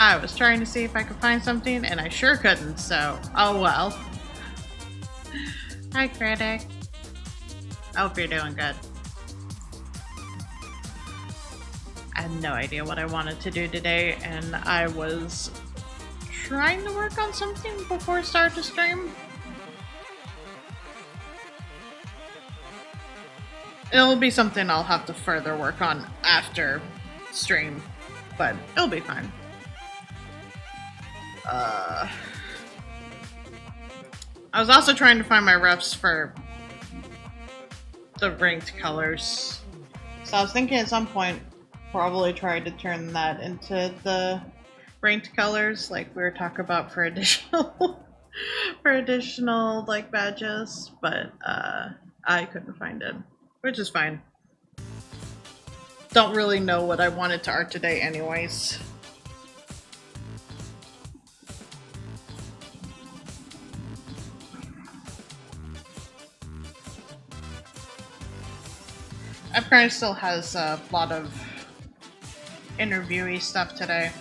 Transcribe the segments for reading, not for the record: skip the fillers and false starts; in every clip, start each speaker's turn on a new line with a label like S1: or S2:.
S1: I was trying to see if I could find something, and I sure couldn't, so oh well. Hi, Critic. I hope you're doing good. I had no idea what I wanted to do today, and I was trying to work on something before I start to stream. It'll be something I'll have to further work on after stream, but it'll be fine. I was also trying to find my refs for the ranked colors. So I was thinking at some point, probably try to turn that into the ranked colors, like we were talking about for additional for additional like badges, but I couldn't find it, which is fine. Don't really know what I wanted to art today, anyways. Apparently still has a lot of interviewee stuff today.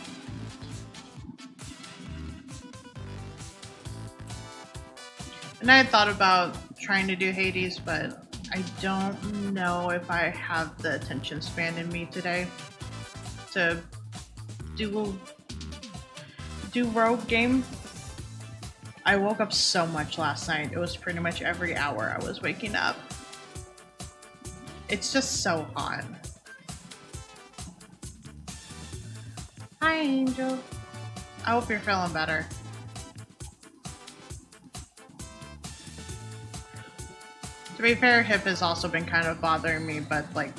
S1: And I had thought about trying to do Hades, but I don't know if I have the attention span in me today to do rogue game. I woke up so much last night. It was pretty much every hour I was waking up. It's just so hot. Hi, Angel. I hope you're feeling better. To be fair, hip has also been kind of bothering me, but like,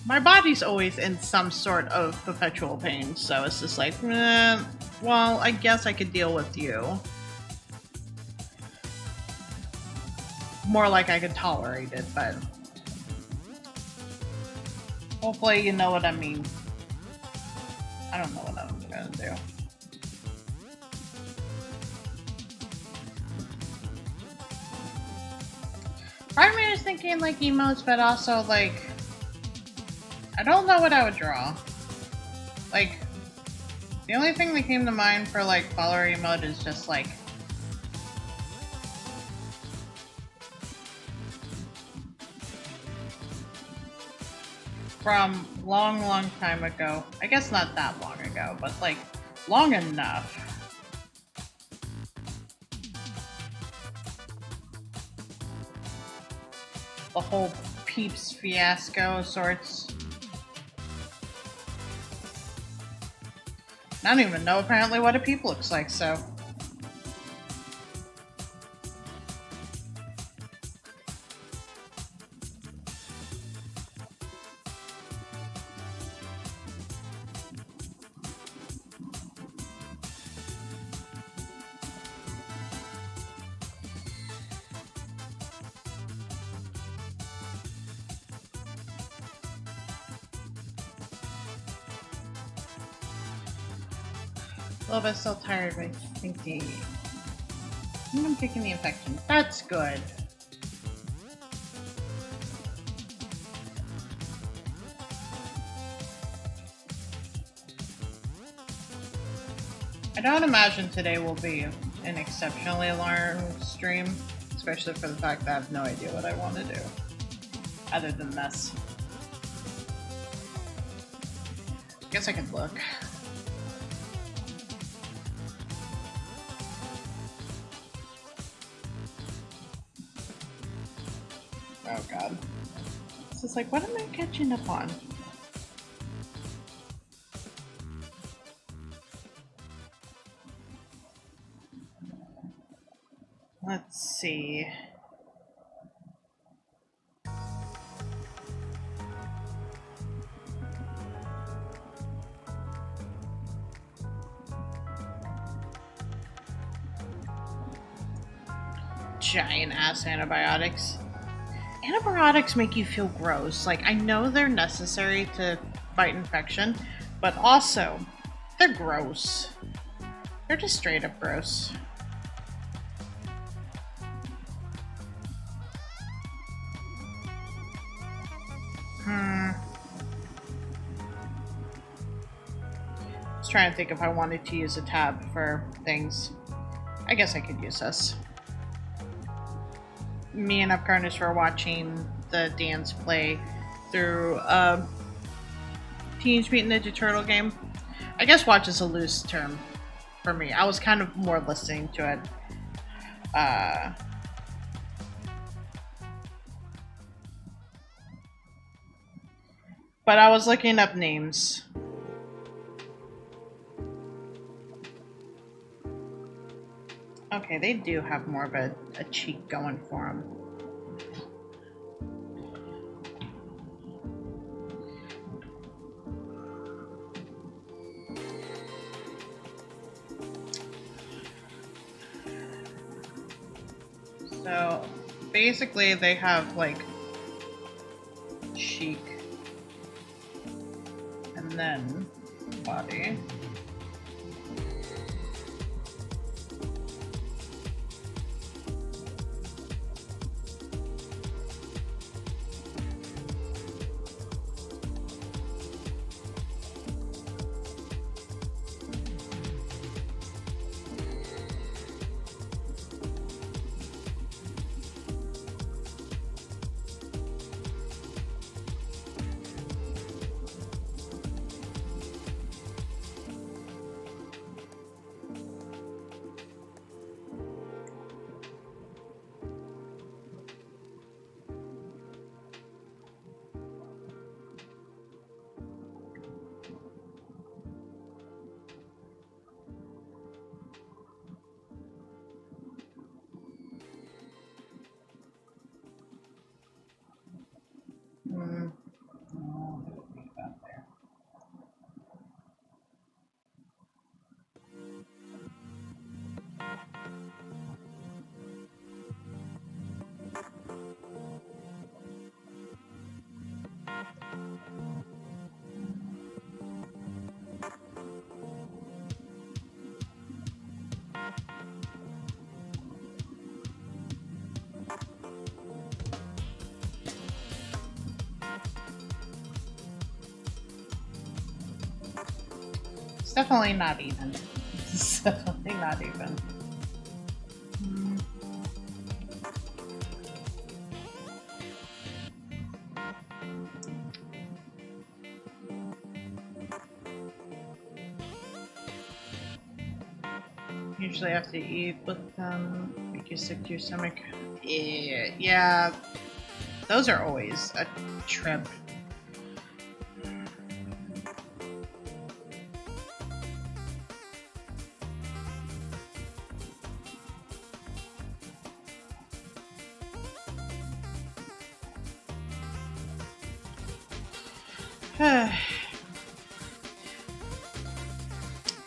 S1: my body's always in some sort of perpetual pain, so it's just like, well, I guess I could deal with you. More like I could tolerate it, but hopefully you know what I mean. I don't know what I'm gonna do. Part of me is thinking like emotes, but also like, I don't know what I would draw. Like, the only thing that came to mind for like follower emote is just like from long time ago. I guess not that long ago, but like long enough. The whole Peeps fiasco sorts. I don't even know apparently what a peep looks like, so. A little bit still tired, but I think I'm kicking the infection. That's good. I don't imagine today will be an exceptionally long stream, especially for the fact that I have no idea what I want to do, other than this. I guess I could look. Oh god. It's just like, what am I catching up on? Let's see. Giant ass antibiotics. Antibiotics make you feel gross. Like, I know they're necessary to fight infection, but also, they're gross. They're just straight up gross. trying to think if I wanted to use a tab for things. I guess I could use this. Me and Upcarnus were watching the dance play through Teenage Mutant Ninja Turtle game. I guess watch is a loose term for me. I was kind of more listening to it. But I was looking up names. Okay, they do have more of a cheek going for them. So basically they have like cheek and then body. It's definitely not even. It's definitely not even. Usually have to eat with them, make you sick to your stomach. Yeah, those are always a trip.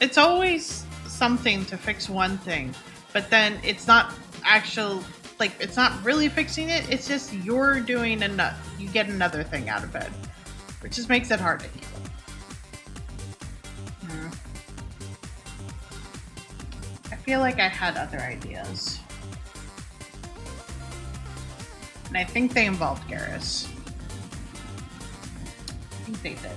S1: It's always something to fix one thing, but then it's not actual, like, it's not really fixing it, it's just you're doing enough. You get another thing out of it, which just makes it hard to handle. I feel like I had other ideas. And I think they involved Garrus. I think they did.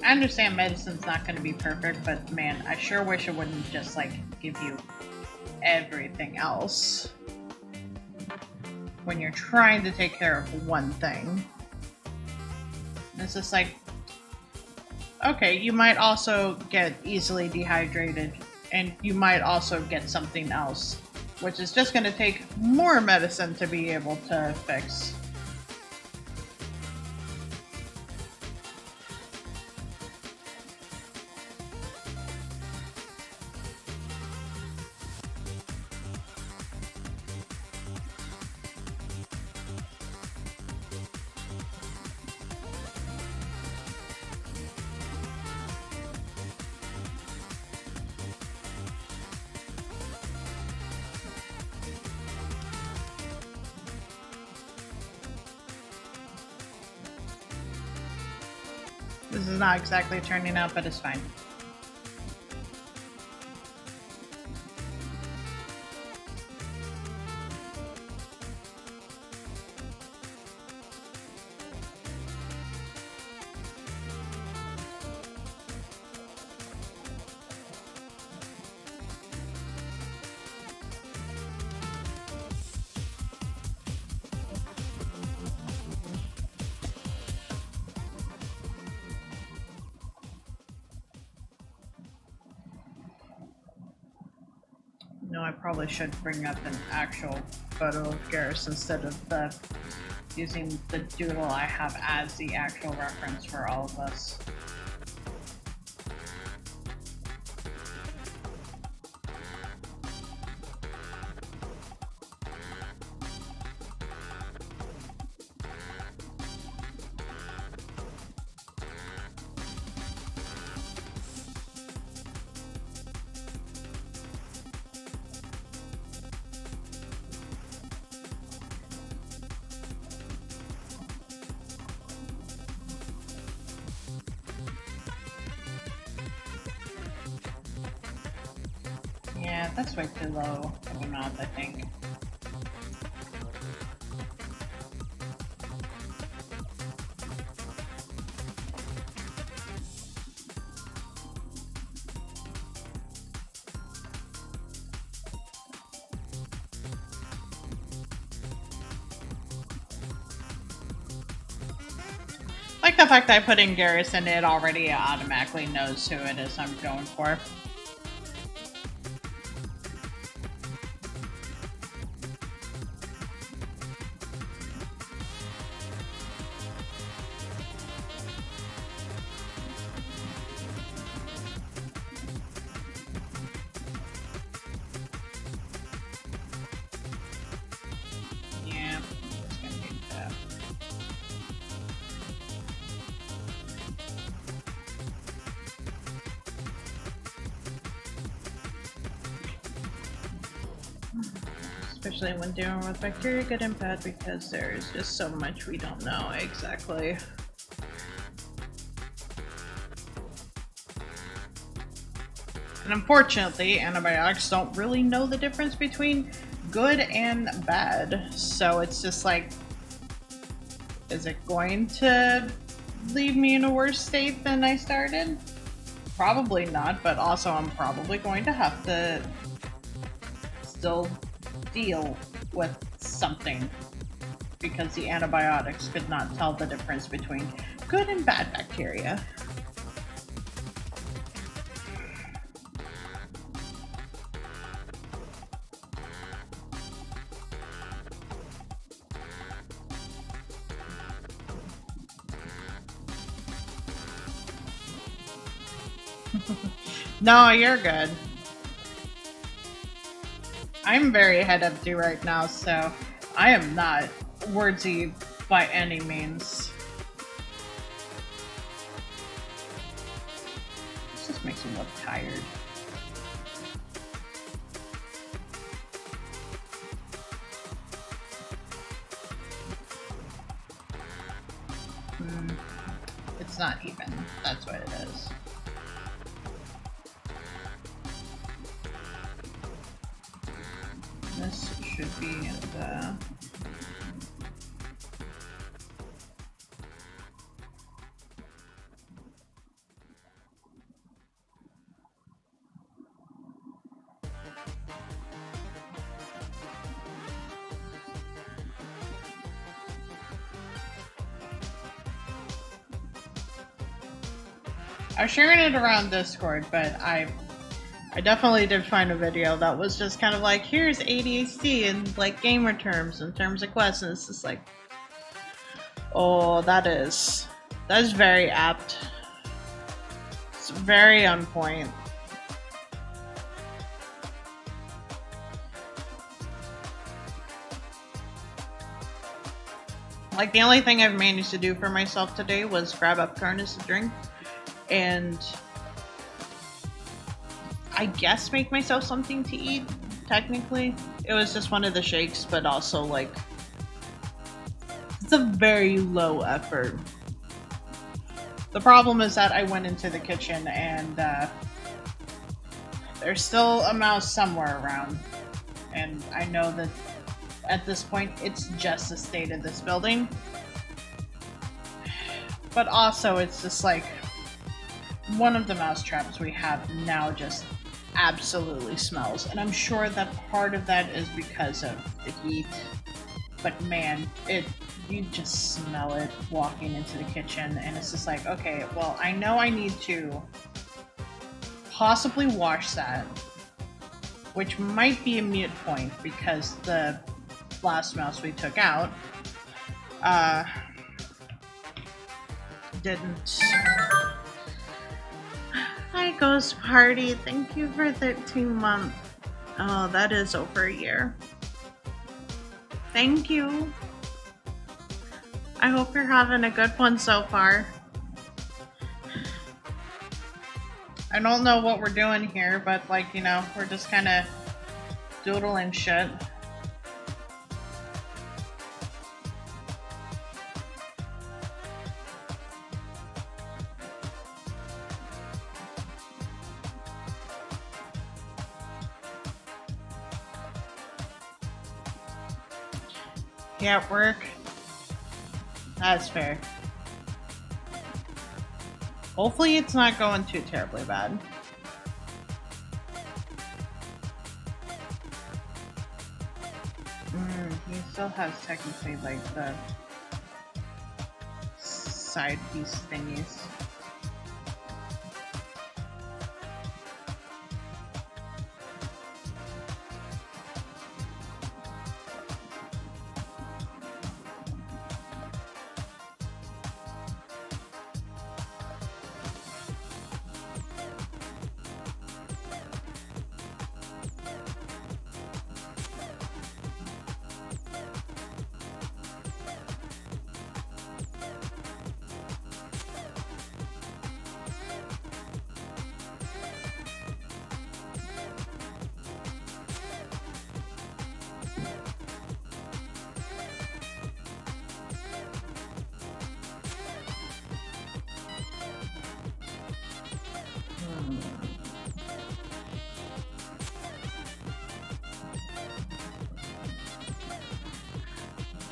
S1: I understand medicine's not going to be perfect, but man, I sure wish it wouldn't just like give you everything else when you're trying to take care of one thing. And it's just like, okay, you might also get easily dehydrated, and you might also get something else, which is just going to take more medicine to be able to fix. This is not exactly turning out, but it's fine. No, I probably should bring up an actual photo of Garrus instead of using the doodle I have as the actual reference for all of us. Yeah, that's way too low of a mouth, I think. Like the fact that I put in Garrus and it already automatically knows who it is I'm going for. Yeah, it's gonna be that. Especially when dealing with bacteria, good and bad, because there's just so much we don't know exactly. And unfortunately, antibiotics don't really know the difference between good and bad. So it's just like, is it going to leave me in a worse state than I started? Probably not, but also I'm probably going to have to still deal with something because the antibiotics could not tell the difference between good and bad bacteria. No, you're good. I'm very head empty right now, so I am not wordsy by any means. This just makes me look tired. It's not even. That's what it is. This should be the... I was sharing it around Discord, but I definitely did find a video that was just kind of like, here's ADHD in like gamer terms, in terms of quests, and it's just like, oh, that is very apt. It's very on point. Like the only thing I've managed to do for myself today was grab up Karnas to drink and I guess make myself something to eat, technically. It was just one of the shakes, but also like, it's a very low effort. The problem is that I went into the kitchen and there's still a mouse somewhere around. And I know that at this point it's just the state of this building. But also it's just like one of the mouse traps we have now just absolutely smells. And I'm sure that part of that is because of the heat. But man, you just smell it walking into the kitchen, and it's just like, okay, well, I know I need to possibly wash that, which might be a mute point because the last mouse we took out didn't. Hi, Ghost Party. Thank you for 13 months. Oh, that is over a year. Thank you. I hope you're having a good one so far. I don't know what we're doing here, but like, you know, we're just kind of doodling shit. Yeah, at work. That's fair. Hopefully it's not going too terribly bad. He still has technically like the side piece thingies.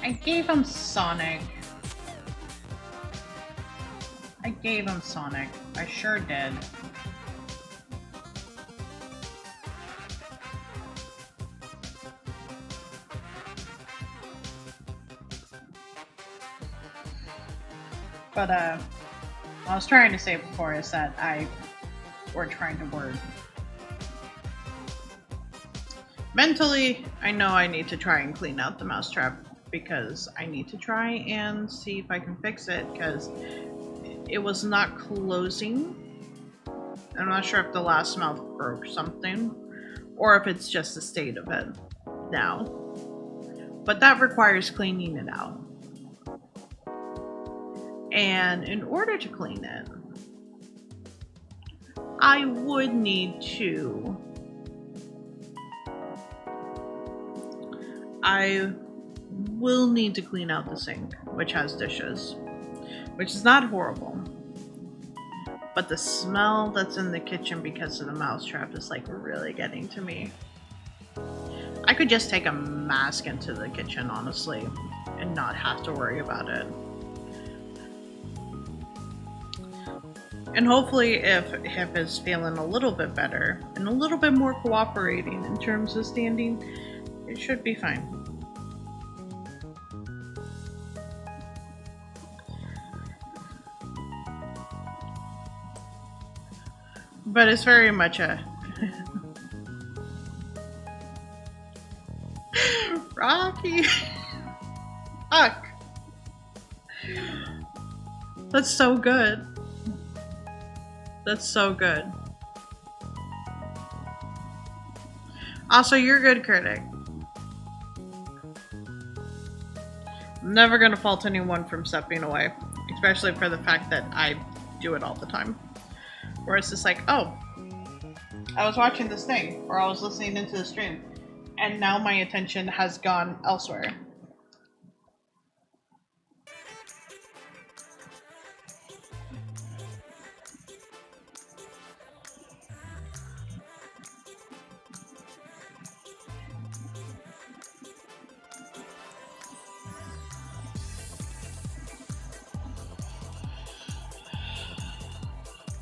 S1: I gave him Sonic. I sure did. But I was trying to say before is that we're trying to work. Mentally, I know I need to try and clean out the mousetrap because I need to try and see if I can fix it because it was not closing. I'm not sure if the last mouth broke something or if it's just the state of it now. But that requires cleaning it out. And in order to clean it, I would need to... I will need to clean out the sink, which has dishes, which is not horrible. But the smell that's in the kitchen because of the mousetrap is like really getting to me. I could just take a mask into the kitchen, honestly, and not have to worry about it. And hopefully if Hip is feeling a little bit better and a little bit more cooperating in terms of standing, it should be fine. But it's very much a... Rocky! Fuck! That's so good. That's so good. Also, you're a good critic. I'm never gonna fault anyone from stepping away, especially for the fact that I do it all the time. Where it's just like, oh, I was watching this thing, or I was listening into the stream, and now my attention has gone elsewhere.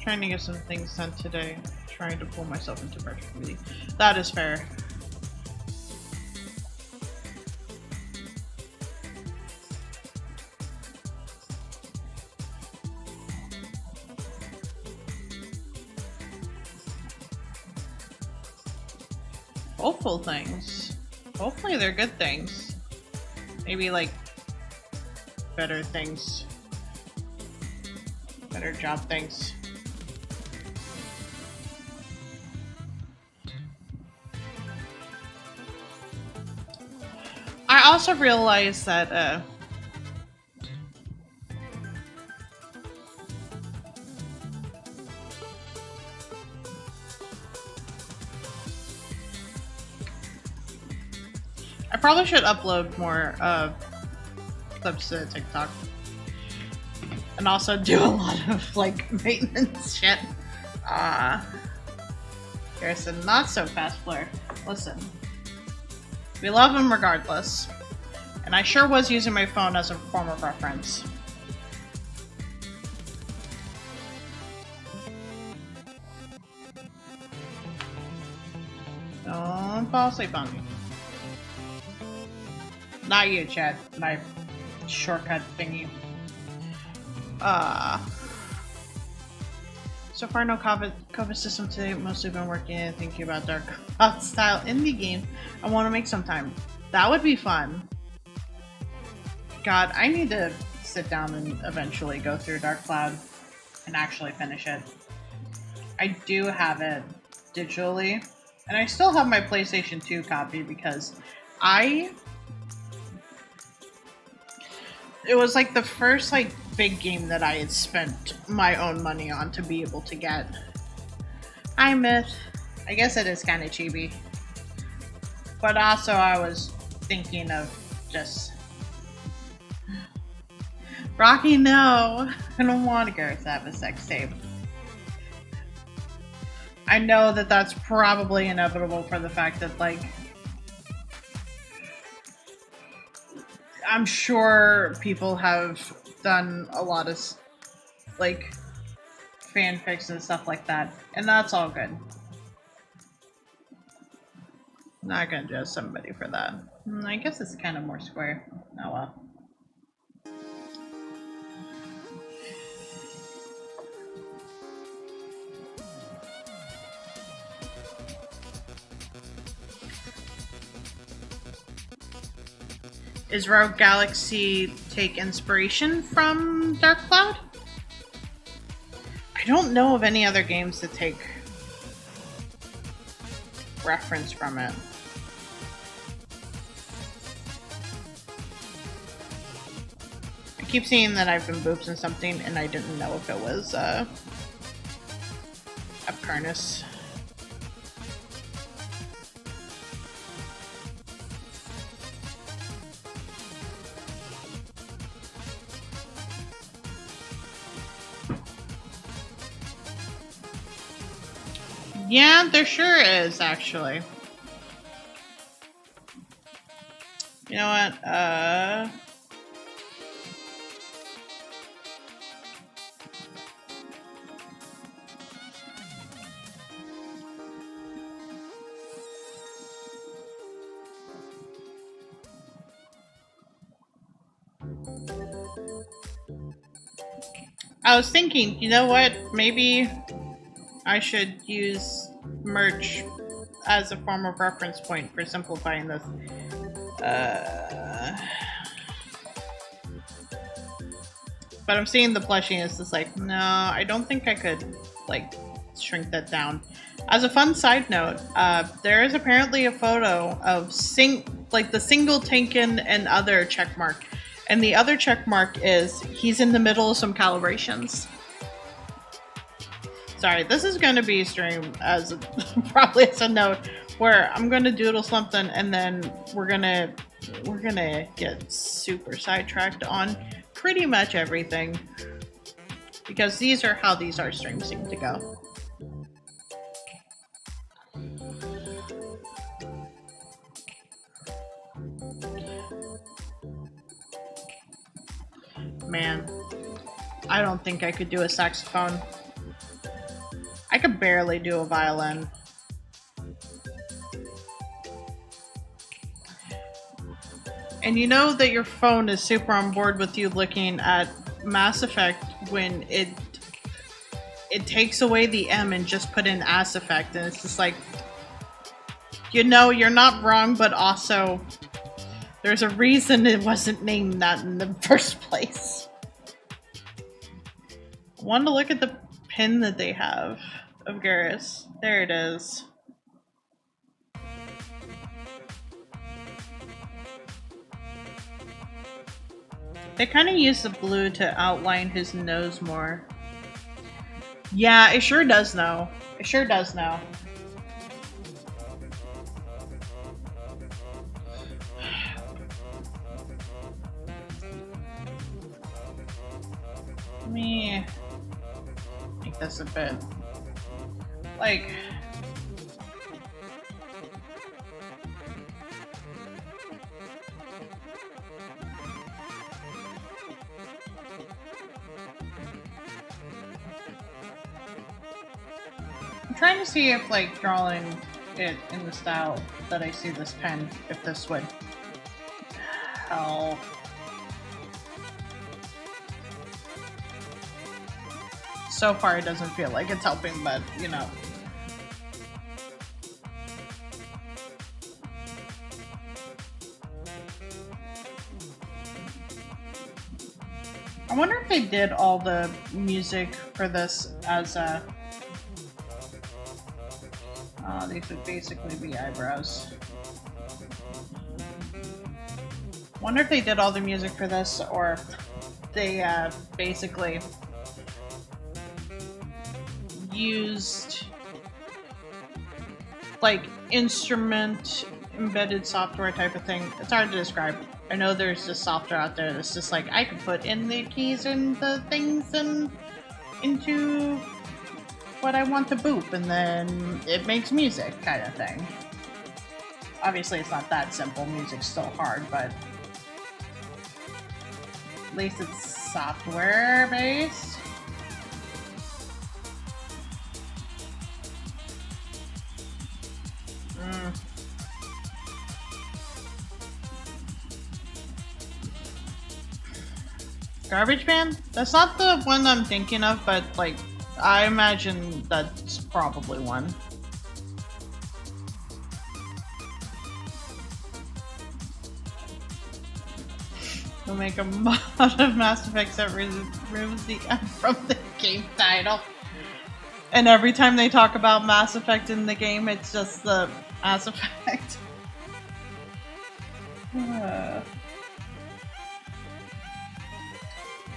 S1: Trying to get some things done today. Trying to pull myself into productivity. That is fair. Hopeful things. Hopefully they're good things. Maybe like better things. Better job things. I also realized that I probably should upload more clips to TikTok. And also do a lot of like maintenance shit. Garrison, not so fast, Fleur. Listen. We love him regardless. And I sure was using my phone as a form of reference. Don't fall asleep on me. Not you, Chad. My shortcut thingy. So far, no COVID system today. Mostly been working thinking about Dark Cloud style indie game. I want to make sometime. That would be fun. God, I need to sit down and eventually go through Dark Cloud and actually finish it. I do have it digitally, and I still have my PlayStation 2 copy because it was like the first like big game that I had spent my own money on to be able to get. I Myth. I guess it is kind of cheapy. But also I was thinking of just... Rocky, no! I don't want Gareth to have a sex tape. I know that that's probably inevitable for the fact that, like... I'm sure people have done a lot of, like, fanfics and stuff like that, and that's all good. Not gonna judge somebody for that. I guess it's kind of more square. Oh well. Is Rogue Galaxy take inspiration from Dark Cloud? I don't know of any other games that take reference from it. I keep seeing that I've been boopsing something and I didn't know if it was Apkarnus. Yeah, there sure is, actually. You know what? I was thinking, you know what? Maybe I should use merch as a form of reference point for simplifying this. But I'm seeing the plushie, it's just like, no, I don't think I could, like, shrink that down. As a fun side note, there is apparently a photo of the single Tenkin and other checkmark. And the other checkmark is he's in the middle of some calibrations. Sorry, this is going to be streamed as probably as a note where I'm going to doodle something and then we're gonna get super sidetracked on pretty much everything because these are how these art streams seem to go. Man, I don't think I could do a saxophone. I could barely do a violin. And you know that your phone is super on board with you looking at Mass Effect when it takes away the M and just put in Ass Effect, and it's just like, you know, you're not wrong, but also there's a reason it wasn't named that in the first place. I wanted to look at the pin that they have of Garrus. There it is. They kind of use the blue to outline his nose more. Yeah, it sure does now. It sure does now. Let me make this a bit like. I'm trying to see if, like, drawing it in the style that I see this pen, if this would help. So far, it doesn't feel like it's helping, but, you know. I wonder if they did all the music for this as a... these would basically be eyebrows. Wonder if they did all the music for this, or they basically used like instrument embedded software type of thing. It's hard to describe. I know there's just software out there that's just like, I can put in the keys and the things and into what I want to boop, and then it makes music kind of thing. Obviously it's not that simple, music's still hard, but at least it's software based. Garbage Man? That's not the one I'm thinking of, but like, I imagine that's probably one. We'll make a mod of Mass Effect that removes the M from the game title. And every time they talk about Mass Effect in the game, it's just the Mass Effect.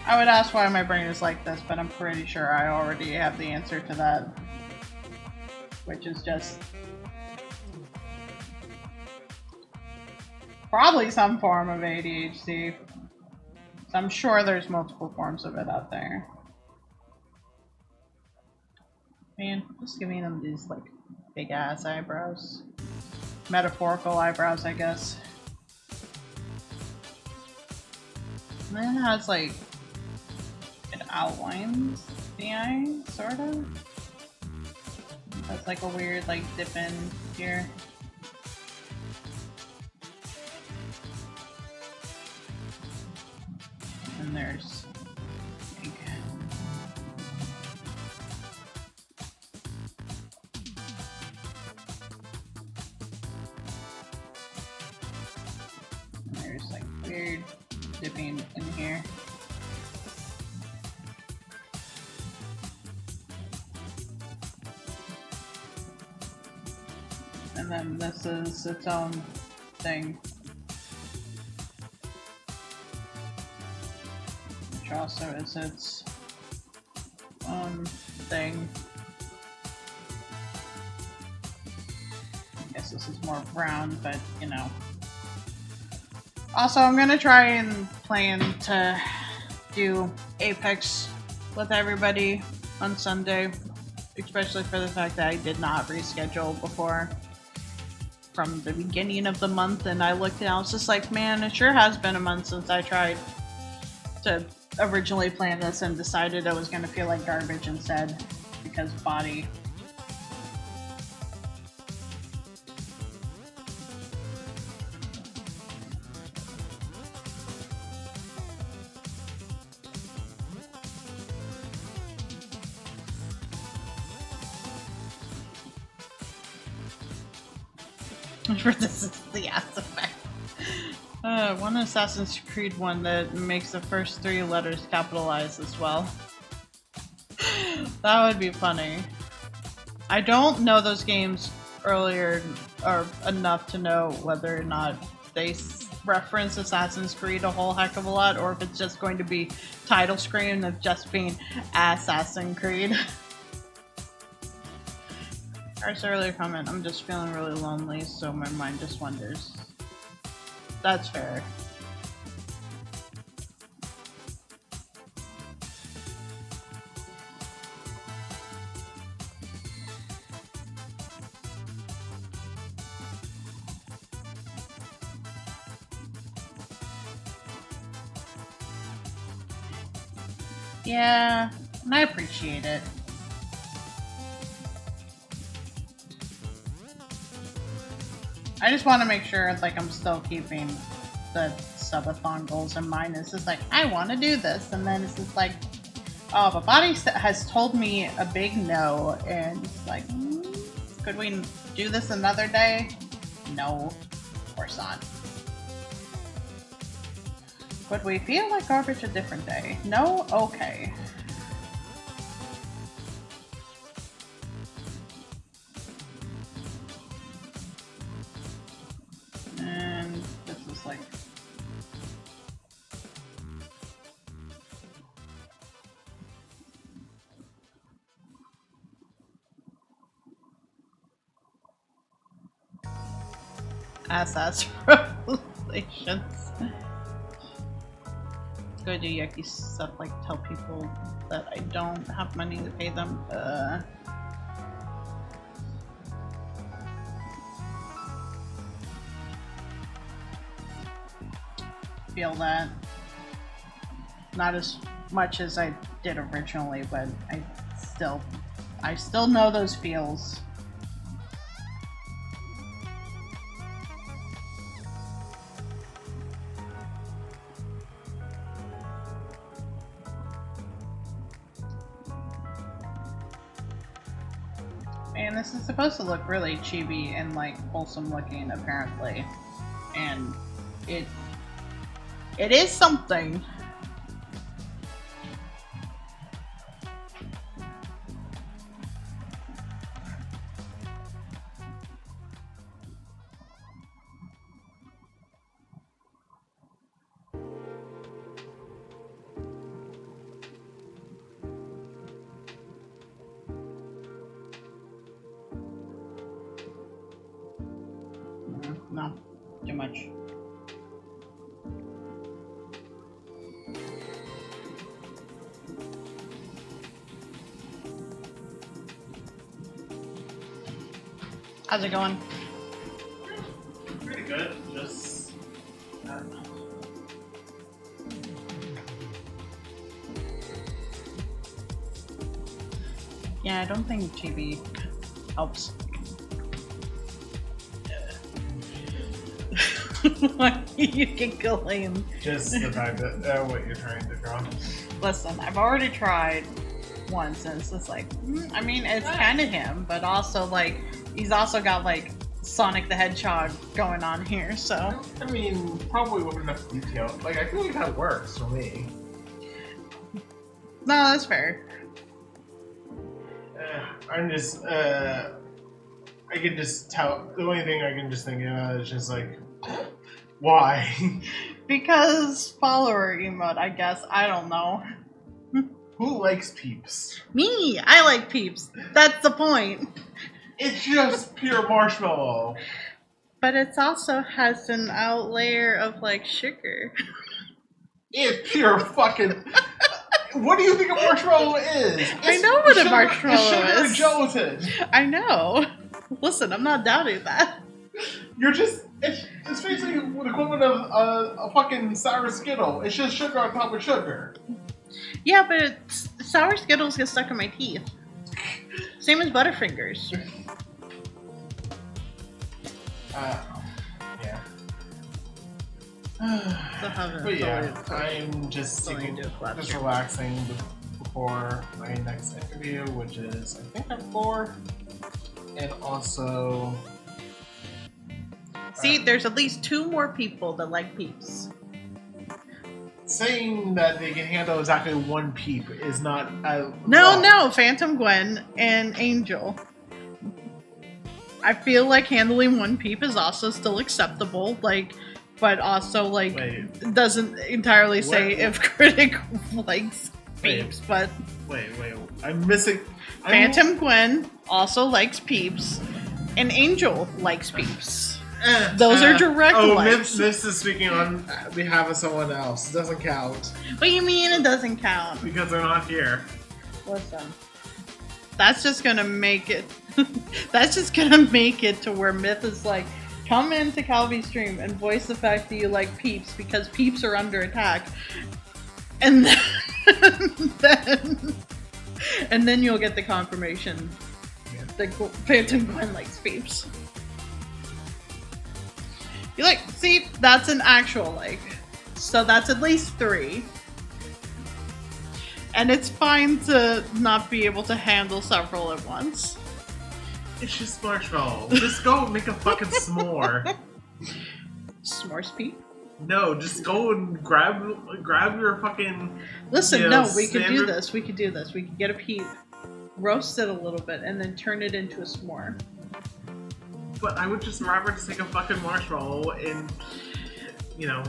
S1: I would ask why my brain is like this, but I'm pretty sure I already have the answer to that. Which is just... probably some form of ADHD. So I'm sure there's multiple forms of it out there. Man, just giving them these, like, big-ass eyebrows. Metaphorical eyebrows, I guess. And then it has, like... it outlines the eye, sort of. That's like a weird, like, dip in here. And there's... there's, like, weird dipping in here. And then this is its own thing. Which also is its own thing. I guess this is more brown, but you know. Also, I'm gonna try and plan to do Apex with everybody on Sunday. Especially for the fact that I did not reschedule before. From the beginning of the month, and I looked and I was just like, man, it sure has been a month since I tried to originally plan this and decided it was going to feel like garbage instead because body For this is the ass effect. One Assassin's Creed one that makes the first 3 letters capitalized as well. That would be funny. I don't know those games earlier or enough to know whether or not they reference Assassin's Creed a whole heck of a lot, or if it's just going to be title screen of just being Assassin's Creed. Art's earlier comment, I'm just feeling really lonely, so my mind just wanders. That's fair. Yeah, and I appreciate it. I just want to make sure, like, I'm still keeping the subathon goals in mind. It's just like, I want to do this, and then it's just like, oh, but Body has told me a big no, and it's like, could we do this another day? No, of course not. Would we feel like garbage a different day? No? Okay. And this is like... Ass revelations. Go do yucky stuff like tell people that I don't have money to pay them. Feel that. Not as much as I did originally, but I still know those feels. And this is supposed to look really chibi and like wholesome looking, apparently, and it is something. No, too much. How's it going?
S2: Pretty good. Just I don't know.
S1: Yeah, I don't think chibi helps. Why are you giggling?
S2: Just the fact that what you're trying to draw.
S1: Listen, I've already tried once, and it's just like, I mean, it's kind of him, but also like he's also got like Sonic the Hedgehog going on here, so.
S2: I mean, probably with enough detail. Like, I feel like that works for me.
S1: No, that's fair.
S2: I'm just, I can just tell. The only thing I can just think of is just like, why?
S1: Because follower emote, I guess. I don't know.
S2: Who likes Peeps?
S1: Me! I like Peeps. That's the point.
S2: It's just pure marshmallow.
S1: But it also has an out layer of like sugar.
S2: It's pure fucking. What do you think a marshmallow is?
S1: I know what a marshmallow
S2: it's sugar
S1: is.
S2: and gelatin.
S1: I know. Listen, I'm not doubting that.
S2: You're just. It's basically the equivalent of a fucking sour Skittle. It's just sugar on top of sugar.
S1: Yeah, but sour Skittles get stuck in my teeth. Same as Butterfingers.
S2: Yeah.
S1: So
S2: But yeah, I'm just relaxing before my next interview, which is I think at 4, and also
S1: See, there's at least 2 more people that like Peeps.
S2: Saying that they can handle exactly one peep is not.
S1: No, Phantom Gwen and Angel. I feel like handling one peep is also still acceptable, like, but also like doesn't entirely say if Critic likes Peeps, but
S2: wait, I'm missing.
S1: Phantom Gwen also likes Peeps, and Angel likes Peeps. Those are direct likes.
S2: This is speaking on behalf of someone else. It doesn't count.
S1: What do you mean it doesn't count?
S2: Because they're not here.
S1: Listen, that's just gonna make it. That's just gonna make it to where Myth is like, come into Calvi's stream and voice the fact that you like Peeps because Peeps are under attack, and then you'll get the confirmation that Phantom Gwen likes Peeps. You like, see, that's an actual like, so that's at least 3. And it's fine to not be able to handle several at once.
S2: It's just marshmallow. Just go make a fucking s'more.
S1: S'mores Peep?
S2: No, just go and grab your fucking.
S1: Listen, no, we could do this. We could get a peep, roast it a little bit, and then turn it into a s'more.
S2: But I would just rather just take a fucking marshmallow and, you know.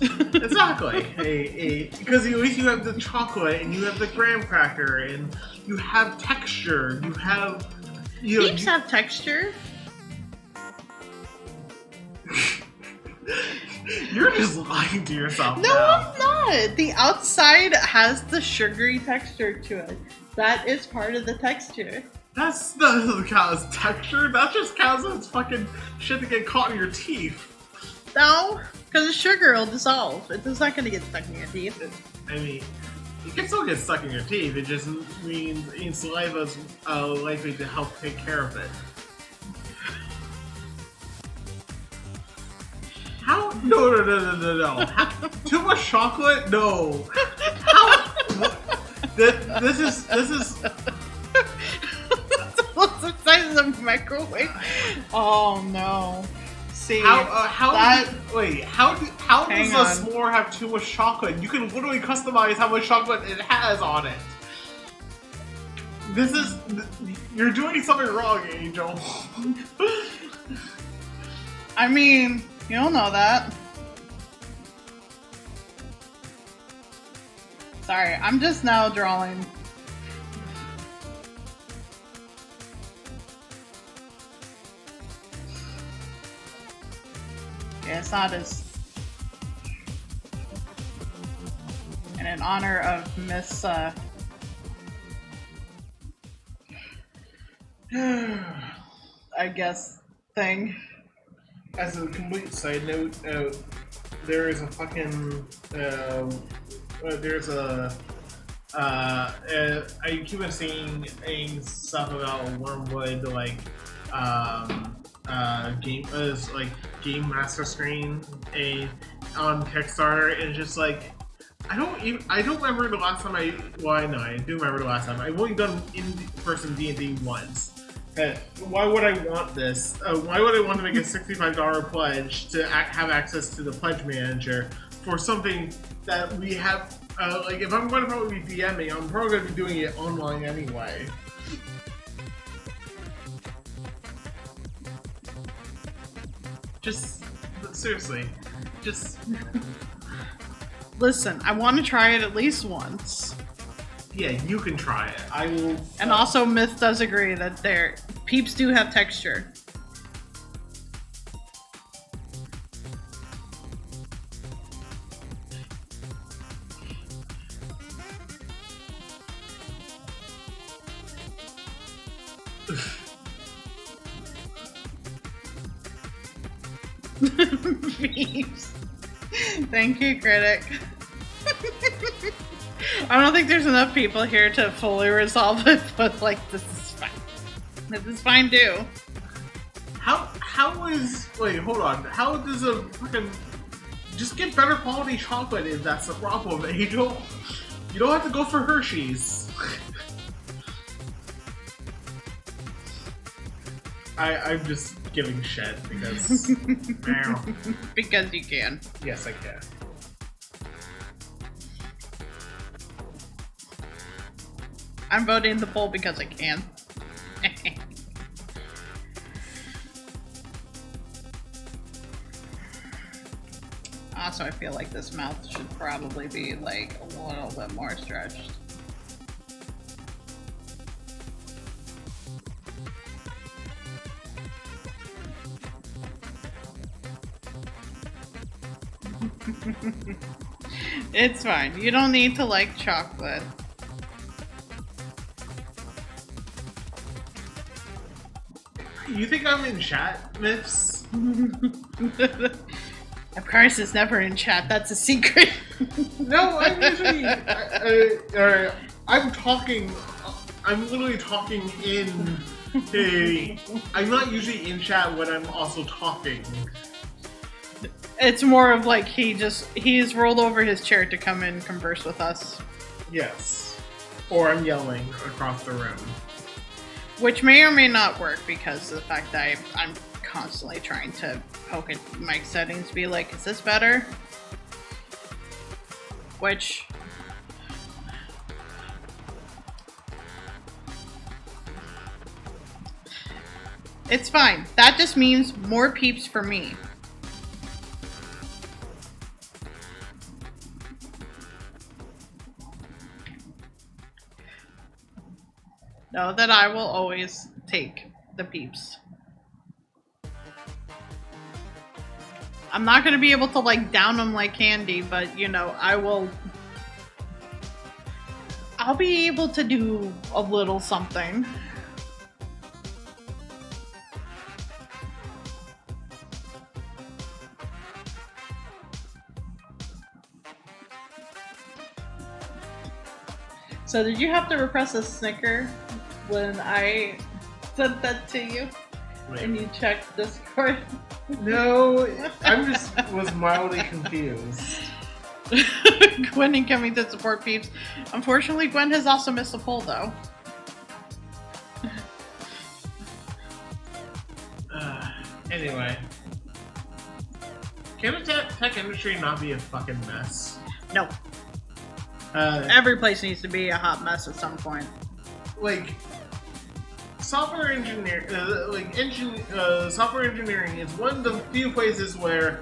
S2: Exactly. Because at least you have the chocolate and you have the graham cracker and you have texture. You have.
S1: Peeps have texture.
S2: You're just lying to yourself.
S1: No,
S2: now.
S1: I'm not. The outside has the sugary texture to it. That is part of the texture.
S2: That doesn't count as texture. That just counts as fucking shit to get caught in your teeth.
S1: No, because the sugar will dissolve. It's not going to get stuck in your teeth.
S2: I mean, you can still get stuck in your teeth. It just means saliva's likely to help take care of it. How? No. Too much chocolate? No. How? This is.
S1: What's the size of the microwave? Oh no. See,
S2: how does a s'more have too much chocolate? You can literally customize how much chocolate it has on it. You're doing something wrong, Angel.
S1: I mean, you don't know that. Sorry, I'm just now drawing. Yeah, it's not as... And in honor of Miss, I guess, thing.
S2: As a complete side note, there is a fucking, I keep on seeing stuff about Wormwood, like, game master screen on Kickstarter, and just like, I don't remember the last time I do remember the last time. I've only done in-person D&D once. Why would I want this? Why would I want to make a $65 pledge to have access to the pledge manager for something that we have? Like, if I'm going to probably be DMing, I'm probably going to be doing it online anyway. Just seriously, just
S1: listen. I want to try it at least once.
S2: Yeah, you can try it. I will.
S1: And also, Myth does agree that their peeps do have texture. Peeps. Thank you, Critic. I don't think there's enough people here to fully resolve it, but like, this is fine. This is fine too.
S2: Wait, hold on. How does a fucking just get better quality chocolate if that's the problem? You don't have to go for Hershey's. I'm just giving shit because. Meow.
S1: Because you can.
S2: Yes, I can.
S1: I'm voting the poll because I can. Also, I feel like this mouth should probably be like a little bit more stretched. It's fine. You don't need to like chocolate.
S2: You think I'm in chat, Miffs?
S1: Of course, it's never in chat. That's a secret.
S2: No, I'm usually. I'm talking. I'm literally talking in. I'm not usually in chat when I'm also talking.
S1: It's more of like he's rolled over his chair to come and converse with us.
S2: Yes. Or I'm yelling across the room.
S1: Which may or may not work because of the fact that I'm constantly trying to poke at mic settings, be like, is this better? Which... It's fine. That just means more peeps for me. Know that I will always take the peeps. I'm not going to be able to like down them like candy, but you know, I'll be able to do a little something. So did you have to repress a snicker when I sent that to you?
S2: Wait.
S1: And you checked Discord?
S2: No, I just was mildly confused.
S1: Gwen and coming to support peeps. Unfortunately, Gwen has also missed a poll though.
S2: Anyway. Can the tech industry not be a fucking mess?
S1: No. Every place needs to be a hot mess at some point.
S2: Like, software software engineering is one of the few places where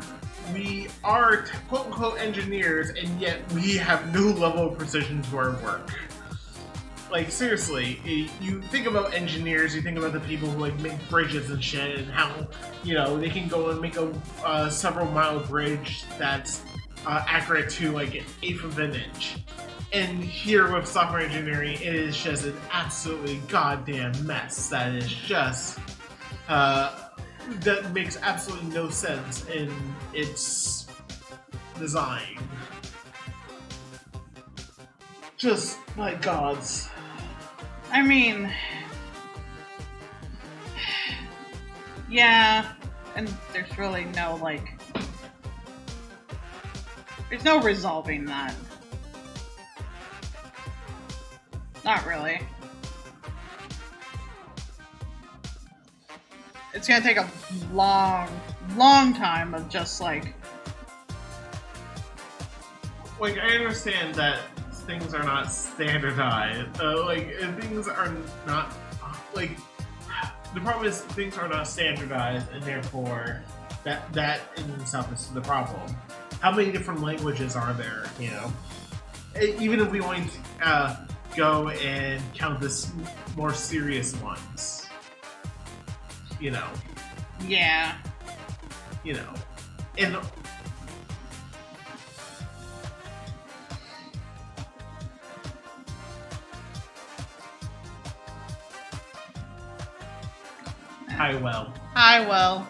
S2: we are quote-unquote engineers, and yet we have no level of precision to our work. Like, seriously, you think about engineers, you think about the people who like make bridges and shit, and how, you know, they can go and make a several mile bridge that's accurate to like an eighth of an inch. And here with software engineering, it is just an absolutely goddamn mess that is just that makes absolutely no sense in its design. Just my gods.
S1: I mean, yeah, and there's really no like, there's no resolving that. Not really. It's gonna take a long time of just like...
S2: Like, I understand that things are not standardized. Things are not... Like, the problem is things are not standardized, and therefore, that in itself is the problem. How many different languages are there, you know? Even if we want to... go and count the more serious ones. You know.
S1: Yeah.
S2: You know. And Hi, well.
S1: Hi, well.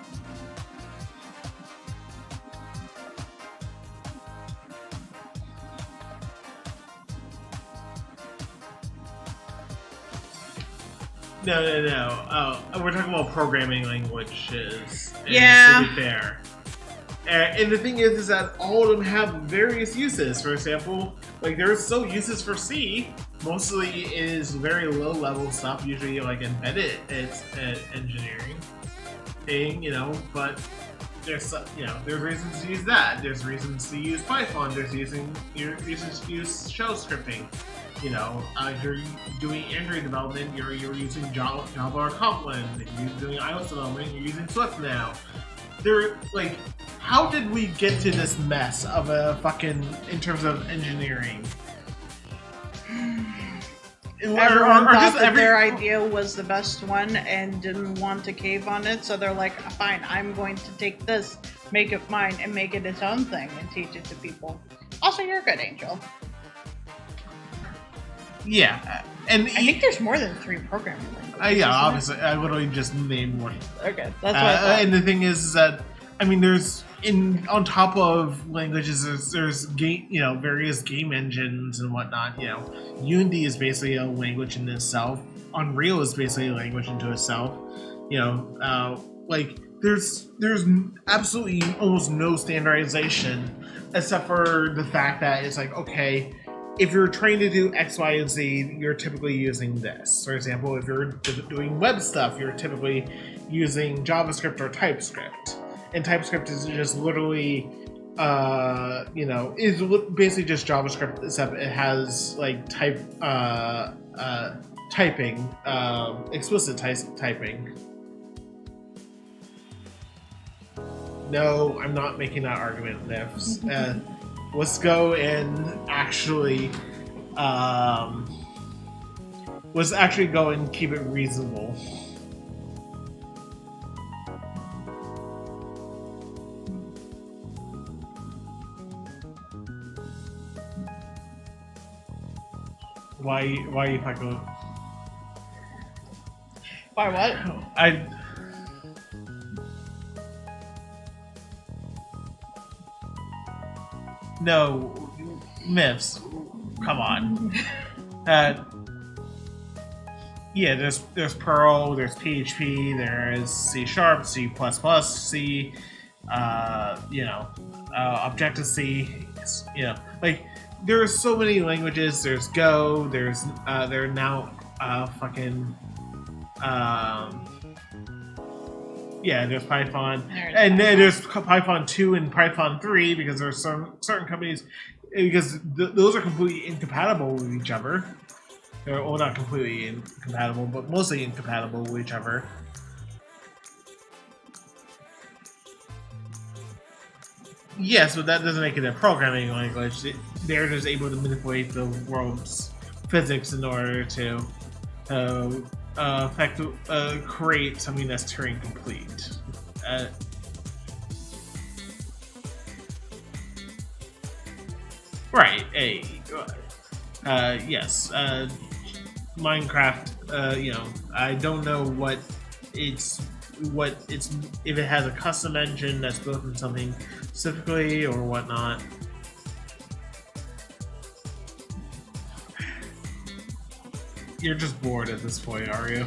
S2: No. We're talking about programming languages.
S1: Yeah.
S2: To be fair. And the thing is that all of them have various uses. For example, like there's still uses for C. Mostly it is very low level stuff, usually like embedded engineering. but there's there's reasons to use that. There's reasons to use Python. There's reasons to use shell scripting. If you're doing Android development, you're using Java or Kotlin. If you're doing iOS development, you're using Swift now. How did we get to this mess of in terms of engineering?
S1: Everyone thought that their idea was the best one and didn't want to cave on it, so they're like, fine, I'm going to take this, make it mine, and make it its own thing and teach it to people. Also, you're a good angel.
S2: Yeah, and
S1: I think there's more than 3 programming languages.
S2: Yeah, obviously, I literally just named one.
S1: Okay, that's what I thought.
S2: And the thing is that, there's on top of languages, there's game, various game engines and whatnot. Unity is basically a language in itself. Unreal is basically a language into itself. There's absolutely almost no standardization, except for the fact that it's like, okay, if you're trying to do X, Y, and Z, you're typically using this. For example, if you're doing web stuff, you're typically using JavaScript or TypeScript. And TypeScript is just literally, is basically just JavaScript, except it has typing, explicit typing. No, I'm not making that argument, Nifs. Let's go and actually, go and keep it reasonable. Why are you talking about?
S1: Why what?
S2: No, Myths. Come on. There's Perl, there's PHP, there's C#, C++, C, Objective-C. There are so many languages. There's Go. There are now there's Python, and then there's Python 2 and Python 3 because there's certain companies because those are completely incompatible with each other. Well, not completely incompatible, but mostly incompatible with each other. Yes, but that doesn't make it a programming language. They're just able to manipulate the world's physics in order to create something that's Turing complete. Right. Yes. Minecraft. I don't know what it's if it has a custom engine that's built in something specifically or whatnot. You're just bored at this point, are you?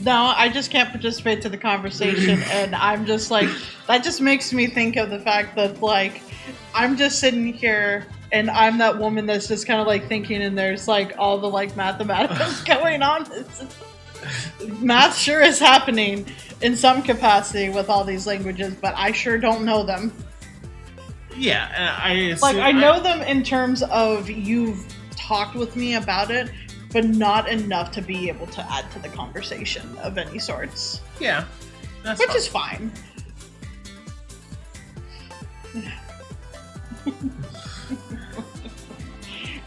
S1: No, I just can't participate to the conversation, and I'm just like, that just makes me think of the fact that, I'm just sitting here, and I'm that woman that's just kind of, thinking, and there's, all the, mathematics going on. Math sure is happening in some capacity with all these languages, but I sure don't know them.
S2: Yeah,
S1: I know them in terms of you've talked with me about it, but not enough to be able to add to the conversation of any sorts.
S2: Yeah,
S1: which is fine.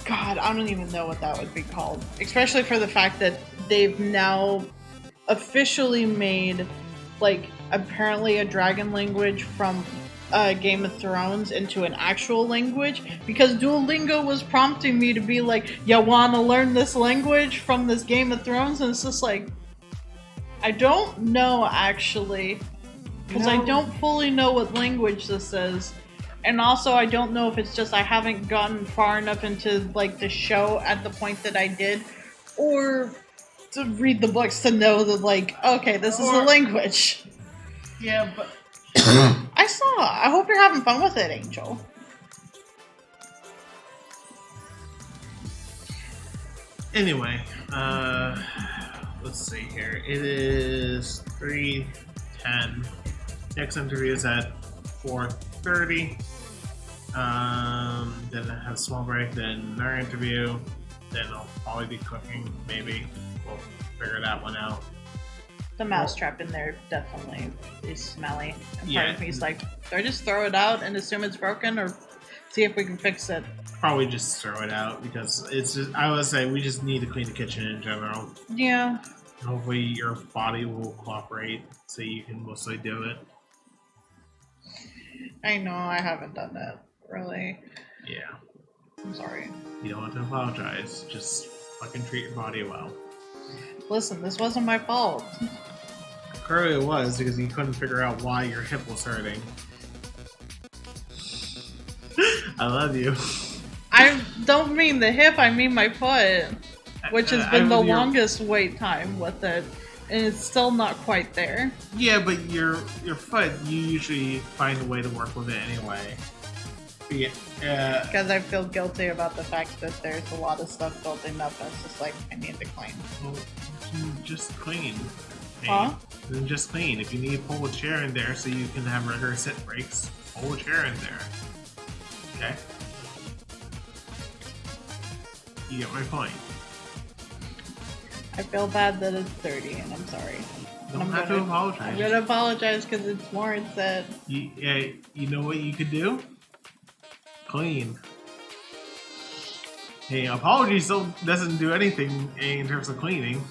S1: God, I don't even know what that would be called. Especially for the fact that they've now officially made, apparently a dragon language from Game of Thrones into an actual language, because Duolingo was prompting me to be like, you want to learn this language from this Game of Thrones? And it's just I don't know, actually, because I don't fully know what language this is. And also, I don't know if it's just I haven't gotten far enough into, the show at the point that I did, or to read the books to know that, okay, this is the language.
S2: Yeah, but...
S1: I hope you're having fun with it, Angel.
S2: Anyway, let's see here. It is 3 10. Next interview is at 4:30. Then I have a small break. Then another interview. Then I'll probably be cooking. Maybe we'll figure that one out.
S1: The mousetrap in there definitely is smelly. And part
S2: Yeah.
S1: of me's like, do I just throw it out and assume it's broken, or see if we can fix it?
S2: Probably just throw it out because it's just. I would say we just need to clean the kitchen in general.
S1: Yeah.
S2: Hopefully your body will cooperate so you can mostly do it.
S1: I know, I haven't done that, really.
S2: Yeah.
S1: I'm sorry.
S2: You don't have to apologize. Just fucking treat your body well.
S1: Listen, this wasn't my fault.
S2: Clearly it was because you couldn't figure out why your hip was hurting. I love you.
S1: I don't mean the hip, I mean my foot. Which has been the
S2: your-
S1: longest wait time with it. And it's still not quite there.
S2: Yeah, but your foot, you usually find a way to work with it anyway. Yeah.
S1: Because I feel guilty about the fact that there's a lot of stuff building up. It's just like, I need to clean.
S2: Well, just clean. Hey,
S1: Huh?
S2: Then just clean. If you need to pull a chair in there so you can have regular sit breaks, pull a chair in there. Okay? You get my point.
S1: I feel bad that it's dirty, and I'm sorry.
S2: Don't
S1: I'm
S2: have to
S1: I'm
S2: apologize.
S1: gonna apologize because it's Lawrence that.
S2: You know what you could do? Clean. Hey, apology still doesn't do anything in terms of cleaning.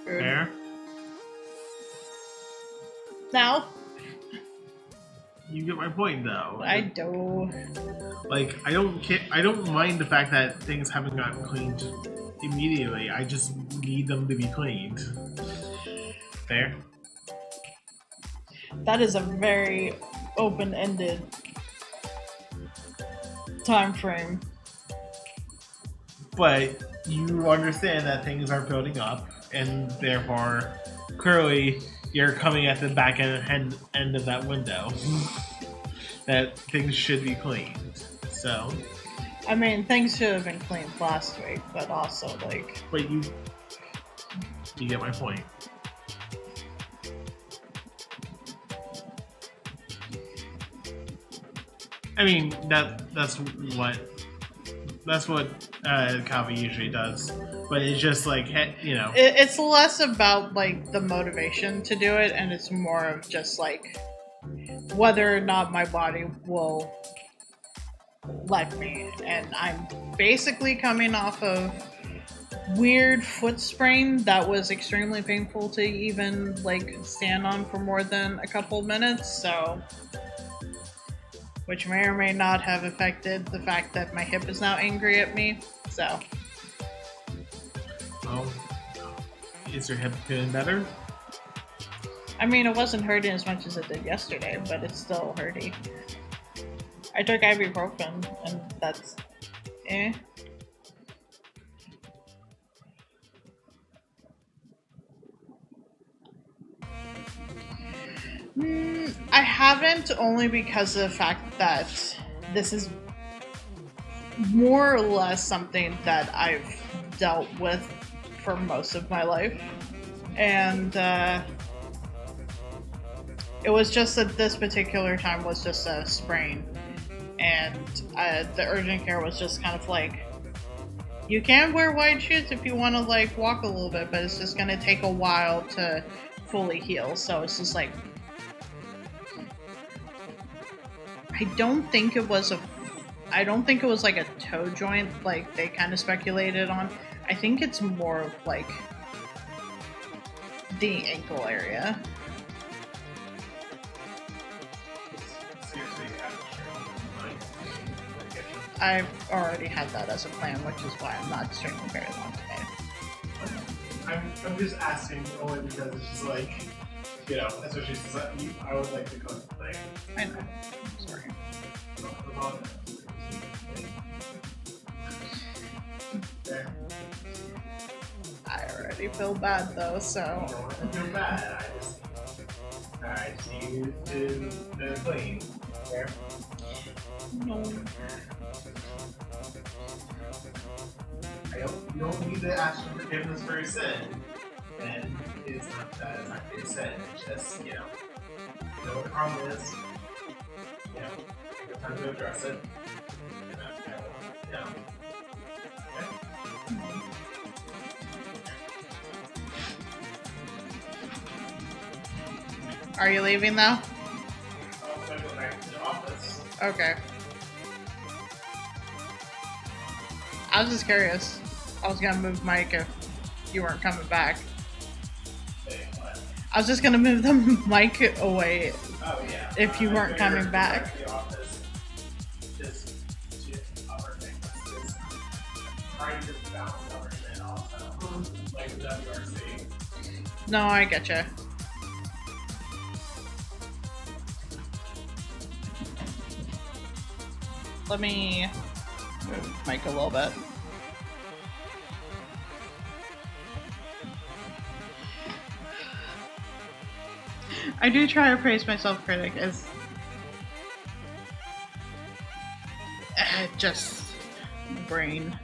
S2: Fair?
S1: Now,
S2: You get my point, though.
S1: I do.
S2: Like, I don't mind the fact that things haven't gotten cleaned immediately. I just need them to be cleaned. Fair?
S1: That is a very open-ended time frame.
S2: But you understand that things are building up, and therefore, clearly, you're coming at the back end of that window. That things should be cleaned. So,
S1: I mean, things should have been cleaned last week, but also, like,
S2: but you get my point. I mean, that's what Kavi usually does, but it's just like, you know.
S1: it's less about, like, the motivation to do it, and it's more of just, like, whether or not my body will let me. And I'm basically coming off of weird foot sprain that was extremely painful to even, like, stand on for more than a couple minutes, so... Which may or may not have affected the fact that my hip is now angry at me, so...
S2: Well, is your hip feeling better?
S1: I mean, it wasn't hurting as much as it did yesterday, but it's still hurting. I took ibuprofen, and that's... eh. I haven't, only because of the fact that this is more or less something that I've dealt with for most of my life. And it was just that this particular time was just a sprain. And the urgent care was just kind of like, you can wear wide shoes if you want to, like, walk a little bit, but it's just going to take a while to fully heal. So it's just like, I don't think it was like a toe joint like they kind of speculated on. I think it's more of like the ankle area.
S2: Seriously,
S1: I've already had that as a plan, which is why I'm not streaming very long today.
S2: I'm just asking only because it's just like, you know, especially since I would like to cook. Like,
S1: I know. I'm sorry.
S2: There.
S1: I already feel bad though, so.
S2: You don't have to feel bad. I just need you to clean. There.
S1: No.
S2: You don't need to ask for forgiveness for your sin. And is not that exactly said. It's just, you know what the problem is, you know, take the time to address it, and you know,
S1: Are you leaving now?
S2: I'll go back to the office.
S1: Okay. I was just curious. I was gonna move Mike if you weren't coming back.
S2: Hey, what?
S1: I was just gonna move the mic away
S2: Oh yeah.
S1: if you weren't coming back.
S2: The office, just to other things, just trying to balance everything also, like the WRC.
S1: No, I get you. Let me move Mike a little bit. I do try to praise my self-critic as just brain.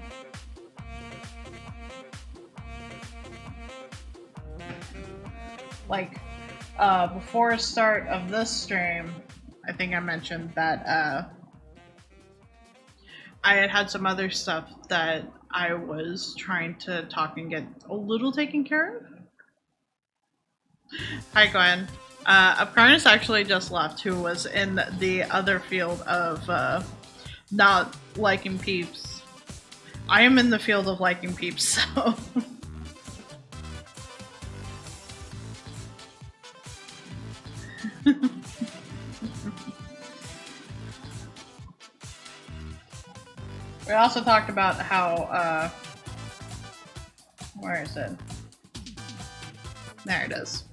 S1: Like before the start of this stream, I think I mentioned that I had some other stuff that I was trying to talk and get a little taken care of. Hi, Gwen. Apprentice actually just left, who was in the other field of not liking peeps. I am in the field of liking peeps, so. We also talked about how, where is it? There it is.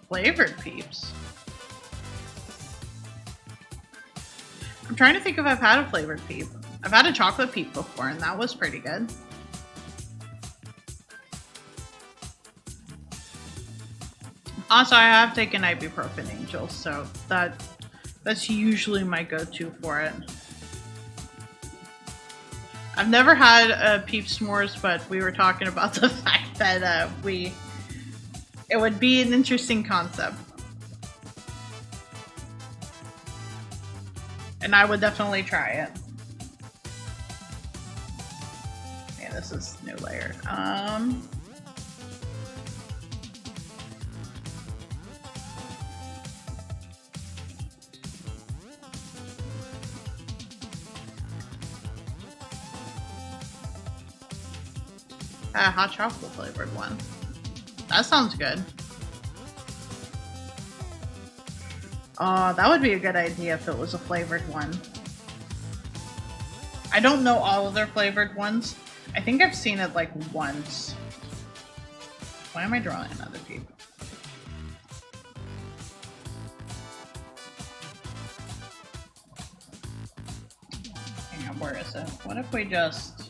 S1: Flavored peeps. I'm trying to think if I've had a flavored peep. I've had a chocolate peep before, and that was pretty good. Also, I have taken ibuprofen angel, so that's usually my go-to for it. I've never had peep s'mores, but we were talking about the fact that it would be an interesting concept. And I would definitely try it. Yeah, this is new layer. A hot chocolate flavored one. That sounds good. That would be a good idea if it was a flavored one. I don't know all of their flavored ones. I think I've seen it like once. Why am I drawing another peep? Hang on, where is it? What if we just...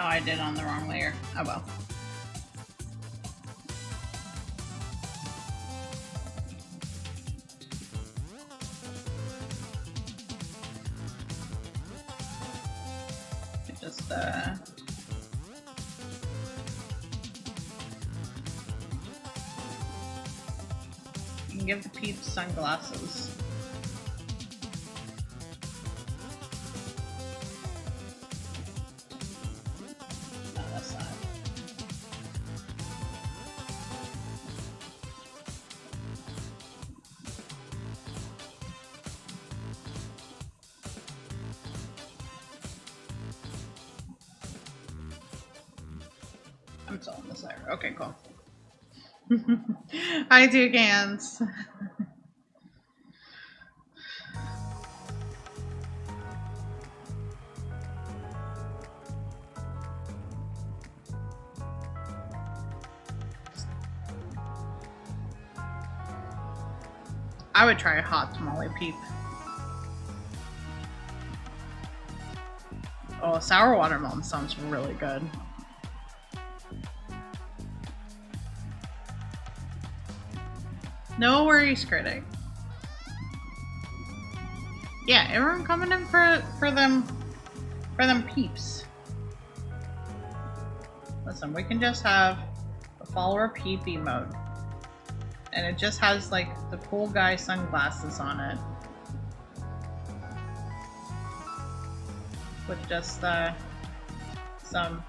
S1: Oh, I did on the wrong layer. Oh well. Just you can give the peeps sunglasses. I'm still on this layer. Okay, cool. Hi, Toucans. I would try a hot tamale peep. Oh, sour watermelon sounds really good. No worries, critic. Yeah, everyone coming in for them peeps. Listen, we can just have a follower peep emote. And it just has like the cool guy sunglasses on it. With just some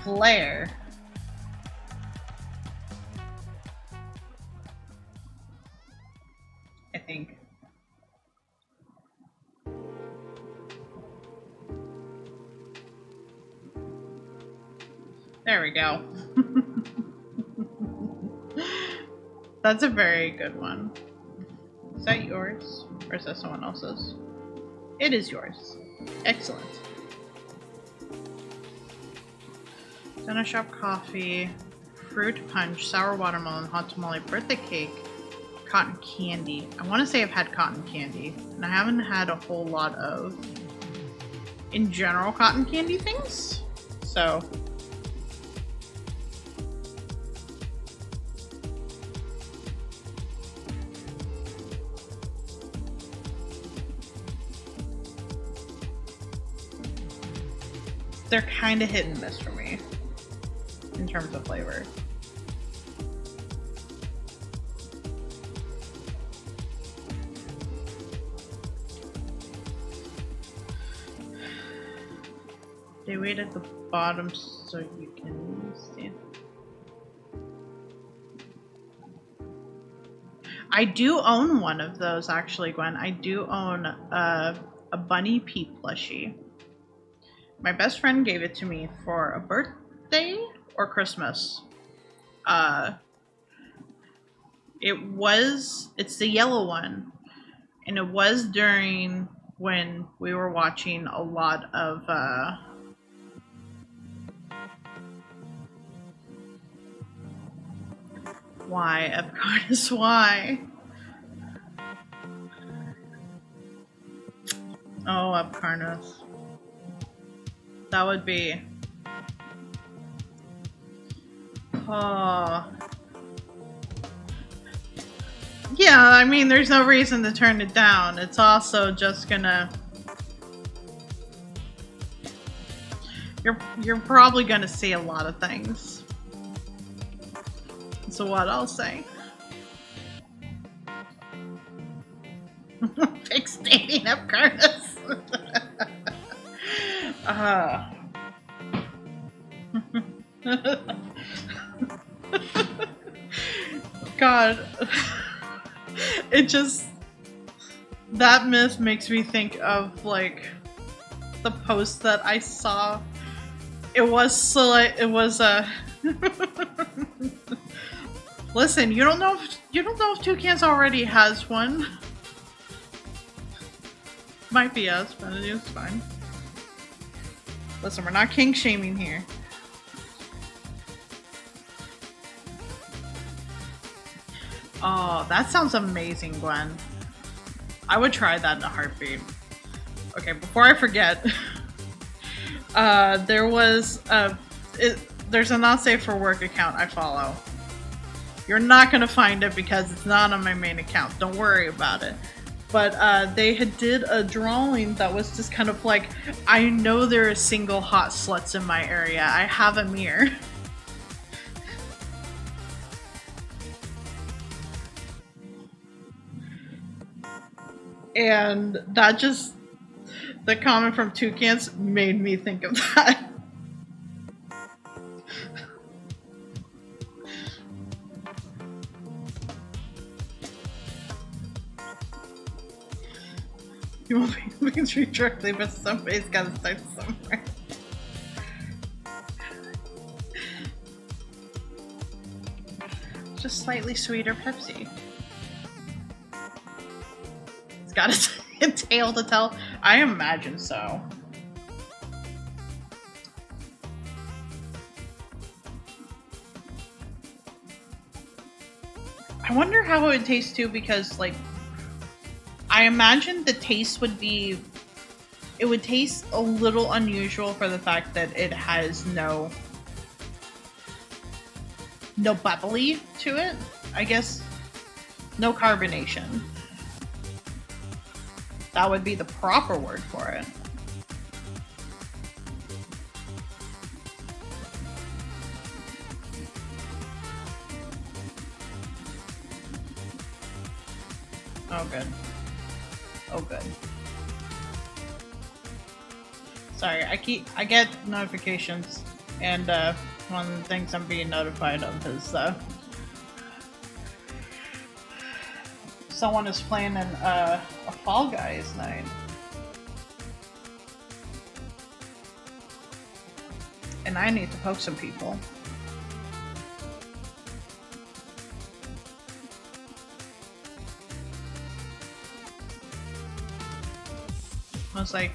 S1: flair. I think. There we go. That's a very good one. Is that yours? Or is that someone else's? It is yours. Excellent. Dinner shop coffee, fruit punch, sour watermelon, hot tamale, birthday cake, cotton candy. I want to say I've had cotton candy, and I haven't had a whole lot of, in general, cotton candy things. So they're kind of hit and miss for me in terms of flavor. They wait at the bottom so you can stand. I do own one of those actually, Gwen. I do own a Bunny Peep plushie. My best friend gave it to me for a birthday or Christmas. It's the yellow one. And it was during when we were watching a lot of, why, of course, why? Oh, Upcarnus. That would be... Oh. Yeah, I mean, there's no reason to turn it down. It's also just gonna... You're probably gonna see a lot of things. So what I'll say. Fix dating up Curtis. God. It just... That myth makes me think of, like, the post that I saw. It was Listen, you don't know if Toucans already has one. Might be us, but it is fine. Listen, we're not kink shaming here. Oh, that sounds amazing, Gwen. I would try that in a heartbeat. Okay, before I forget, there's a not safe for work account I follow. You're not gonna find it because it's not on my main account. Don't worry about it. But they did a drawing that was just kind of like, I know there are single hot sluts in my area. I have a mirror. And that just, the comment from Toucans made me think of that. You won't be moving through directly, but somebody's gotta start somewhere. Just slightly sweeter Pepsi. It's got a tail to tell. I imagine so. I wonder how it would taste too, because like I imagine the taste would be, it would taste a little unusual for the fact that it has no bubbly to it. I guess no carbonation. That would be the proper word for it. Oh, good. Oh, good. Sorry, I get notifications, and one of the things I'm being notified of is someone is playing a Fall Guys night. And I need to poke some people. I was like,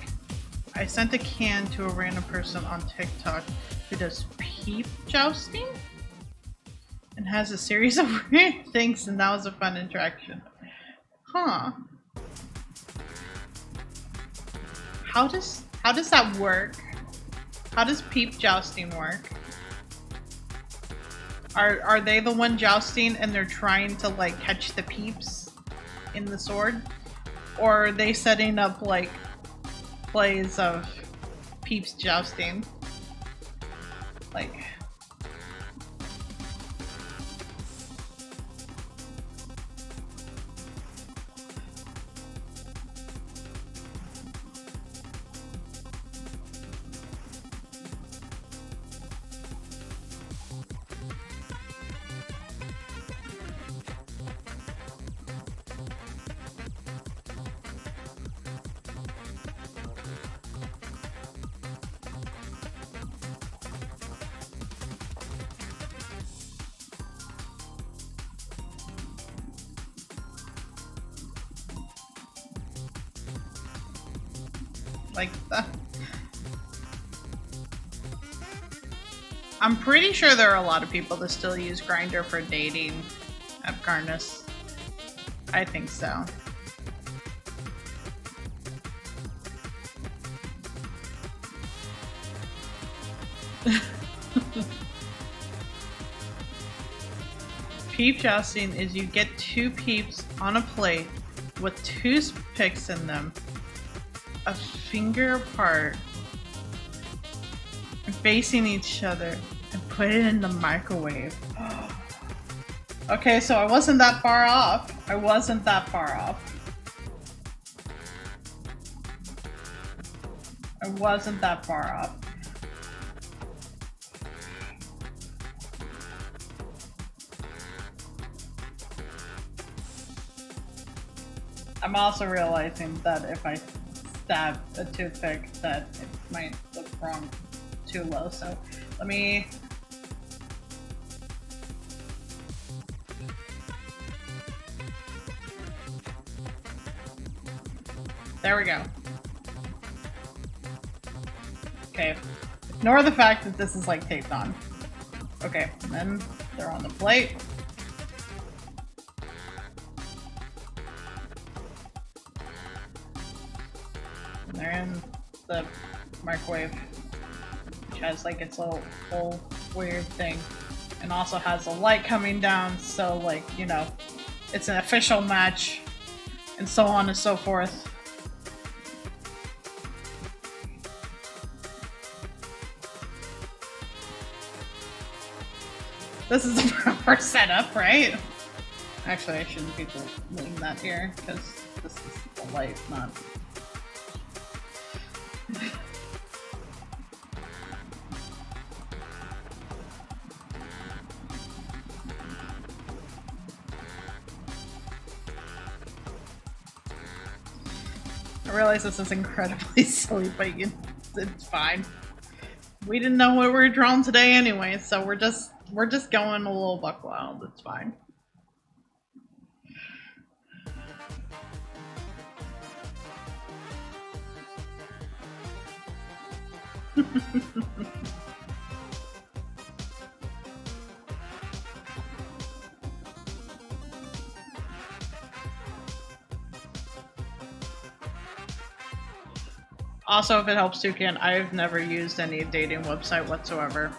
S1: I sent a can to a random person on TikTok who does peep jousting and has a series of weird things, and that was a fun interaction. Huh. How does that work? How does peep jousting work? Are they the one jousting and they're trying to like catch the peeps in the sword? Or are they setting up like plays of peeps jousting? Like, I'm pretty sure there are a lot of people that still use Grindr for dating at Karnas. I think so. Peep jousting is you get two peeps on a plate with two picks in them, a finger apart, facing each other, and put it in the microwave. Okay, so I wasn't that far off. I wasn't that far off. I wasn't that far off. I'm also realizing that if I stab a toothpick that it might look wrong too low, so let me there we go. Okay, ignore the fact that this is like taped on. Okay, and then they're on the plate. And they're in the microwave, which has like its little whole weird thing, and also has a light coming down, so like, you know, it's an official match, and so on and so forth. This is the proper setup, right? Actually, I shouldn't be doing that here, because this is the light, not... I realize this is incredibly silly, but it's fine. We didn't know what we were drawing today anyway, so we're just going a little buck wild. It's fine. Also, if it helps, Toucan, I've never used any dating website whatsoever.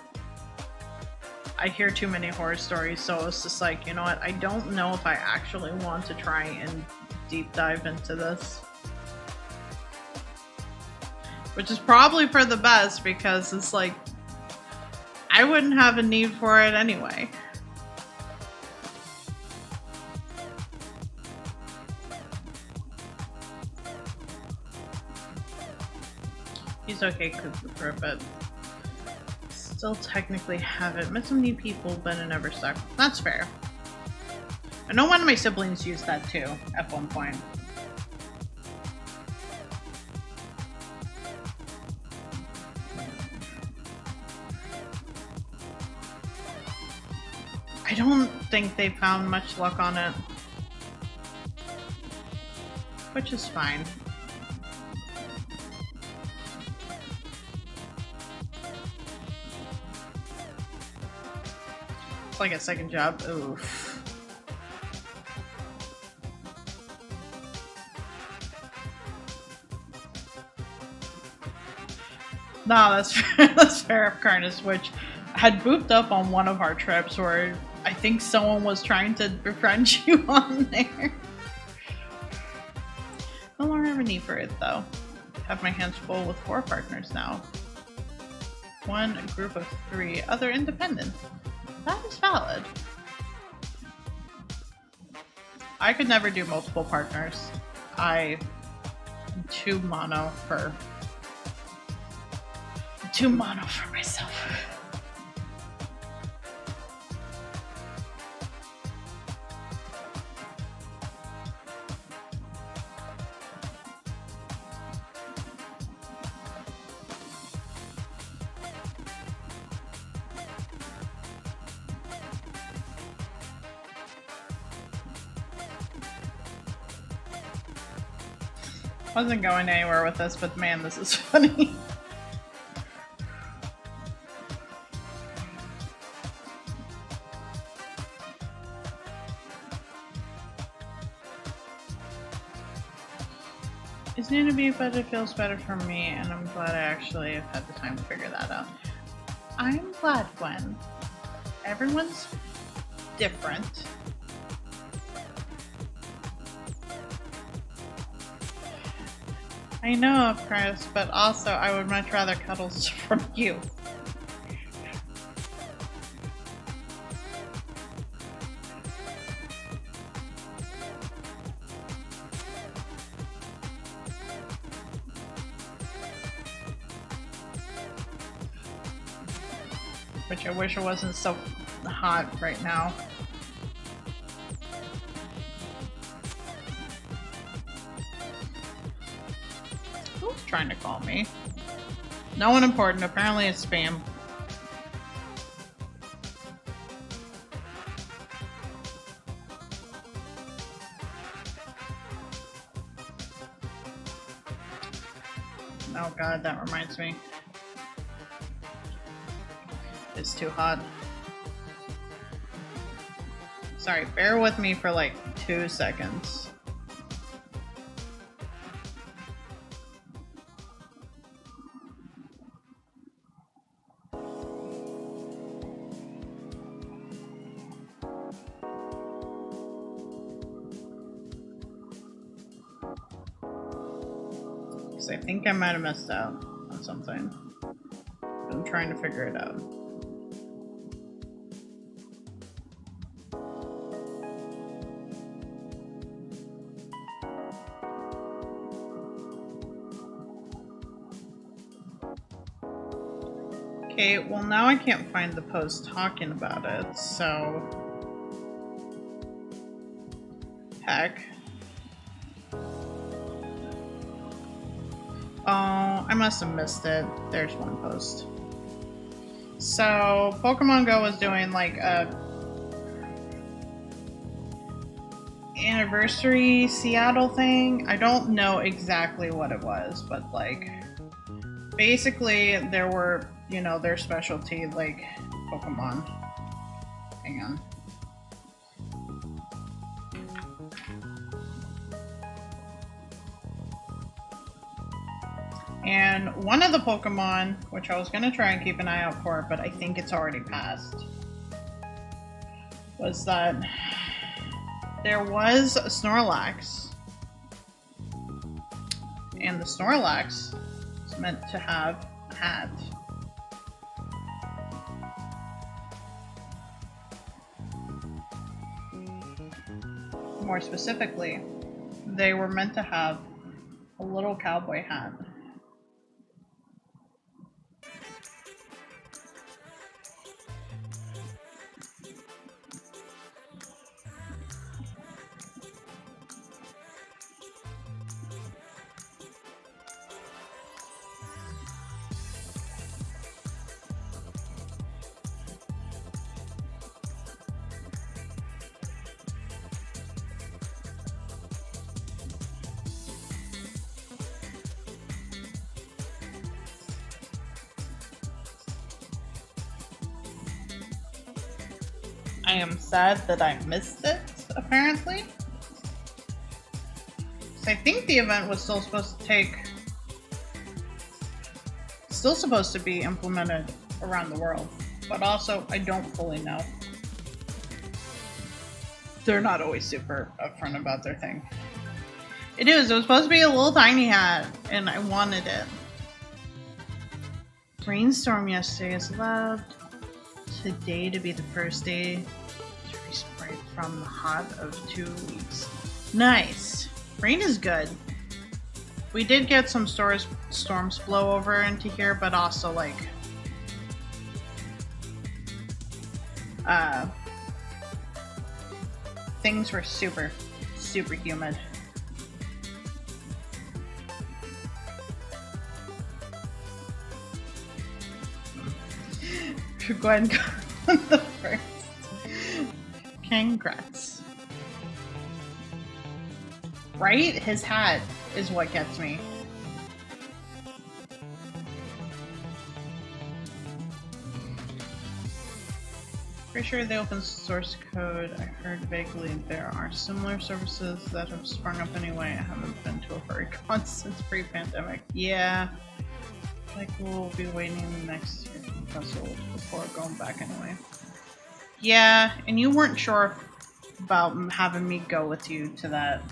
S1: I hear too many horror stories, so it's just like, you know what? I don't know if I actually want to try and deep dive into this. Which is probably for the best, because it's like, I wouldn't have a need for it anyway. He's okay, Cooper, but still technically haven't met so many people, but it never stuck. That's fair. I know one of my siblings used that too at one point. I don't think they found much luck on it, which is fine. It's like a second job. Oof. No, that's fair. That's fair, Carnus, which had booped up on one of our trips where I think someone was trying to befriend you on there. No longer have a need for it though. Have my hands full with 4 partners now. 1 group of 3 other independent. That is valid. I could never do multiple partners. I am too mono for myself. Wasn't going anywhere with this, but man, this is funny. It's new to me, but it feels better for me, and I'm glad I actually have had the time to figure that out. I'm glad, Gwen. Everyone's different. I know, Chris, but also I would much rather cuddles from you. Which I wish it wasn't so hot right now. Who's trying to call me? No one important. Apparently it's spam. Oh god, that reminds me. It's too hot. Sorry, bear with me for like 2 seconds. Because I think I might have messed up on something. I'm trying to figure it out. Okay, well now I can't find the post talking about it, so... Heck. Oh, I must have missed it. There's one post. So, Pokemon Go was doing like a anniversary Seattle thing. I don't know exactly what it was, but like basically there were, you know, their specialty like Pokemon. Hang on. And one of the Pokemon, which I was going to try and keep an eye out for, but I think it's already passed, was that there was a Snorlax. And the Snorlax is meant to have a hat. More specifically, they were meant to have a little cowboy hat. I am sad that I missed it, apparently. So I think the event was still supposed to be implemented around the world, but also I don't fully know. They're not always super upfront about their thing. It was supposed to be a little tiny hat, and I wanted it. Rainstorm yesterday is allowed today to be the first day to respite from the hot of 2 weeks. Nice. Rain is good. We did get some storms blow over into here, but also like things were super humid. Gwen got the first. Congrats. Right? His hat is what gets me. Pretty sure the open source code, I heard vaguely there are similar services that have sprung up anyway. I haven't been to a furrycon since pre-pandemic. Yeah. Like we'll be waiting next year for puzzles before going back anyway. Yeah, and you weren't sure about having me go with you to that.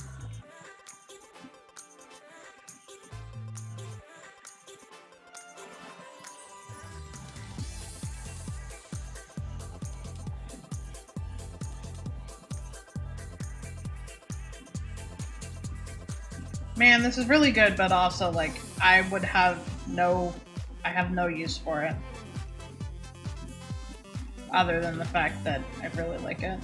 S1: Man, this is really good, but also like I have no use for it. Other than the fact that I really like it.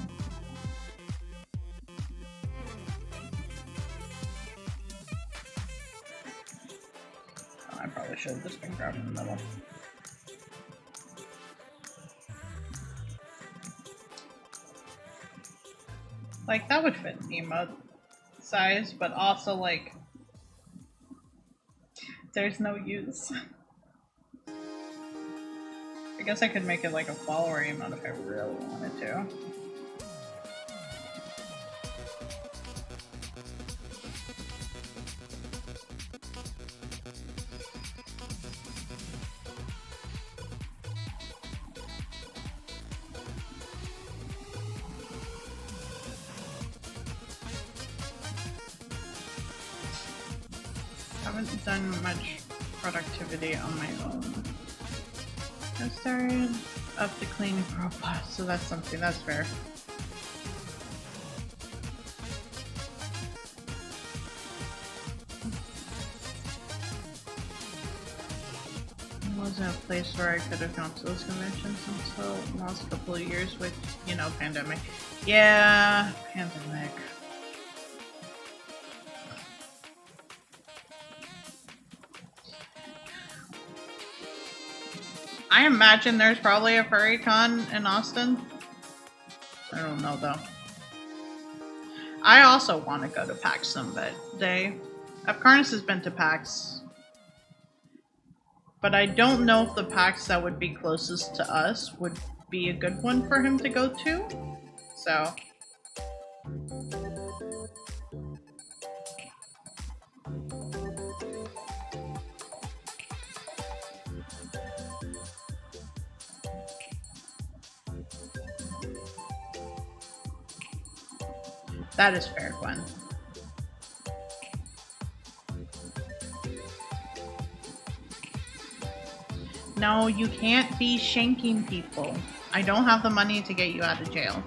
S1: Oh, I probably should have just been grabbing the middle. Like, that would fit an emote size, but also like there's no use. I guess I could make it like a follower emote if I really wanted to. Haven't done much productivity on my own. I started up the cleaning profile, so that's something, that's fair. I wasn't a place where I could have gone to those conventions until the last couple of years with, you know, pandemic. Yeah, pandemic. I imagine there's probably a furrycon in Austin. I don't know though. I also want to go to PAX someday. Upcarnus has been to PAX, but I don't know if the PAX that would be closest to us would be a good one for him to go to. So. That is fair, Gwen. No, you can't be shanking people. I don't have the money to get you out of jail.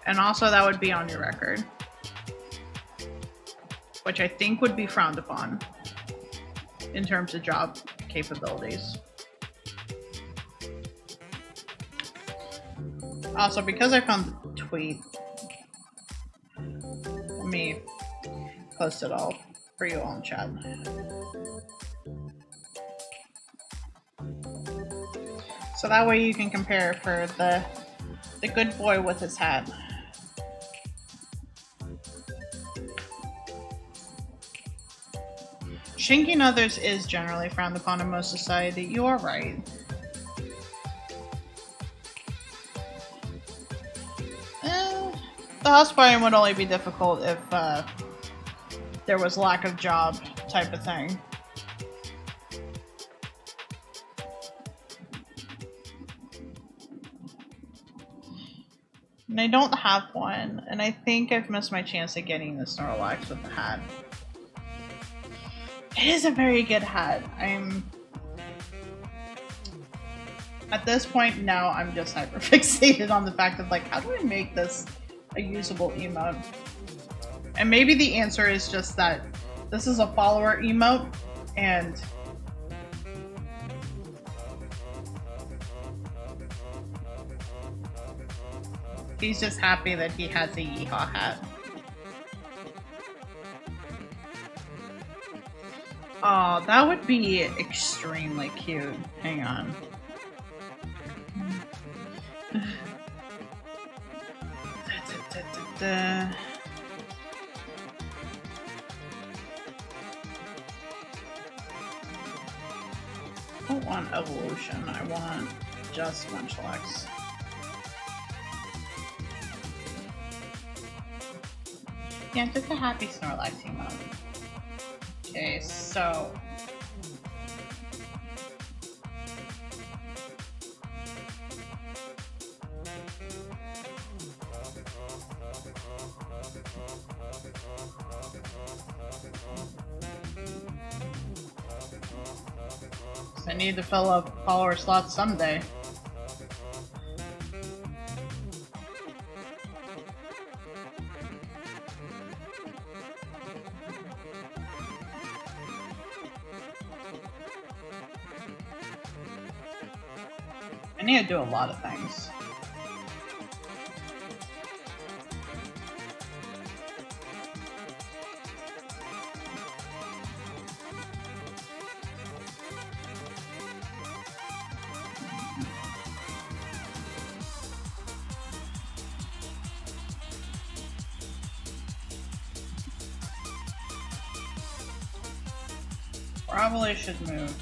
S1: And also that would be on your record. Which I think would be frowned upon in terms of job capabilities. Also, because I found the tweet, let me post it all for you all in chat. So that way you can compare for the good boy with his hat. Shanking others is generally frowned upon in most society. You are right. The house buying would only be difficult if there was lack of job type of thing. And I don't have one, and I think I've missed my chance at getting the Snorlax with the hat. It is a very good hat. At this point now, I'm just hyper fixated on the fact of like, how do I make this a usable emote? And maybe the answer is just that this is a follower emote, and he's just happy that he has a Yeehaw hat. Oh, that would be extremely cute. Hang on. I don't want evolution, I want just Munchlax. Yeah, just a happy Snorlax emote. Okay, so I need to fill up follower slots someday. I need to do a lot of things. Probably should move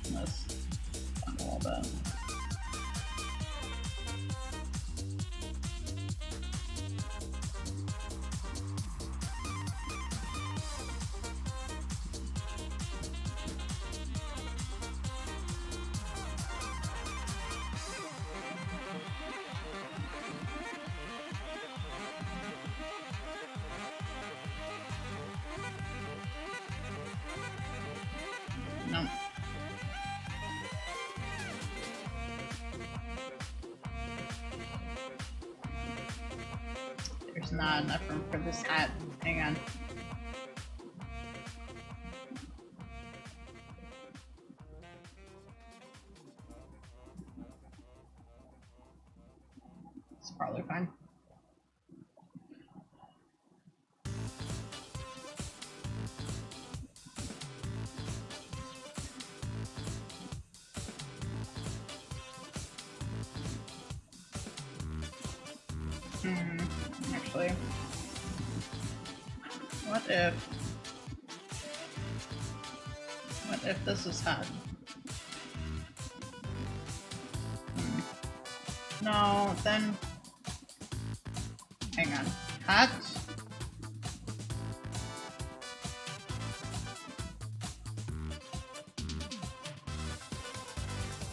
S1: this down a little bit. No. There's not enough room for this hat. Hang on. It's probably fine. Actually, what if this is hat? No, then hang on. Hat.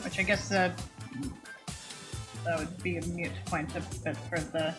S1: Which I guess that would be a mute point a bit for the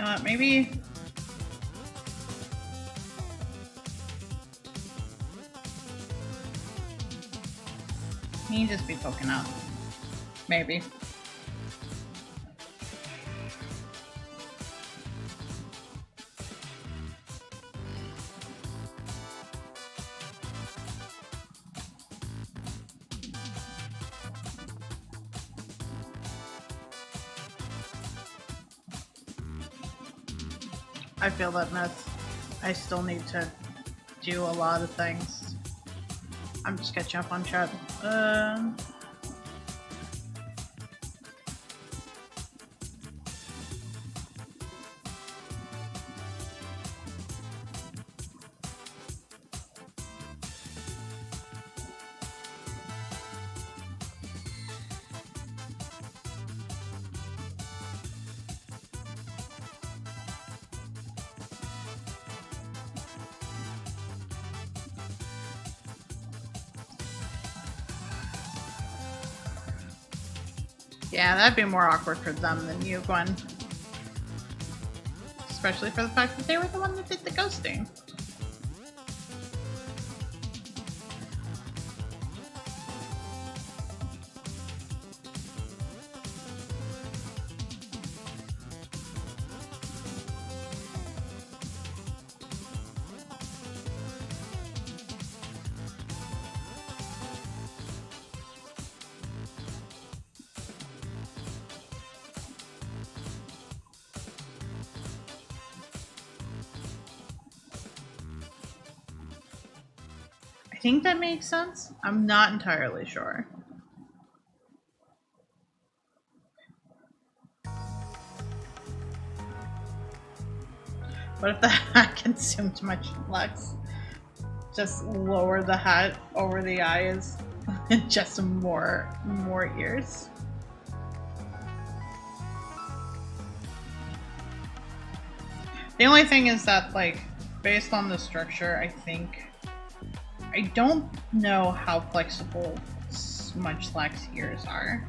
S1: know what, maybe... He just be poking out. Maybe. I feel that mess. I still need to do a lot of things. I'm just catching up on chat. Yeah, that'd be more awkward for them than you, Gwen. Especially for the fact that they were the one that did the ghosting. I think that makes sense. I'm not entirely sure. What if the hat consumed too much lux? Just lower the hat over the eyes and just more ears. The only thing is that, like, based on the structure, I don't know how flexible Munchlax's ears are.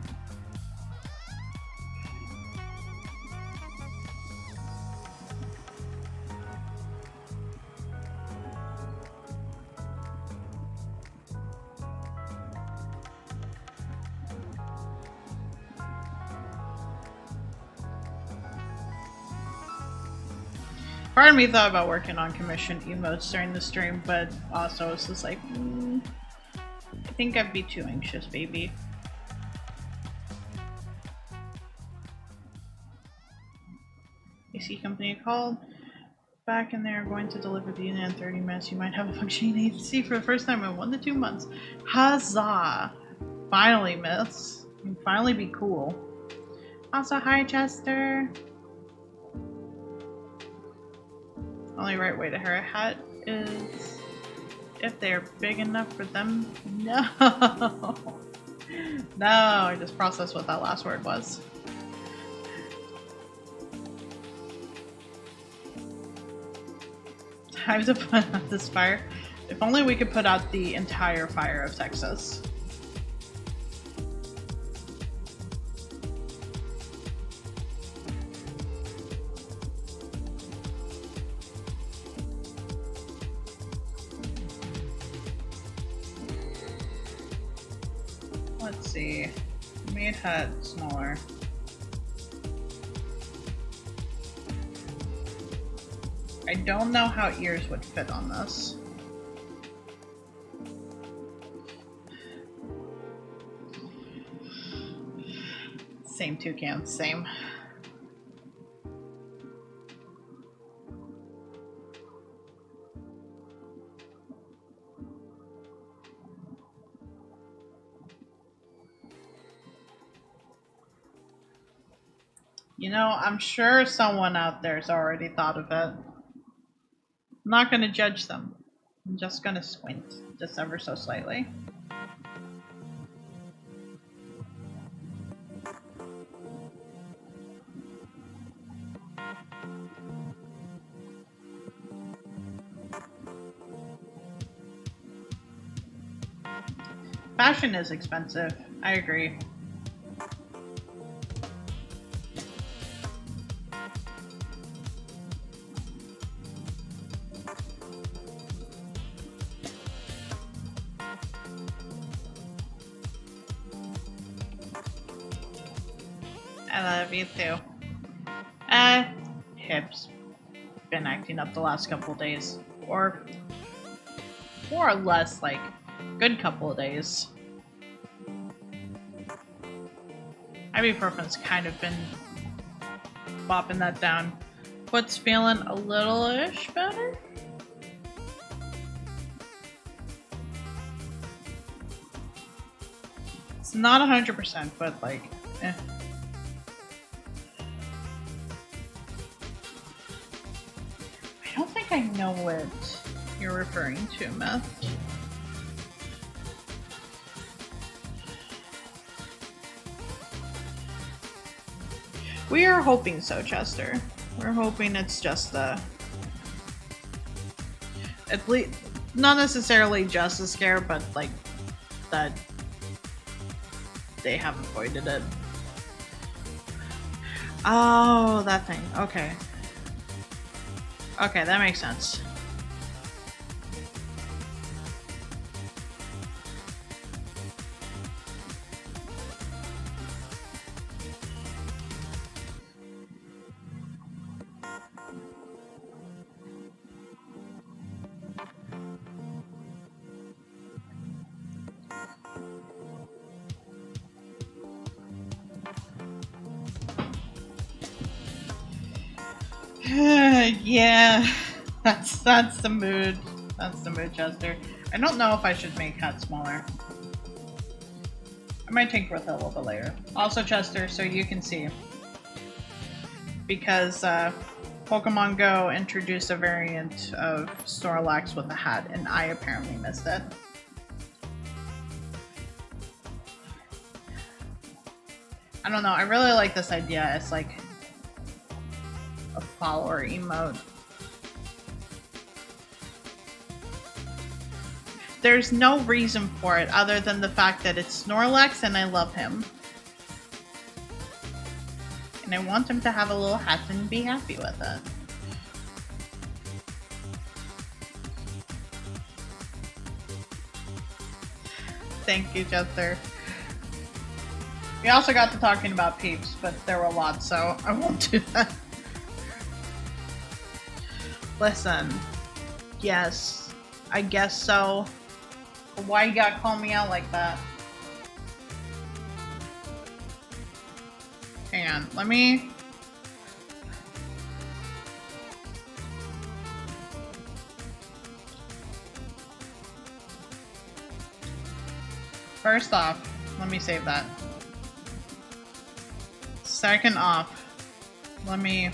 S1: Part of me thought about working on commissioned emotes during the stream, but also it's just like, I think I'd be too anxious, baby. AC company called back and they are going to deliver the unit in 30 minutes. You might have a functioning AC for the first time in 1 to 2 months. Huzzah! Finally, miss. You can finally be cool. Also, hi, Chester. Only right way to wear a hat is if they're big enough for them. No! No, I just processed what that last word was. Time to put out this fire. If only we could put out the entire fire of Texas. Let's see. Made hat smaller. I don't know how ears would fit on this. Same toucan, same. You know, I'm sure someone out there's already thought of it. I'm not going to judge them. I'm just going to squint, just ever so slightly. Fashion is expensive. I agree. I love you too. Hip's been acting up the last couple days. Or more or less, like, good couple of days. Ibuprofen's kind of been bopping that down. Foot's feeling a little-ish better. It's not 100%, but like, eh. I don't think I know what you're referring to, Meth. We are hoping so, Chester. We're hoping it's just at least, not necessarily just a scare, but like that they have avoided it. Oh, that thing. Okay. Okay, that makes sense. Yeah, that's the mood. That's the mood, Chester. I don't know if I should make Hat smaller. I might tinker with it a little bit later. Also, Chester, so you can see, because Pokemon Go introduced a variant of Snorlax with a hat, and I apparently missed it. I don't know. I really like this idea. It's like a follower emote. There's no reason for it other than the fact that it's Snorlax and I love him. And I want him to have a little hat and be happy with it. Thank you, Chester. We also got to talking about peeps, but there were a lot, so I won't do that. Listen, yes, I guess so. But why you gotta call me out like that? Hang on, let me... First off, let me save that. Second off, let me...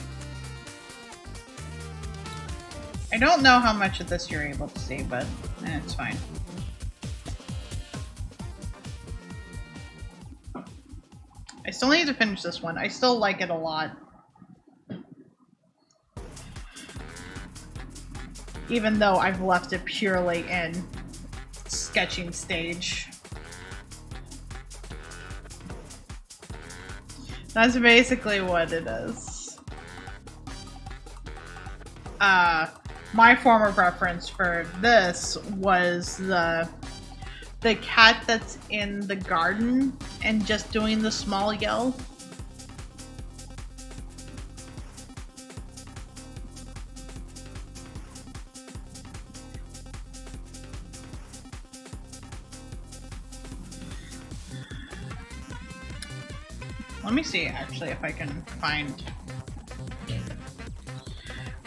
S1: I don't know how much of this you're able to see, but it's fine. I still need to finish this one. I still like it a lot. Even though I've left it purely in sketching stage. That's basically what it is. My form of reference for this was the cat that's in the garden and just doing the small yell. Let me see actually if I can find...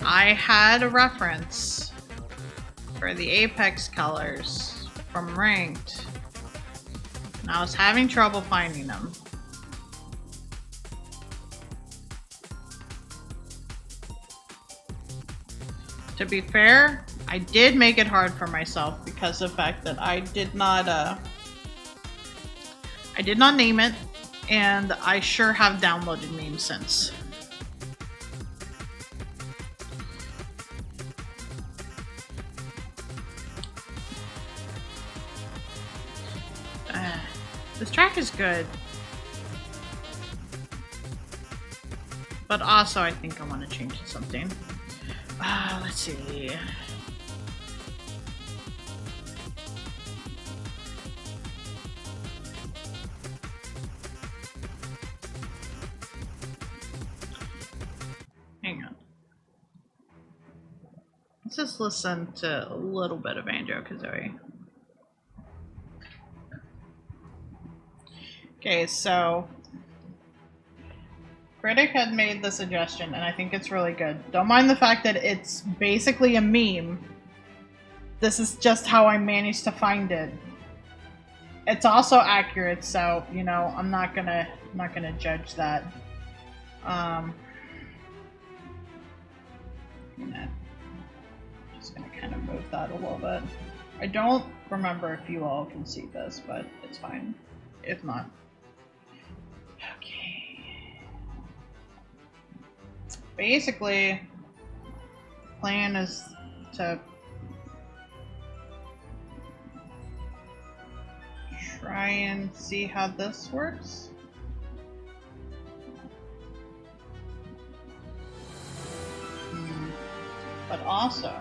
S1: I had a reference for the Apex colors from Ranked, and I was having trouble finding them. To be fair, I did make it hard for myself because of the fact that I did not name it, and I sure have downloaded names since. This track is good. But also, I think I want to change something. Let's see. Let's just listen to a little bit of Banjo-Kazooie. Okay, so Critic had made the suggestion, and I think it's really good. Don't mind the fact that it's basically a meme. This is just how I managed to find it. It's also accurate, so you know I'm not gonna judge that. Just gonna kind of move that a little bit. I don't remember if you all can see this, but it's fine. If not. Okay. Basically, plan is to try and see how this works. But also,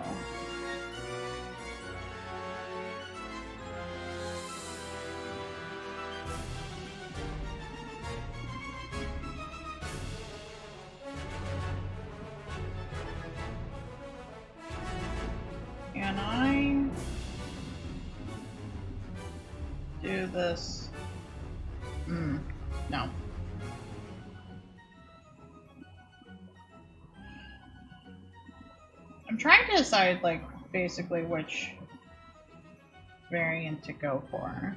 S1: can I do this? No. I'm trying to decide, like, basically which variant to go for.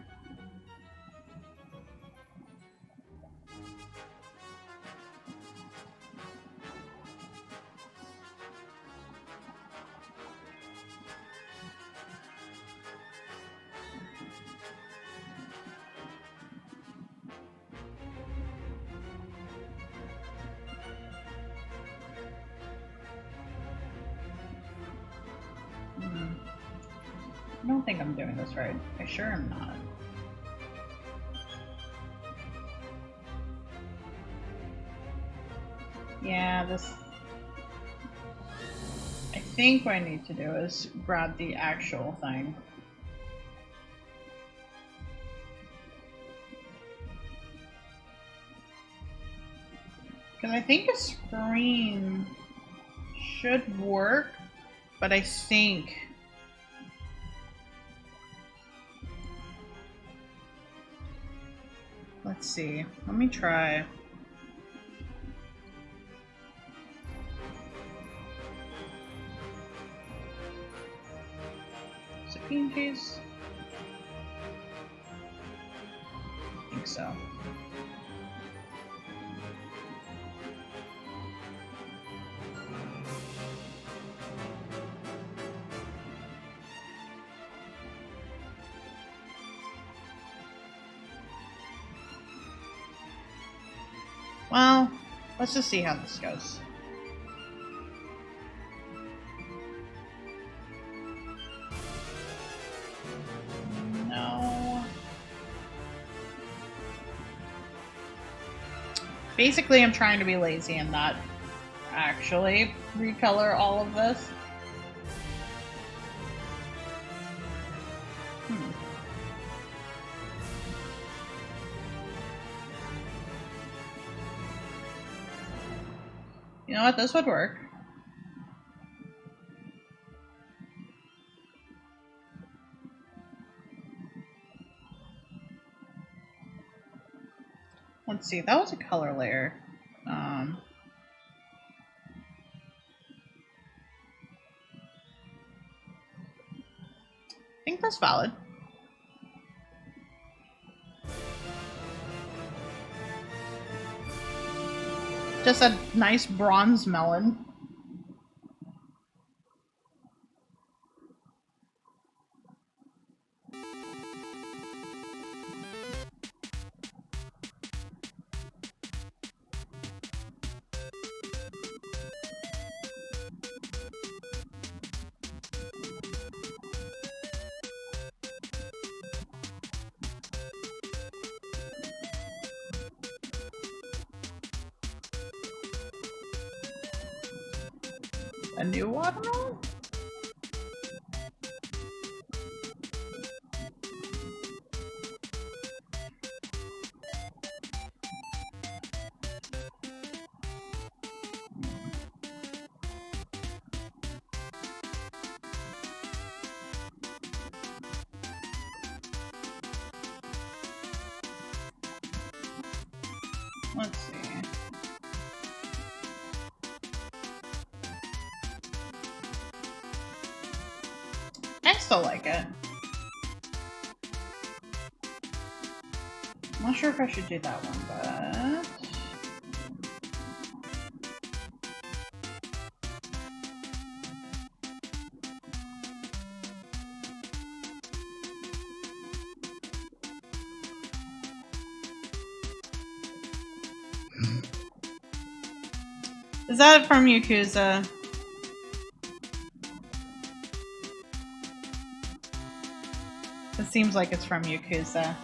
S1: I don't think I'm doing this right. I sure am not. Yeah, this... I think what I need to do is grab the actual thing. Because I think a screen should work, but I think... Let's see. Let me try. Is it bean case? I think so. Well, let's just see how this goes. No. Basically, I'm trying to be lazy and not actually recolor all of this. You know what? This would work. Let's see. That was a color layer. I think that's valid. Just a nice bronze melon. A new watermelon? Let's see. I still like it. I'm not sure if I should do that one, but... Is that from Yakuza? It seems like it's from Yakuza.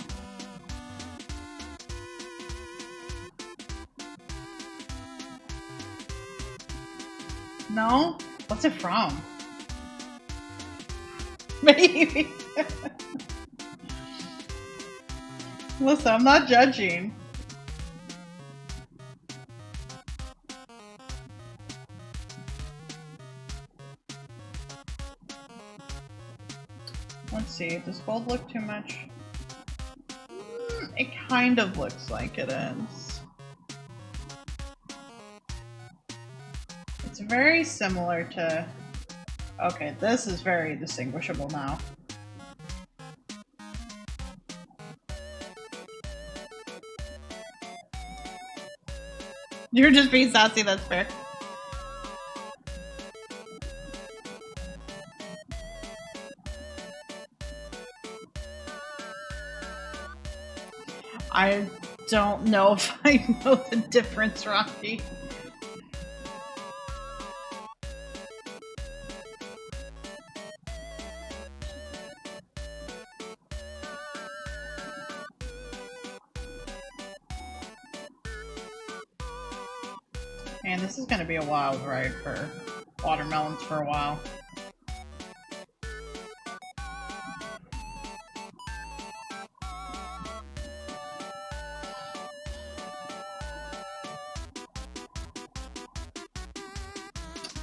S1: No? What's it from? Maybe. Listen, I'm not judging. Let's see, does gold look too much? It kind of looks like it is. It's very similar to... Okay, this is very distinguishable now. You're just being sassy, that's fair. I don't know if I know the difference, Rocky. Man, this is gonna be a wild ride for watermelons for a while.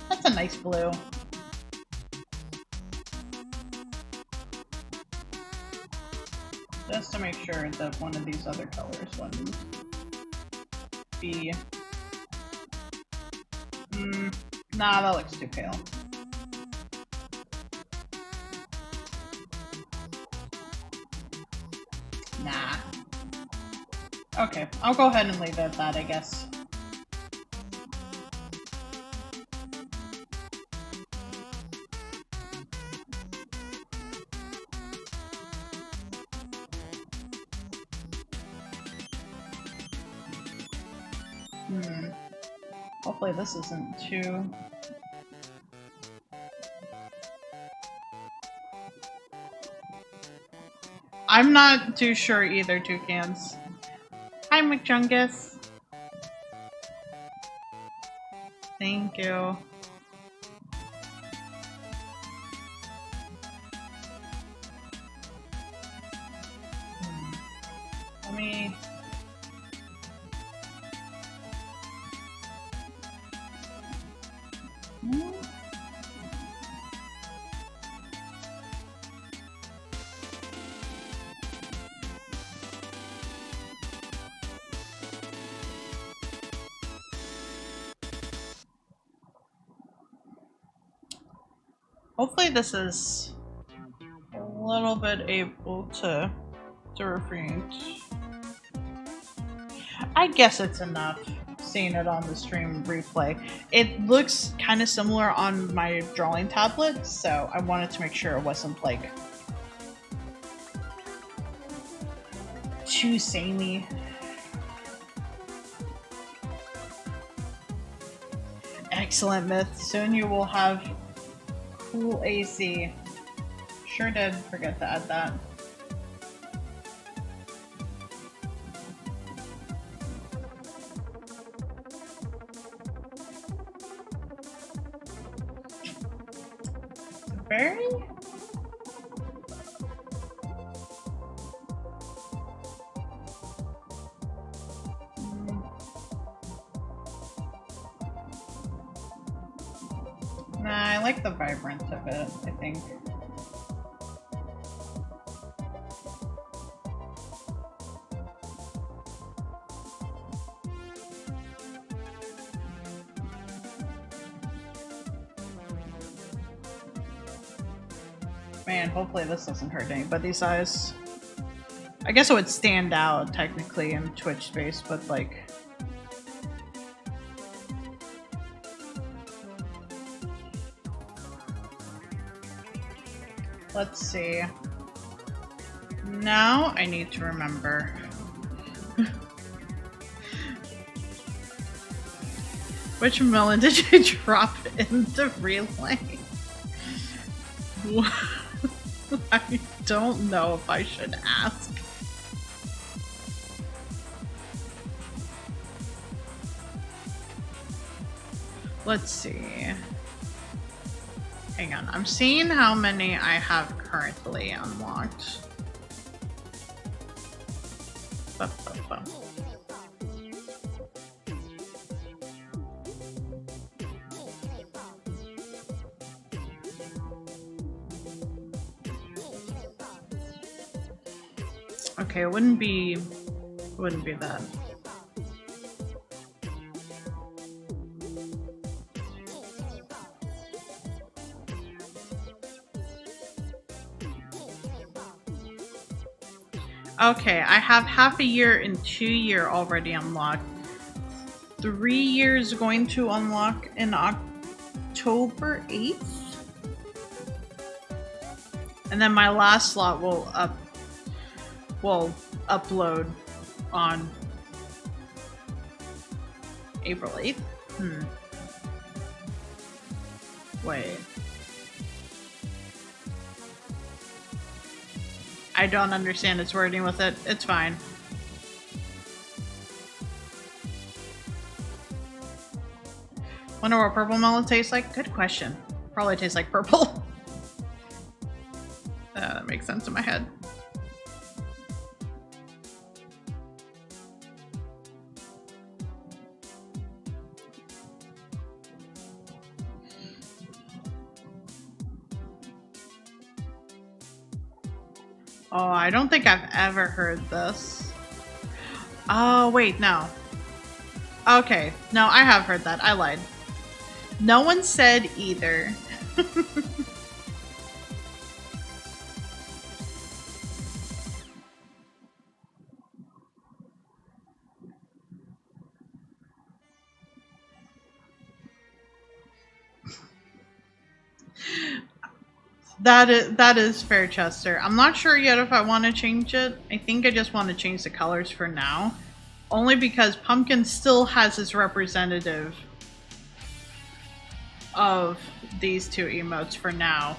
S1: That's a nice blue. Just to make sure that one of these other colors wouldn't be... Nah, that looks too pale. Nah. Okay, I'll go ahead and leave it at that, I guess. Hopefully this isn't too... I'm not too sure either, Toucans. Hi, McJungus. Thank you. Let me... Hopefully this is a little bit able to refrain. I guess it's enough seeing it on the stream replay. It looks kind of similar on my drawing tablet, so I wanted to make sure it wasn't like too samey. Excellent, Myth. Soon you will have cool AC. Sure did forget to add that. Very? Nah, I like the vibrance of it, I think. Man, hopefully this doesn't hurt anybody's eyes. I guess it would stand out technically in Twitch space, but like... Let's see. Now I need to remember. Which melon did you drop in the relay? I don't know if I should ask. Let's see. Hang on, I'm seeing how many I have currently unlocked. Okay, it wouldn't be that. Okay, I have half a year and 2 year already unlocked. 3 years going to unlock in October 8th. And then my last slot will upload on April 8th. Wait. I don't understand its wording with it. It's fine. Wonder what purple melon tastes like? Good question. Probably tastes like purple. That makes sense in my head. Oh, I don't think I've ever heard this. Oh, wait, no. Okay, no, I have heard that. I lied. No one said either. That is fair, Chester. I'm not sure yet if I want to change it. I think I just want to change the colors for now. Only because Pumpkin still has his representative of these two emotes for now.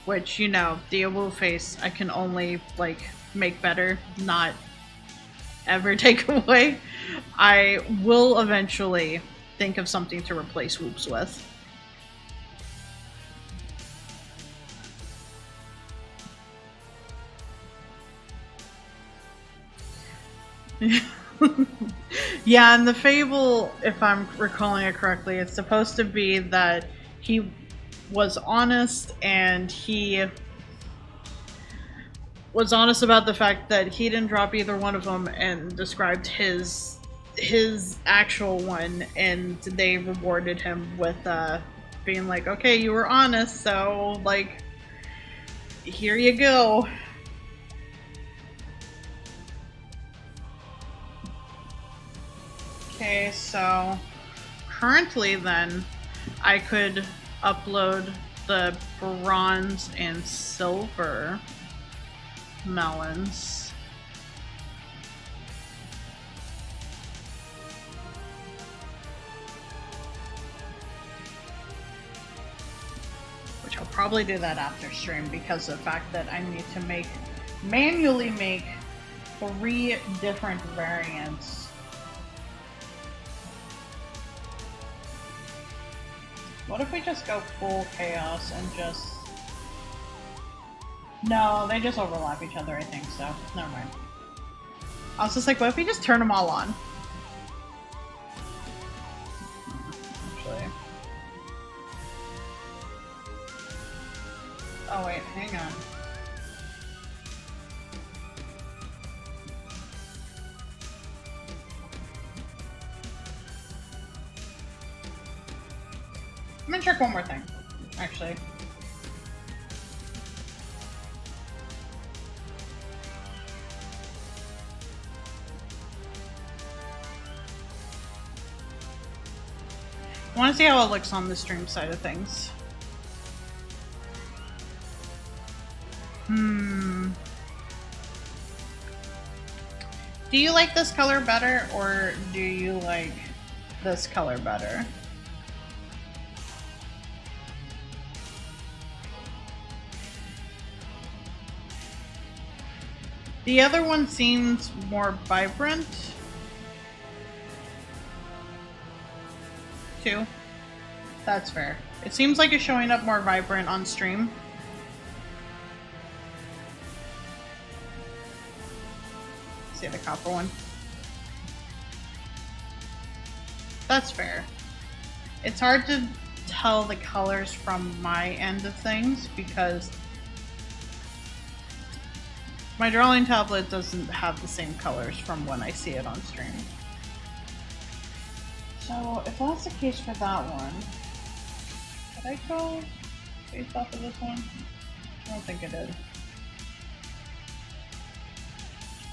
S1: Which, you know, the Awoo face I can only, like, make better, not ever take away. I will eventually think of something to replace Whoops with. Yeah, and the fable, if I'm recalling it correctly, it's supposed to be that he was honest and he was honest about the fact that he didn't drop either one of them and described his actual one, and they rewarded him with being like, okay, you were honest, so like here you go. Okay, so currently then I could upload the bronze and silver melons. Which I'll probably do that after stream because of the fact that I need to manually make 3 different variants. What if we just go full chaos and just... No, they just overlap each other, I think, so never mind. I was just like, what if we just turn them all on? Actually. Oh wait, hang on. I'm gonna check one more thing, actually. I want to see how it looks on the stream side of things. Do you like this color better, or do you like this color better? The other one seems more vibrant, too. That's fair. It seems like it's showing up more vibrant on stream. See the copper one. That's fair. It's hard to tell the colors from my end of things because my drawing tablet doesn't have the same colors from when I see it on stream. So if that's the case for that one, did I go based off of this one? I don't think I did.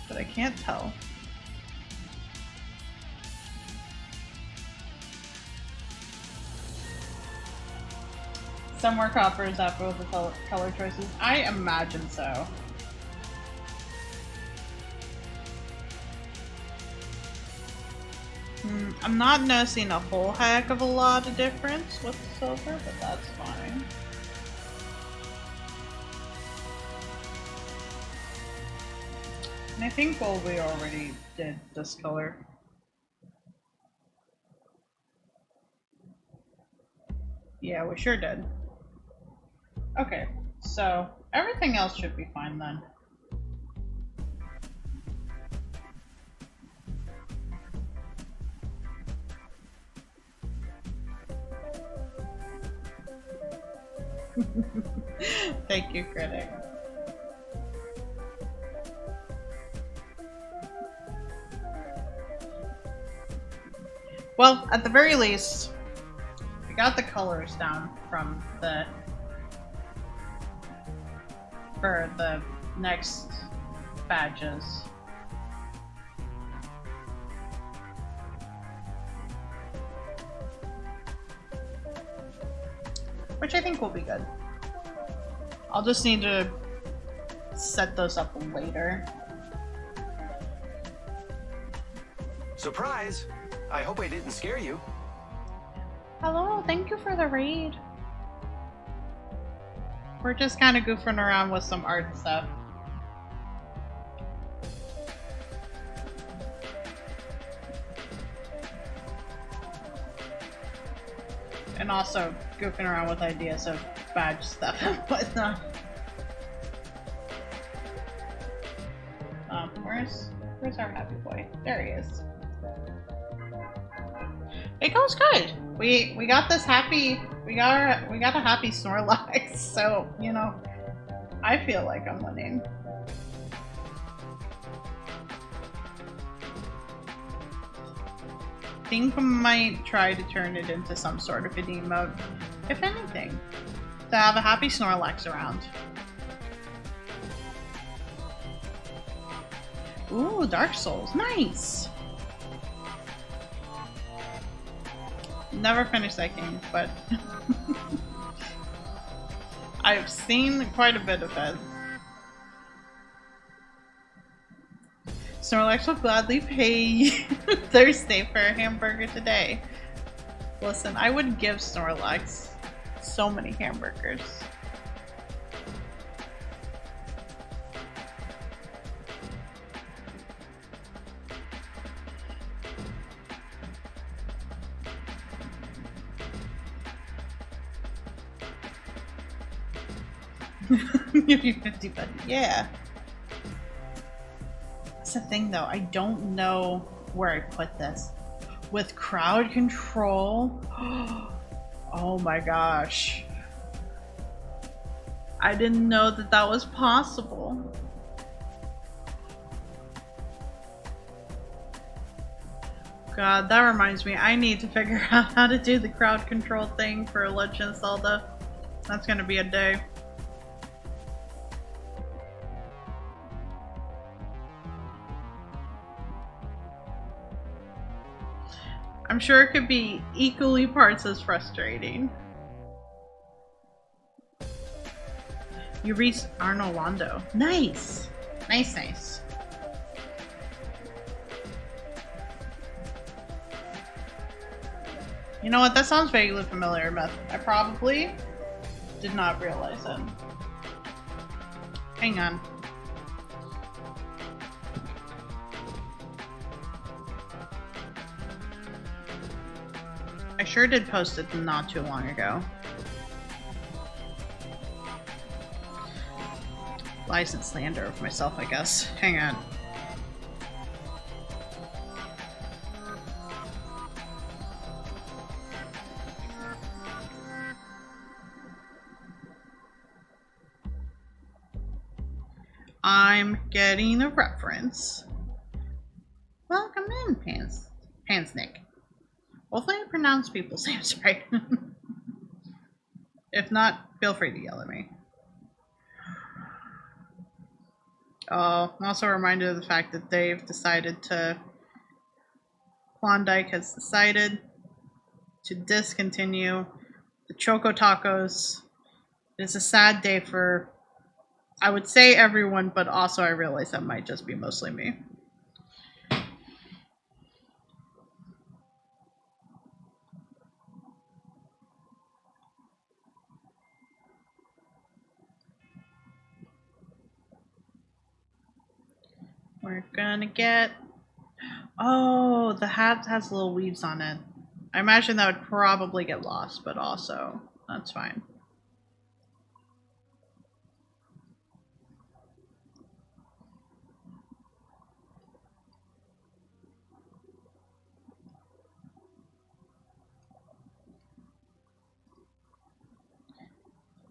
S1: But I can't tell. Some more coppers after the color choices. I imagine so. I'm not noticing a whole heck of a lot of difference with the silver, but that's fine. And I think gold we already did this color. Yeah, we sure did. Okay, so everything else should be fine then. Thank you, critic. Well, at the very least, we got the colors down from for the next badges. Which I think will be good. I'll just need to set those up later.
S3: Surprise! I hope I didn't scare you.
S1: Hello, thank you for the raid. We're just kind of goofing around with some art stuff. And also goofing around with ideas of badge stuff and whatnot. Where's our happy boy? There he is. It goes good. We got this happy. We got a happy Snorlax. So you know, I feel like I'm winning. I think I might try to turn it into some sort of an emote, if anything, to have a happy Snorlax around. Ooh, Dark Souls, nice. Never finished that game, but I've seen quite a bit of it. Snorlax will gladly pay Thursday for a hamburger today. Listen, I would give Snorlax so many hamburgers. Give you 50 buddy, yeah. That's the thing though, I don't know where I put this. With crowd control, oh my gosh. I didn't know that that was possible. God, that reminds me, I need to figure out how to do the crowd control thing for Legend of Zelda. That's gonna be a day. I'm sure it could be equally parts as frustrating. You reached Arno Londo. Nice! Nice, nice. You know what? That sounds vaguely familiar, but I probably did not realize it. Hang on. I sure did post it not too long ago. License slander of myself, I guess. Hang on. I'm getting a reference. Welcome in, Pansnick. Hopefully I pronounce people's names right. If not, feel free to yell at me. Oh, I'm also reminded of the fact that they've decided to... Klondike has decided to discontinue the Choco Tacos. It's a sad day for, I would say everyone, but also I realize that might just be mostly me. We're gonna get... Oh, the hat has little weaves on it. I imagine that would probably get lost, but also, that's fine.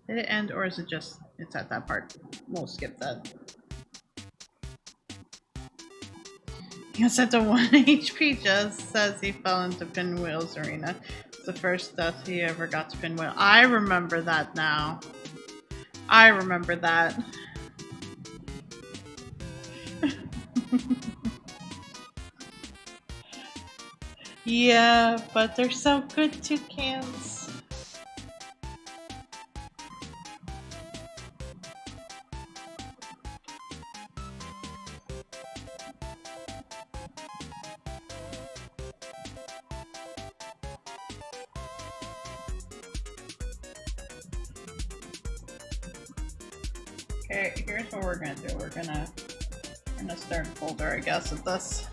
S1: Did it end, or is it just, it's at that part? We'll skip that. He was at a 1 HP, just says he fell into Pinwheel's arena. It's the first death he ever got to Pinwheel. I remember that now. I remember that. Yeah, but they're so good, toucans. Okay, here's what we're gonna do. We're gonna start a folder, I guess, with this.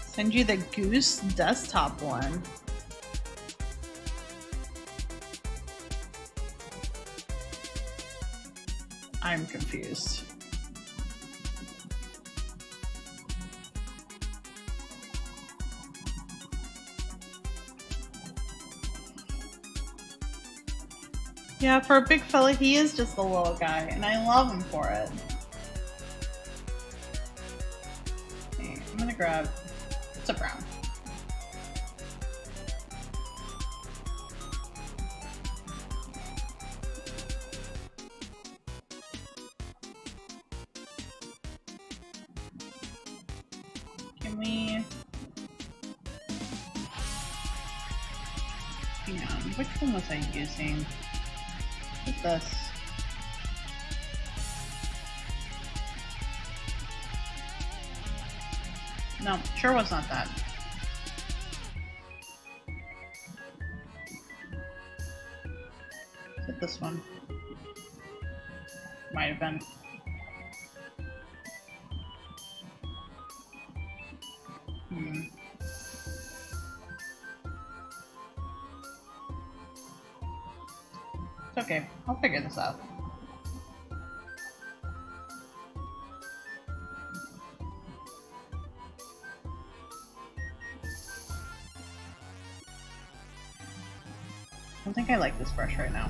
S1: Send you the Goose desktop one. I'm confused. Yeah, for a big fella, he is just a little guy, and I love him for it. Okay, I'm gonna grab... It's a brown. Can we... Hang on, which one was I using? What's this? No, sure was not that. Is it this one? Might have been. It's okay, I'll figure this out. I don't think I like this brush right now.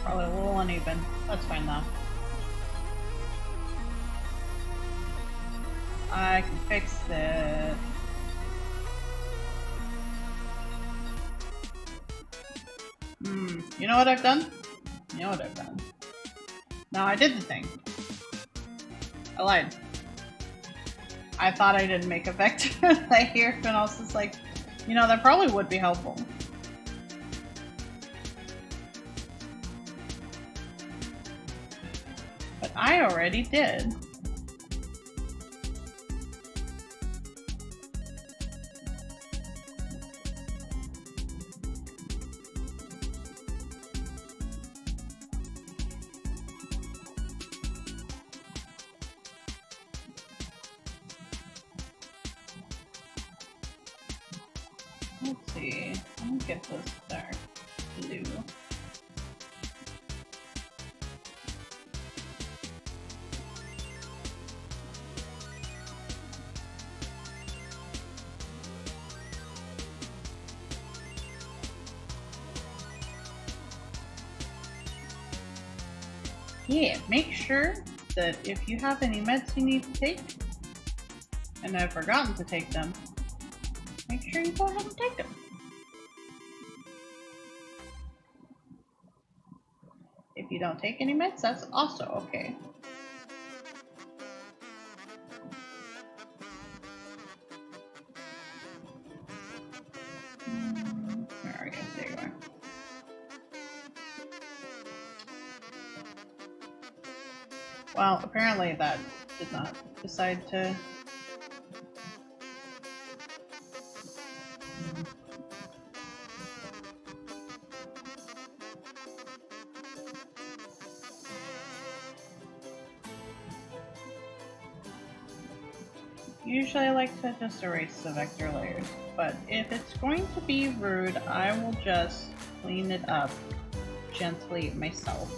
S1: Probably a little uneven. That's fine though. I can fix it. You know what I've done? You know what I've done? No, I did the thing. I lied. I thought I didn't make a vector layer, and I was just like, you know, that probably would be helpful. But I already did. Let's see. Let me get this dark blue. Yeah, make sure that if you have any meds you need to take, and I've forgotten to take them, make sure you go ahead and take them. If you don't take any meds, that's also okay. There we go, there you are. Well, apparently that did not decide to... Usually I like to just erase the vector layers, but if it's going to be rude, I will just clean it up gently myself.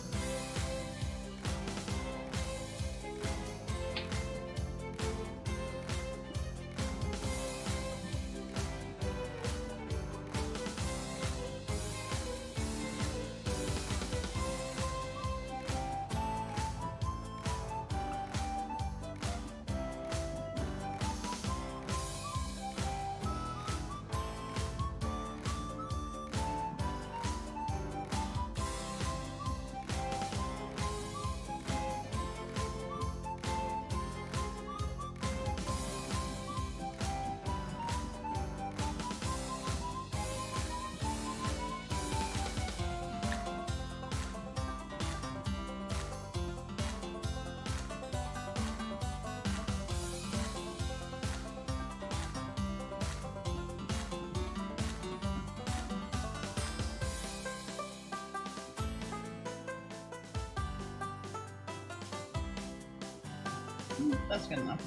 S1: That's good enough.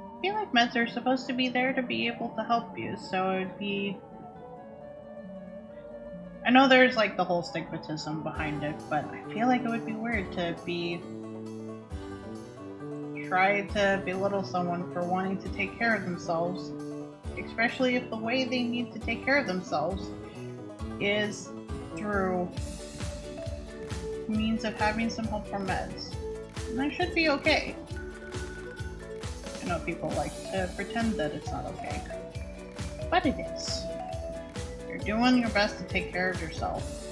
S1: I feel like meds are supposed to be there to be able to help you, so it'd be... I know there's like the whole stigmatism behind it, but I feel like it would be weird to be... try to belittle someone for wanting to take care of themselves, especially if the way they need to take care of themselves is through means of having some help from meds. And that should be okay. I know people like to pretend that it's not okay, but it is. You're doing your best to take care of yourself.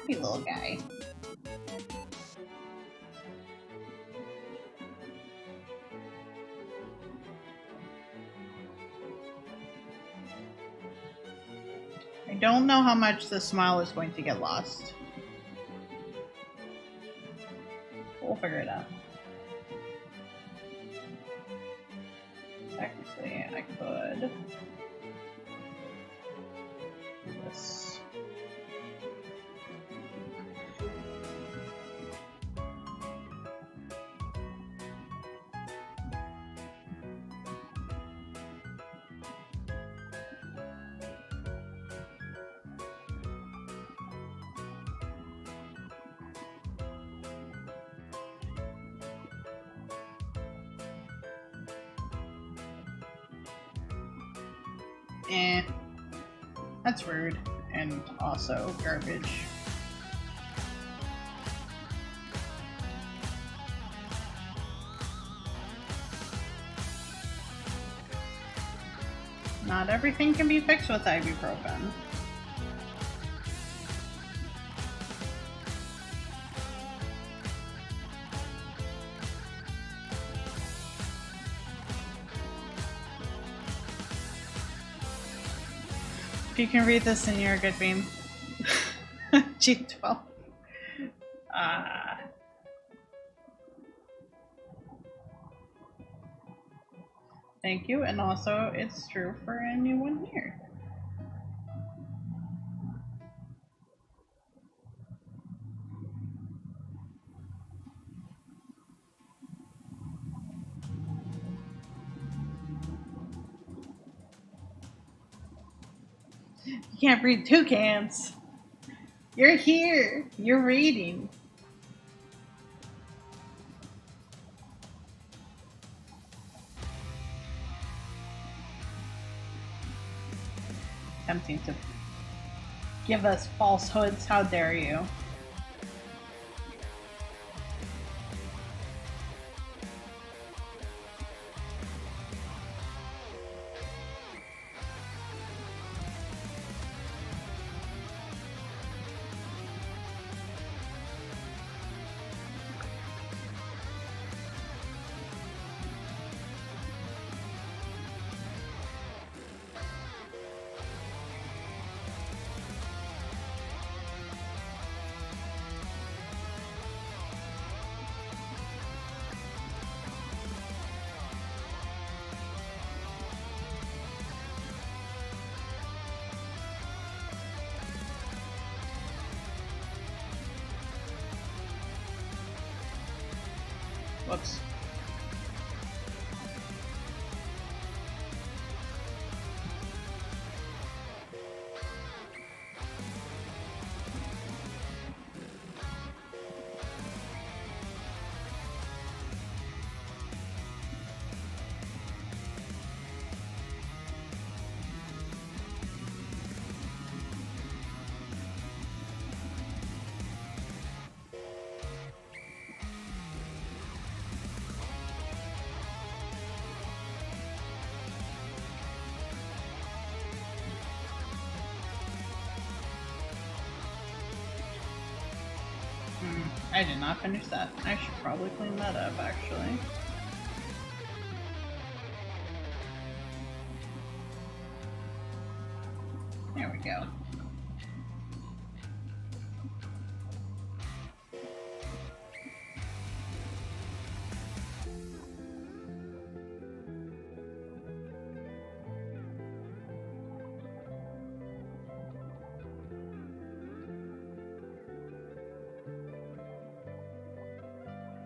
S1: Happy little guy. I don't know how much the smile is going to get lost. We'll figure it out. Technically, I could do this. Eh. That's rude. And also garbage. Not everything can be fixed with ibuprofen. If you can read this in your good beam. G12. Thank you, and also it's true for anyone here. You can't breed toucans. You're here. You're reading. Attempting to give us falsehoods. How dare you? Whoops. I did not finish that. I should probably clean that up, actually. There we go.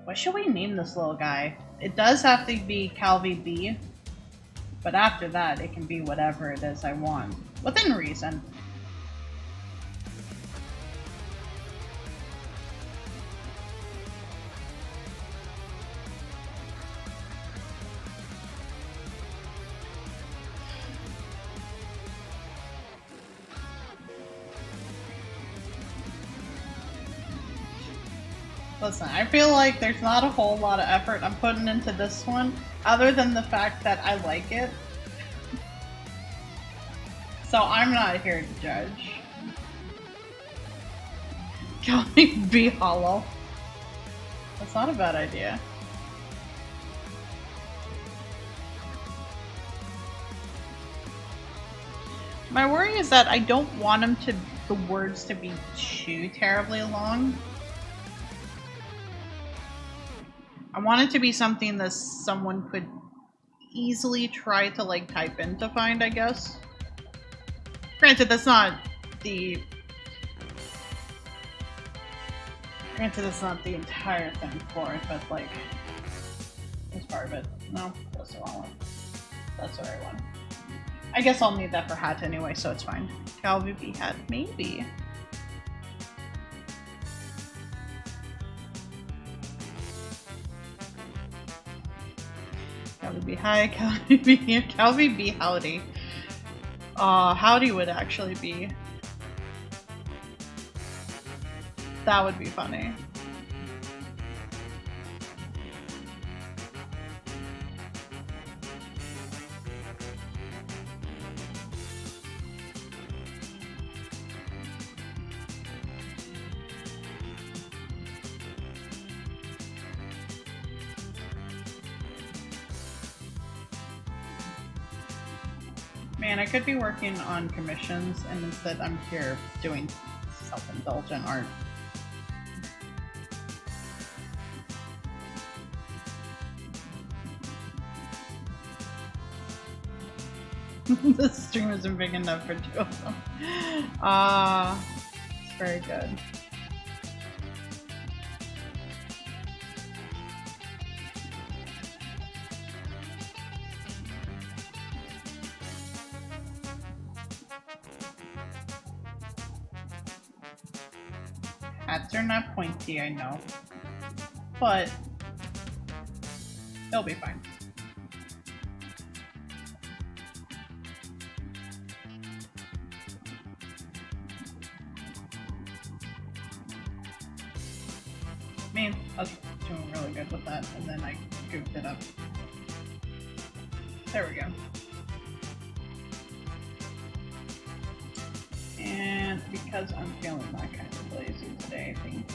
S1: What should we name this little guy? It does have to be Calvi B, but after that it can be whatever it is I want, within reason. Listen, I feel like there's not a whole lot of effort I'm putting into this one, other than the fact that I like it. So I'm not here to judge. Calvy be hollow. That's not a bad idea. My worry is that I don't want the words to be too terribly long. I want it to be something that someone could easily try to like type in to find, I guess. Granted, that's not the entire thing for it, but like, it's part of it. No, that's the wrong one. That's the right one. I guess I'll need that for hat anyway, so it's fine. Calvi B hat, maybe. Calvi B hi, Calvi B howdy. Howdy would actually be. That would be funny. Man, I could be working on commissions, and instead I'm here doing self-indulgent art. This stream isn't big enough for two of them. It's very good. Hats are not pointy, I know. But they'll be fine. Man, I was doing really good with that, and then I goofed it up. There we go. And because I'm feeling that kind of lazy today, I think.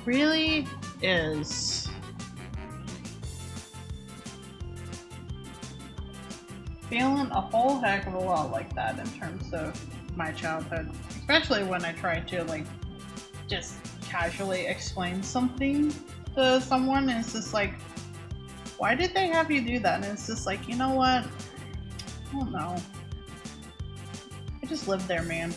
S1: Really is feeling a whole heck of a lot like that in terms of my childhood, especially when I try to like just casually explain something to someone, and it's just like, why did they have you do that? And it's just like, you know what, I don't know, I just lived there, man.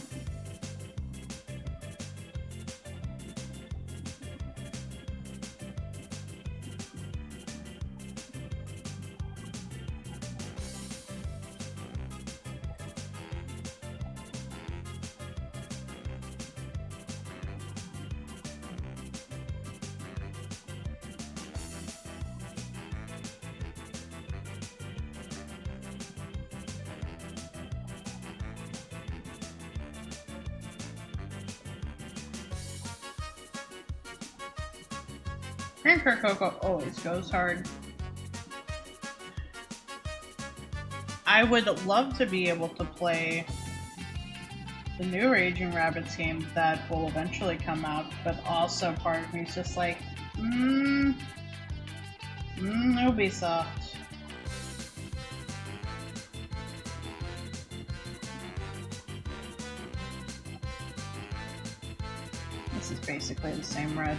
S1: Grandpa Coco always goes hard. I would love to be able to play the new Raging Rabbids game that will eventually come out, but also part of me is just like, Ubisoft. This is basically the same red.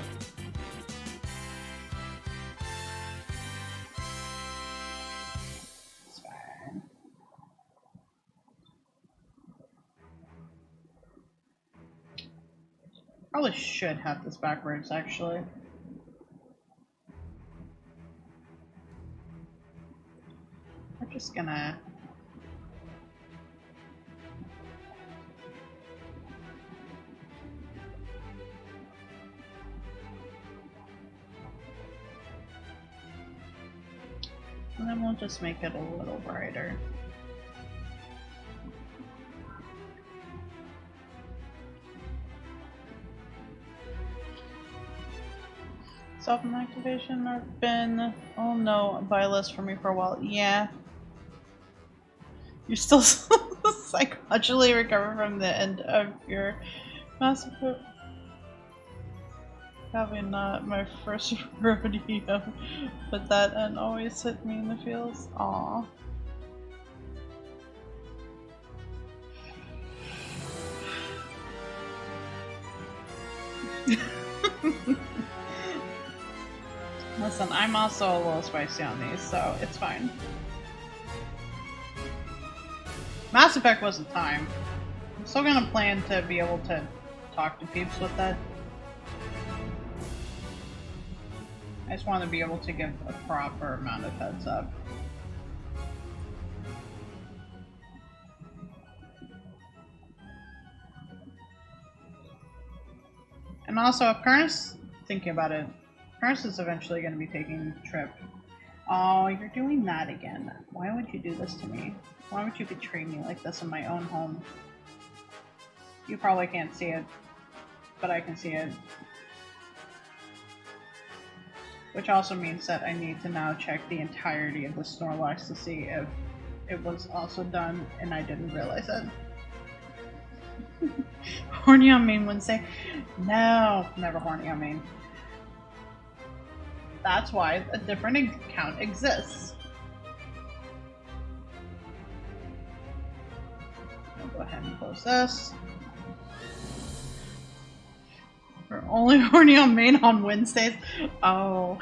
S1: Probably should have this backwards, actually. We're just gonna... And then we'll just make it a little brighter. Self-activation have been, oh no, buy list for me for a while. Yeah. You're still psychologically recover from the end of your massive. Probably not my first rodeo, but that and always hit me in the feels. Aww. Listen, I'm also a little spicy on these, so it's fine. Mass Effect wasn't time. I'm still gonna plan to be able to talk to peeps with that. I just want to be able to give a proper amount of heads up. And also, if Karnas, thinking about it, Karnas is eventually going to be taking a trip. Oh, you're doing that again. Why would you do this to me? Why would you betray me like this in my own home? You probably can't see it, but I can see it. Which also means that I need to now check the entirety of the Snorlax to see if it was also done and I didn't realize it. Horny on main Wednesday? No, never horny on main. That's why a different account exists. I'll go ahead and close this. We're only horny on main on Wednesdays. Oh,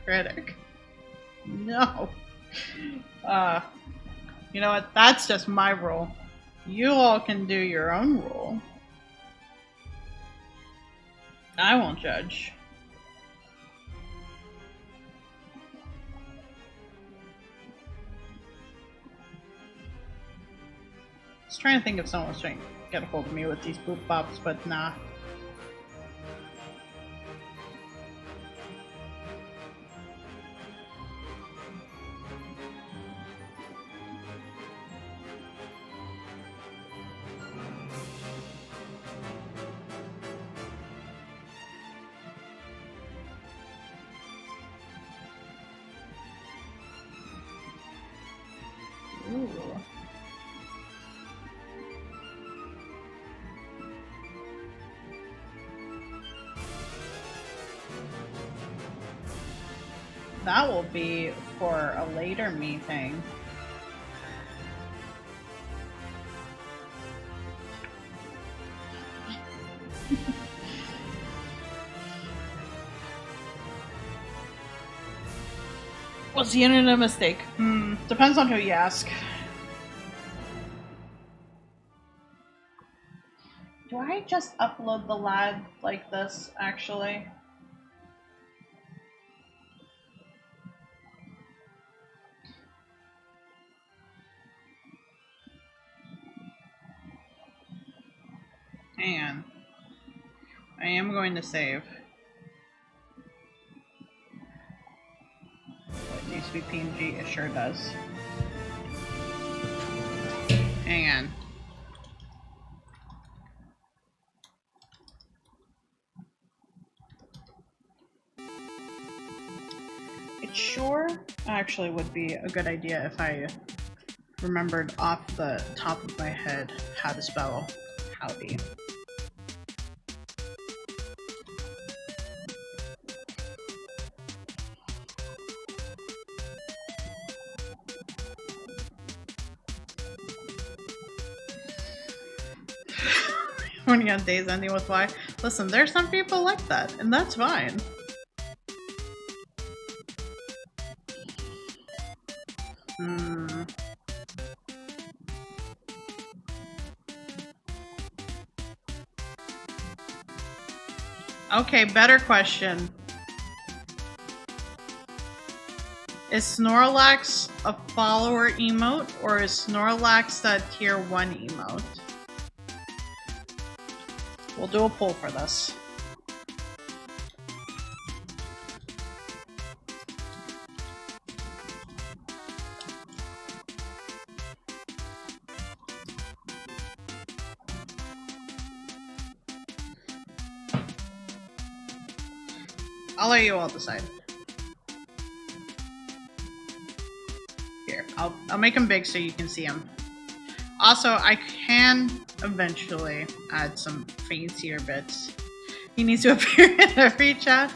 S1: critic. No. You know what? That's just my rule. You all can do your own rule. I won't judge. I was trying to think if someone was trying to get a hold of me with these boop bops, but nah. Ooh. That will be for a later meeting. Was the internet a mistake? Depends on who you ask. Do I just upload the lad like this, actually? Hang on. I am going to save. It needs to be PNG, it sure does. Hang on. It sure actually would be a good idea if I remembered off the top of my head how to spell howdy. Horny on days ending with Y. Listen, there's some people like that, and that's fine. Okay, better question. Is Snorlax a follower emote, or is Snorlax that tier 1 emote? We'll do a poll for this. I'll let you all decide. Here, I'll make them big so you can see them. Also, I can eventually add some fancier bits. He needs to appear in every chat.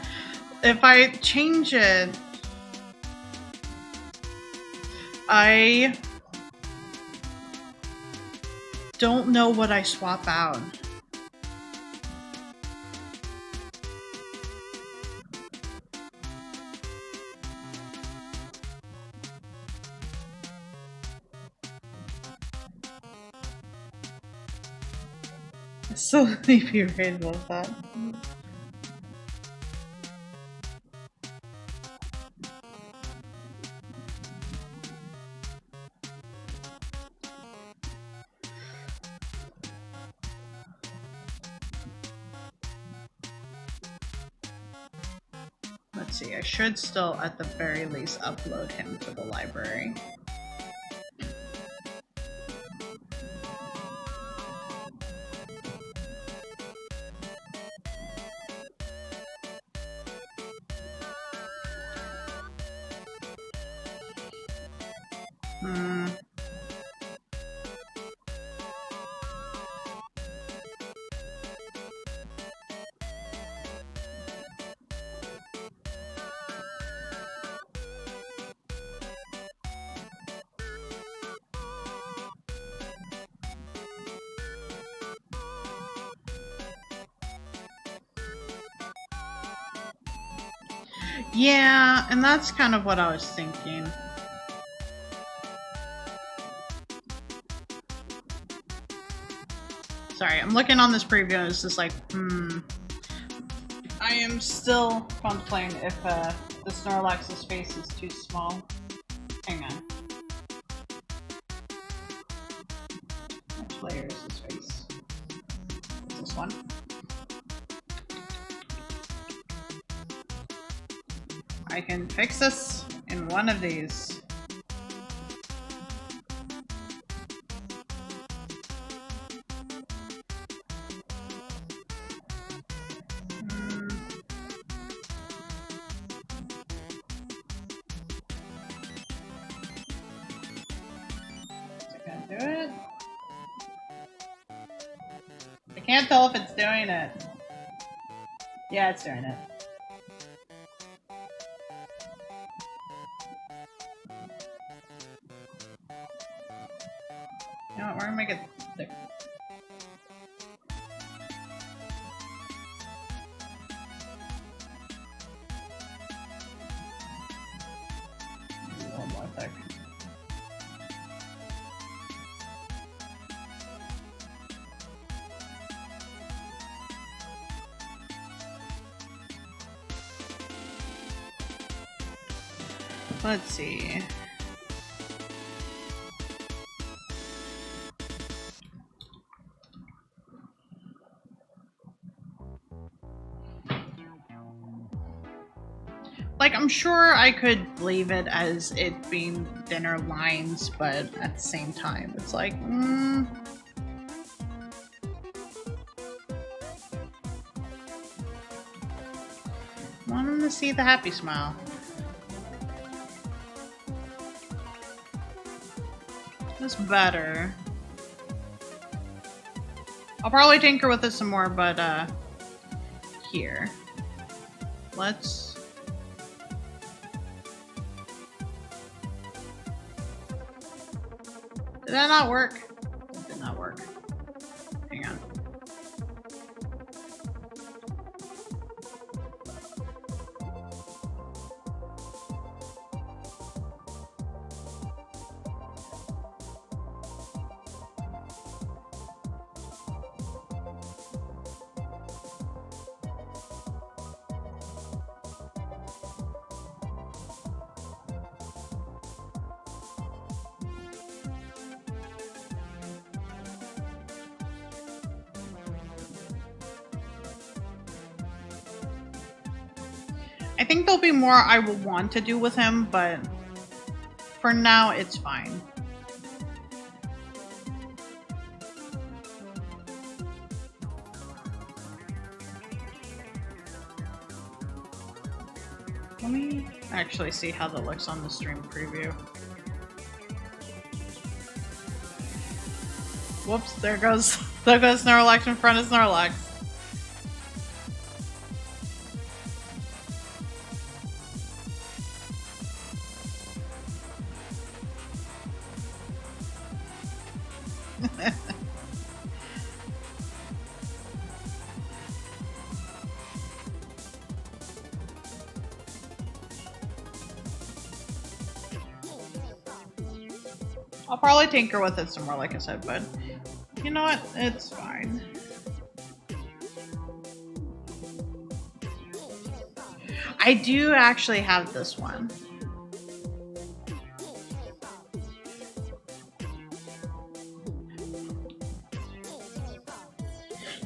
S1: If I change it, I don't know what I swap out. So sleepy right about that. Let's see, I should still at the very least upload him to the library. Yeah, and that's kind of what I was thinking. Sorry, I'm looking on this preview and it's just like, I am still contemplating if the Snorlax's face is too small. Hang on. Which layer is his face? This one? I can fix this in one of these. Is it gonna do it? I can't tell if it's doing it. Yeah, it's doing it. You know what, we're gonna make it thick. A little more thick. Let's see. Like, I'm sure I could leave it as it being thinner lines, but at the same time, it's like, want him to see the happy smile. That's better. I'll probably tinker with it some more, but, here. Let's... Did that not work? It did not work. Hang on. I think there'll be more I will want to do with him, but for now, it's fine. Let me actually see how that looks on the stream preview. Whoops, there goes Snorlax in front of Snorlax. I'll probably tinker with it some more, like I said, but you know what? It's fine. I do actually have this one.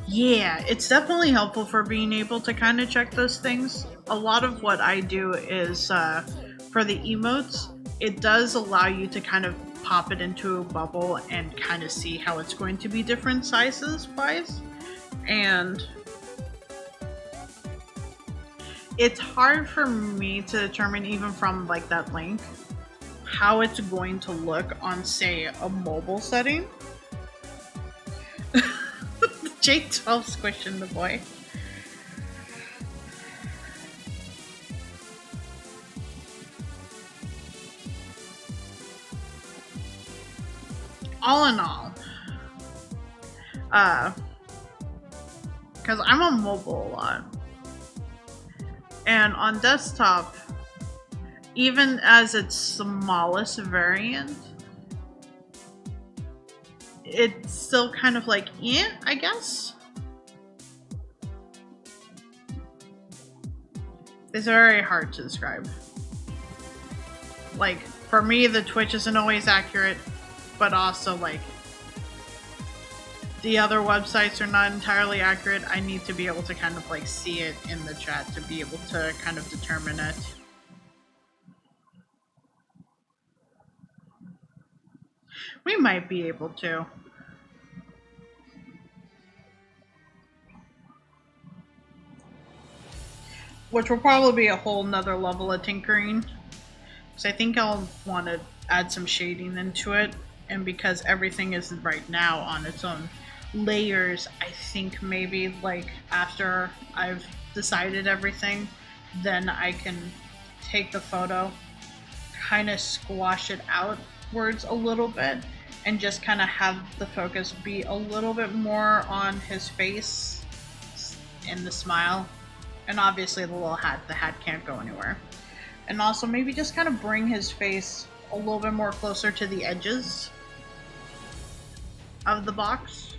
S1: Yeah, it's definitely helpful for being able to kind of check those things. A lot of what I do is for the emotes, it does allow you to kind of pop it into a bubble and kind of see how it's going to be different sizes wise. And it's hard for me to determine, even from like that link, how it's going to look on, say, a mobile setting. J12 squishing the boy. All in all, because I'm on mobile a lot, and on desktop, even as its smallest variant, it's still kind of like, yeah, I guess. It's very hard to describe. Like, for me, the Twitch isn't always accurate, but also, like, the other websites are not entirely accurate. I need to be able to kind of, like, see it in the chat to be able to kind of determine it. We might be able to. Which will probably be a whole nother level of tinkering. Because I think I'll want to add some shading into it. And because everything is right now on its own layers, I think maybe like after I've decided everything, then I can take the photo, kind of squash it outwards a little bit, and just kind of have the focus be a little bit more on his face and the smile. And obviously the little hat, the hat can't go anywhere. And also maybe just kind of bring his face a little bit more closer to the edges of the box.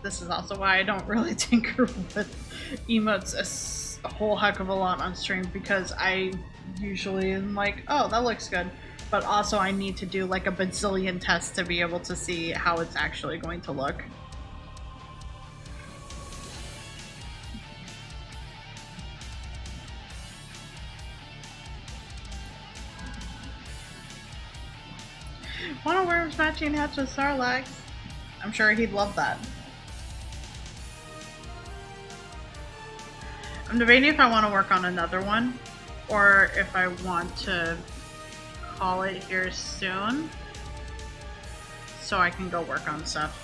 S1: This is also why I don't really tinker with emotes a whole heck of a lot on stream, because I usually am like, oh, that looks good. But also I need to do like a bazillion tests to be able to see how it's actually going to look. Wanna wear matching hats with Sarlax? I'm sure he'd love that. I'm debating if I want to work on another one, or if I want to call it here soon so I can go work on stuff.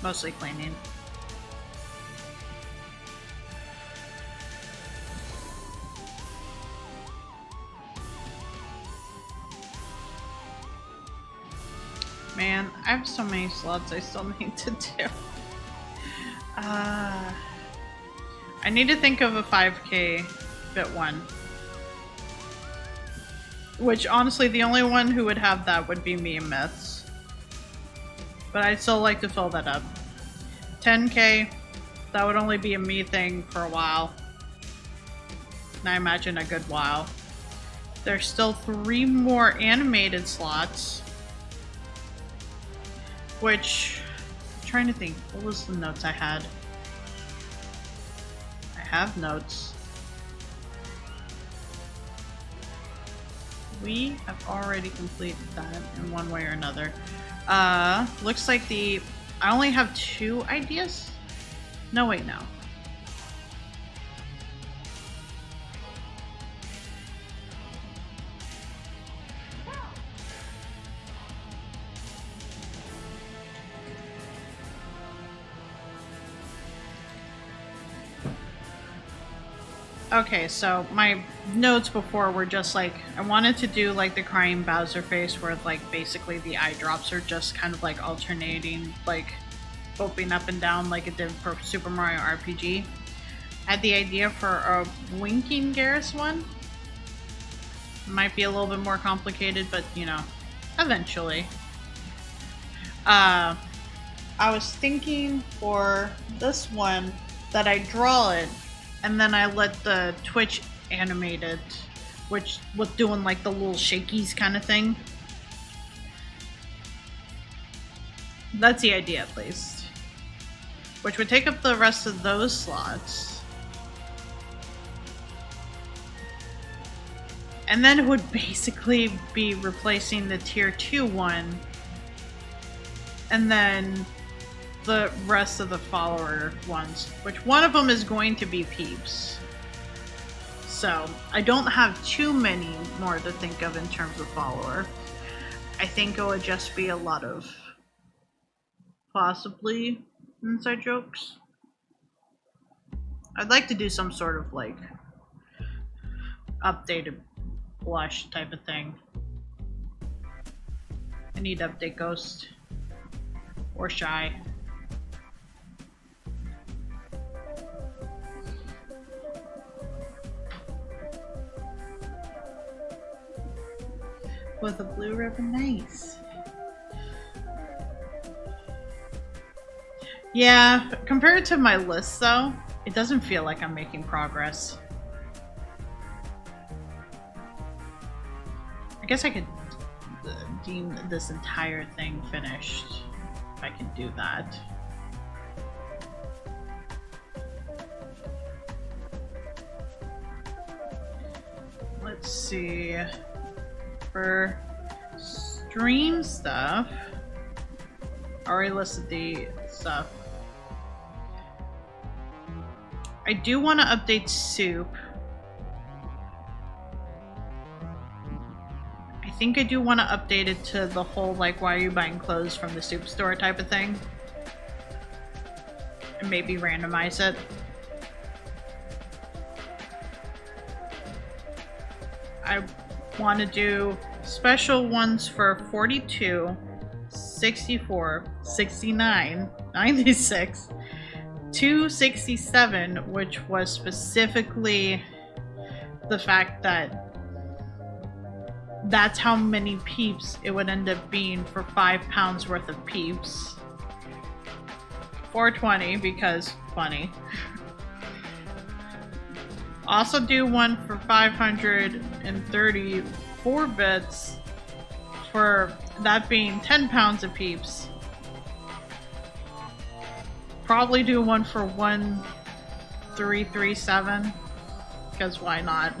S1: Mostly cleaning. Man, I have so many slots I still need to do. I need to think of a 5K bit one. Which, honestly, the only one who would have that would be me and Myths. But I'd still like to fill that up. 10K, that would only be a me thing for a while. And I imagine a good while. There's still 3 more animated slots. Which, I'm trying to think, what was the notes I had? I have notes. we have already completed that in one way or another. Looks like I only have 2 ideas? No, wait, no. Okay, so my notes before were just like, I wanted to do like the crying Bowser face where like basically the eye drops are just kind of like alternating, like flipping up and down like it did for Super Mario RPG. I had the idea for a winking Garrus one. Might be a little bit more complicated, but you know, eventually. I was thinking for this one that I draw it and then I let the Twitch animate it, which was doing like the little shakies kind of thing. That's the idea at least. Which would take up the rest of those slots. And then it would basically be replacing the tier 2 one. And then the rest of the follower ones, which one of them is going to be Peeps. So I don't have too many more to think of in terms of follower. I think it would just be a lot of possibly inside jokes. I'd like to do some sort of like updated blush type of thing. I need to update Ghost or Shy. With a blue ribbon, nice. Yeah, compared to my list though, it doesn't feel like I'm making progress. I guess I could deem this entire thing finished, if I can do that. Let's see. For stream stuff, I already listed the stuff. I do want to update Soup. I think I do want to update it to the whole like why are you buying clothes from the Soup store type of thing. And maybe randomize it. I want to do special ones for 42, 64, 69, 96, 267, which was specifically the fact that that's how many Peeps it would end up being for £5 worth of Peeps. 420 because funny. Also do one for 534 bits for that being 10 pounds of Peeps. Probably do one for 1337 because why not?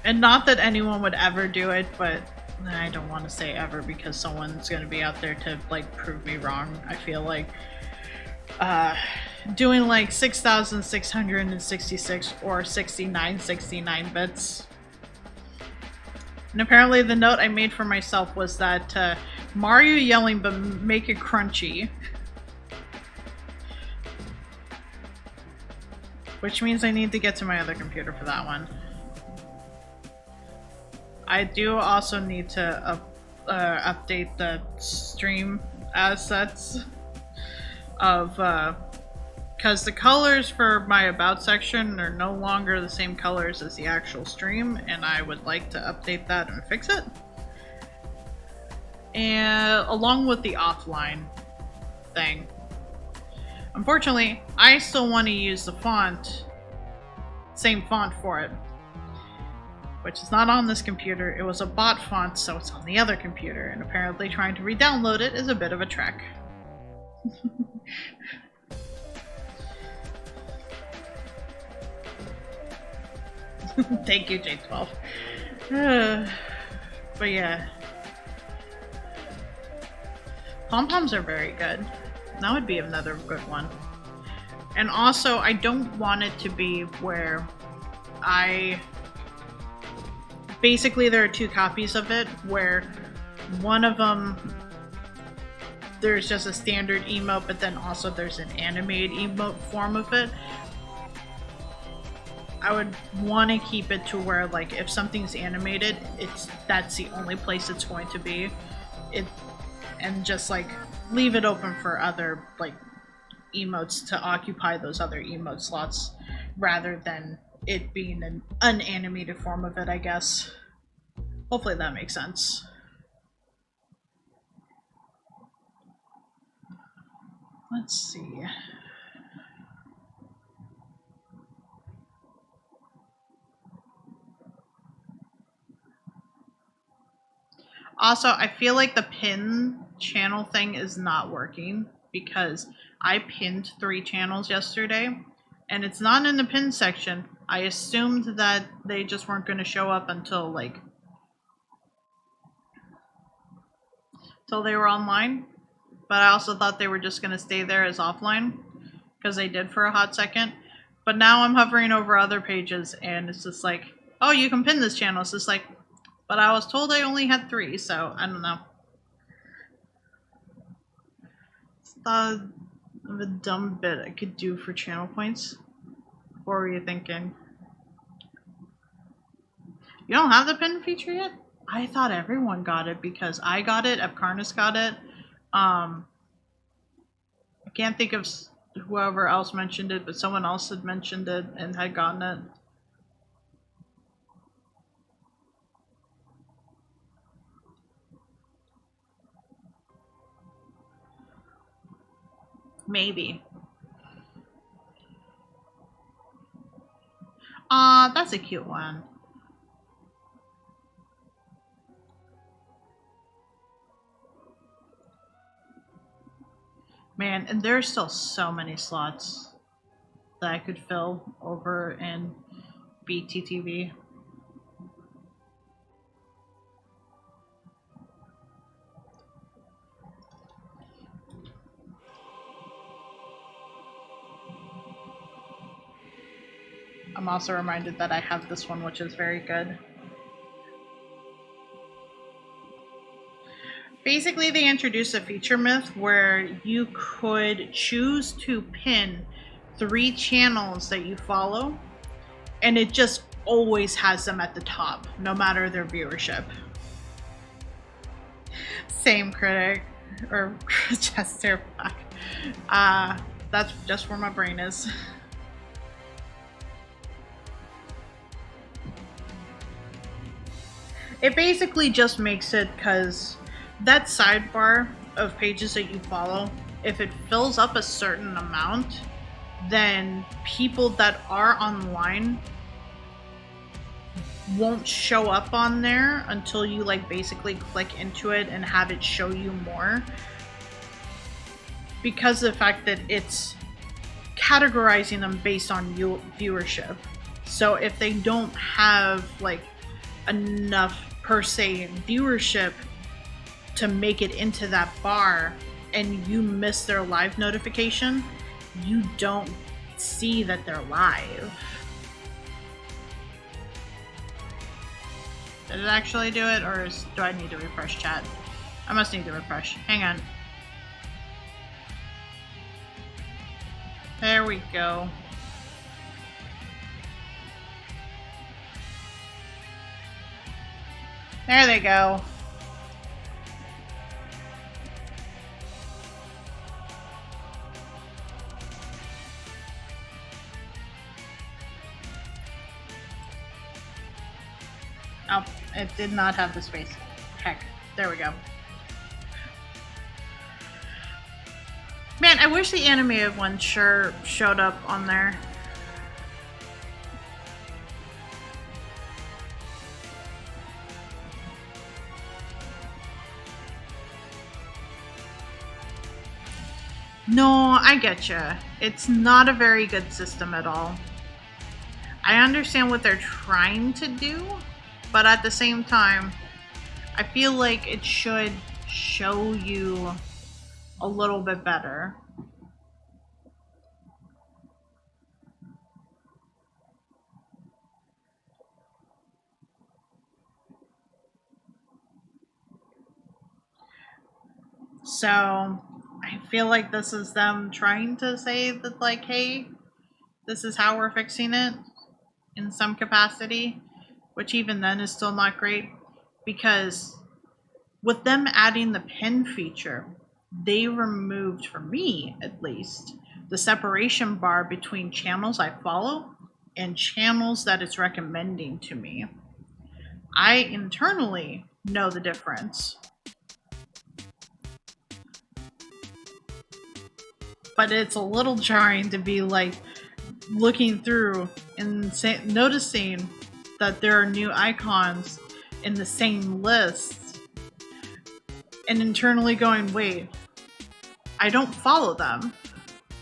S1: And not that anyone would ever do it, but I don't want to say ever because someone's going to be out there to like prove me wrong. I feel like doing like 6,666 or 69 bits. And apparently the note I made for myself was that Mario yelling but make it crunchy. Which means I need to get to my other computer for that one. I do also need to update the stream assets of because the colors for my about section are no longer the same colors as the actual stream, and I would like to update that and fix it. And along with the offline thing. Unfortunately, I still want to use the font, same font for it, which is not on this computer. It was a bot font, so it's on the other computer, and apparently trying to re-download it is a bit of a trek. Thank you, J12. But yeah. Pom-poms are very good. That would be another good one. And also, I don't want it to be where basically there are two copies of it, where one of them there's just a standard emote, but then also there's an animated emote form of it. I would want to keep it to where, like, if something's animated, that's the only place it's going to be. And just like leave it open for other like emotes to occupy those other emote slots, rather than it being an unanimated form of it, I guess. Hopefully that makes sense. Let's see. Also, I feel like the pin channel thing is not working because I pinned 3 channels yesterday and it's not in the pin section. I assumed that they just weren't going to show up until they were online, but I also thought they were just going to stay there as offline because they did for a hot second. But now I'm hovering over other pages and it's just like, oh, you can pin this channel. It's just like, but I was told I only had 3, so I don't know. It's thought of a dumb bit I could do for channel points. What were you thinking? You don't have the pin feature yet? I thought everyone got it because I got it, Epcarnis got it. I can't think of whoever else mentioned it, but someone else had mentioned it and had gotten it. Maybe. That's a cute one. Man, and there's still so many slots that I could fill over in BTTV. I'm also reminded that I have this one, which is very good. Basically, they introduced a feature myth where you could choose to pin 3 channels that you follow, and it just always has them at the top, no matter their viewership. Same critic, or Chester. That's just where my brain is. It basically just makes it because that sidebar of pages that you follow, if it fills up a certain amount, then people that are online won't show up on there until you like basically click into it and have it show you more, because of the fact that it's categorizing them based on viewership. So if they don't have like enough per se viewership to make it into that bar and you miss their live notification, you don't see that they're live. Did it actually do it, or do I need to refresh chat? I must need to refresh. Hang on. There we go. There they go. Oh, it did not have the space. Heck, there we go. Man, I wish the animated one sure showed up on there. No, I getcha. It's not a very good system at all. I understand what they're trying to do, but at the same time, I feel like it should show you a little bit better. So I feel like this is them trying to say that, like, hey, this is how we're fixing it in some capacity, which even then is still not great, because with them adding the pin feature, they removed, for me at least, the separation bar between channels I follow and channels that it's recommending to me. I internally know the difference, but it's a little jarring to be like looking through and noticing that there are new icons in the same list and internally going, wait, I don't follow them.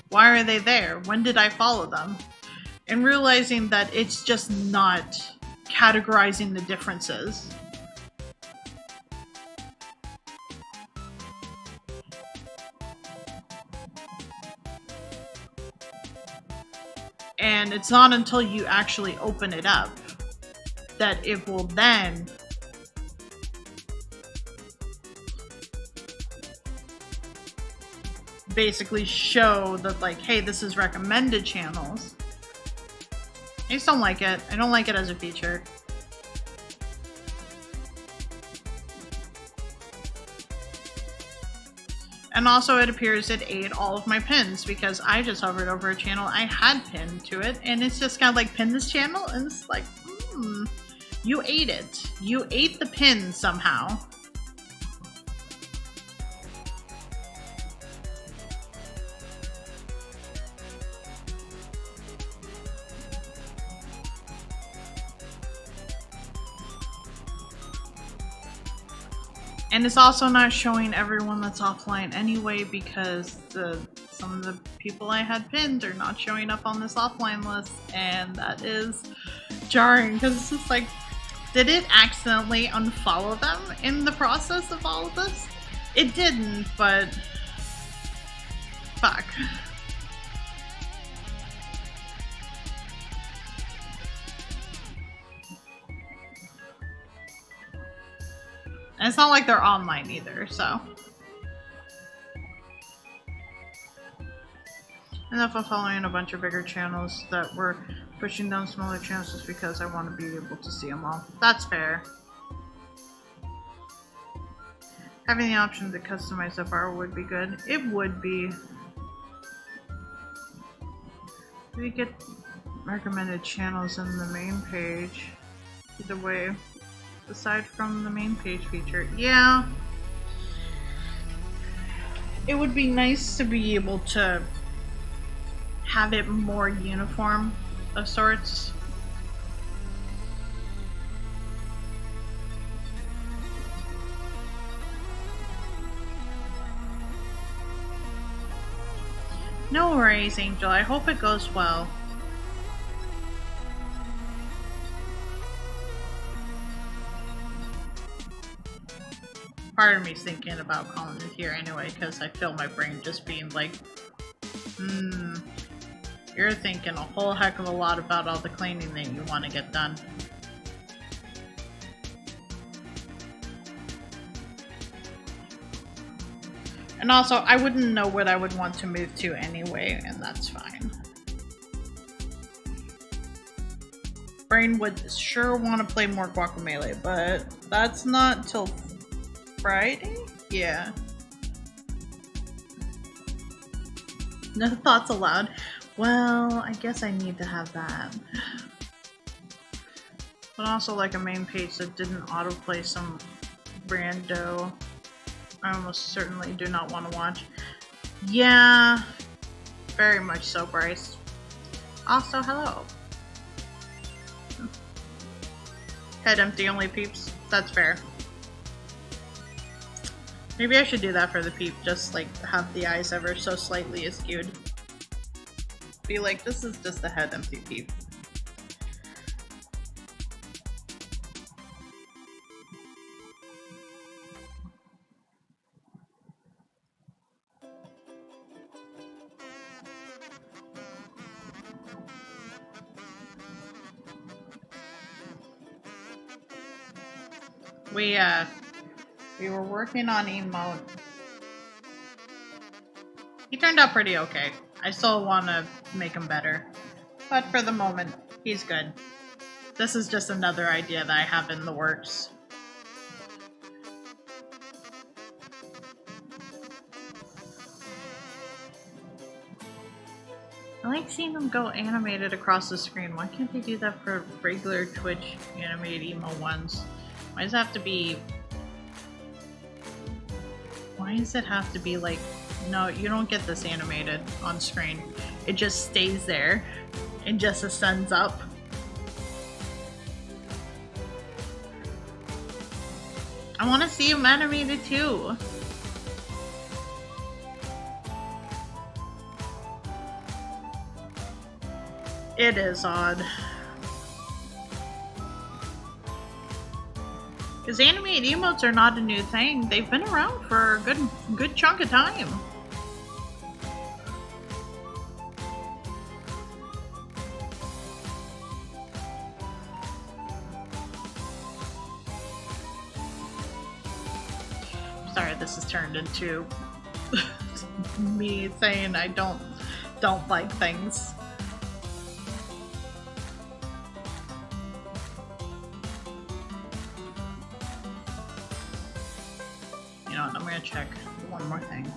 S1: Why are they there? When did I follow them? And realizing that it's just not categorizing the differences. And it's not until you actually open it up that it will then basically show that, like, hey, this is recommended channels. I just don't like it. I don't like it as a feature. And also it appears it ate all of my pins because I just hovered over a channel I had pinned to it, and it's just kind of like, pin this channel, and it's like, you ate it. You ate the pin somehow. And it's also not showing everyone that's offline anyway, because some of the people I had pinned are not showing up on this offline list, and that is jarring because it's just like, did it accidentally unfollow them in the process of all of this? It didn't, but fuck. And it's not like they're online either, so. Enough of following a bunch of bigger channels that were pushing down smaller channels just because I want to be able to see them all. That's fair. Having the option to customize the bar would be good. It would be. Do we get recommended channels in the main page? Either way. Aside from the main page feature. Yeah. It would be nice to be able to have it more uniform of sorts. No worries, Angel. I hope it goes well. Part of me's thinking about calling it here anyway, because I feel my brain just being like, you're thinking a whole heck of a lot about all the cleaning that you want to get done. And also, I wouldn't know what I would want to move to anyway, and that's fine. Brain would sure want to play more Guacamelee, but that's not till Friday? Yeah. No thoughts allowed. Well, I guess I need to have that. But also like a main page that didn't autoplay some rando I almost certainly do not want to watch. Yeah, very much so, Bryce. Also, hello. Head empty only, peeps. That's fair. Maybe I should do that for the peep, just like have the eyes ever so slightly askewed. Be like, this is just a head empty peep. We were working on emote. He turned out pretty okay. I still want to make him better. But for the moment, he's good. This is just another idea that I have in the works. I like seeing them go animated across the screen. Why can't they do that for regular Twitch animated emo ones? Why does it have to be... Why does it have to be like... No, you don't get this animated on screen. It just stays there and just ascends up. I want to see him animated too. It is odd. Because animated emotes are not a new thing. They've been around for a good chunk of time. Sorry, this has turned into me saying I don't like things. You know what, I'm gonna check one more thing.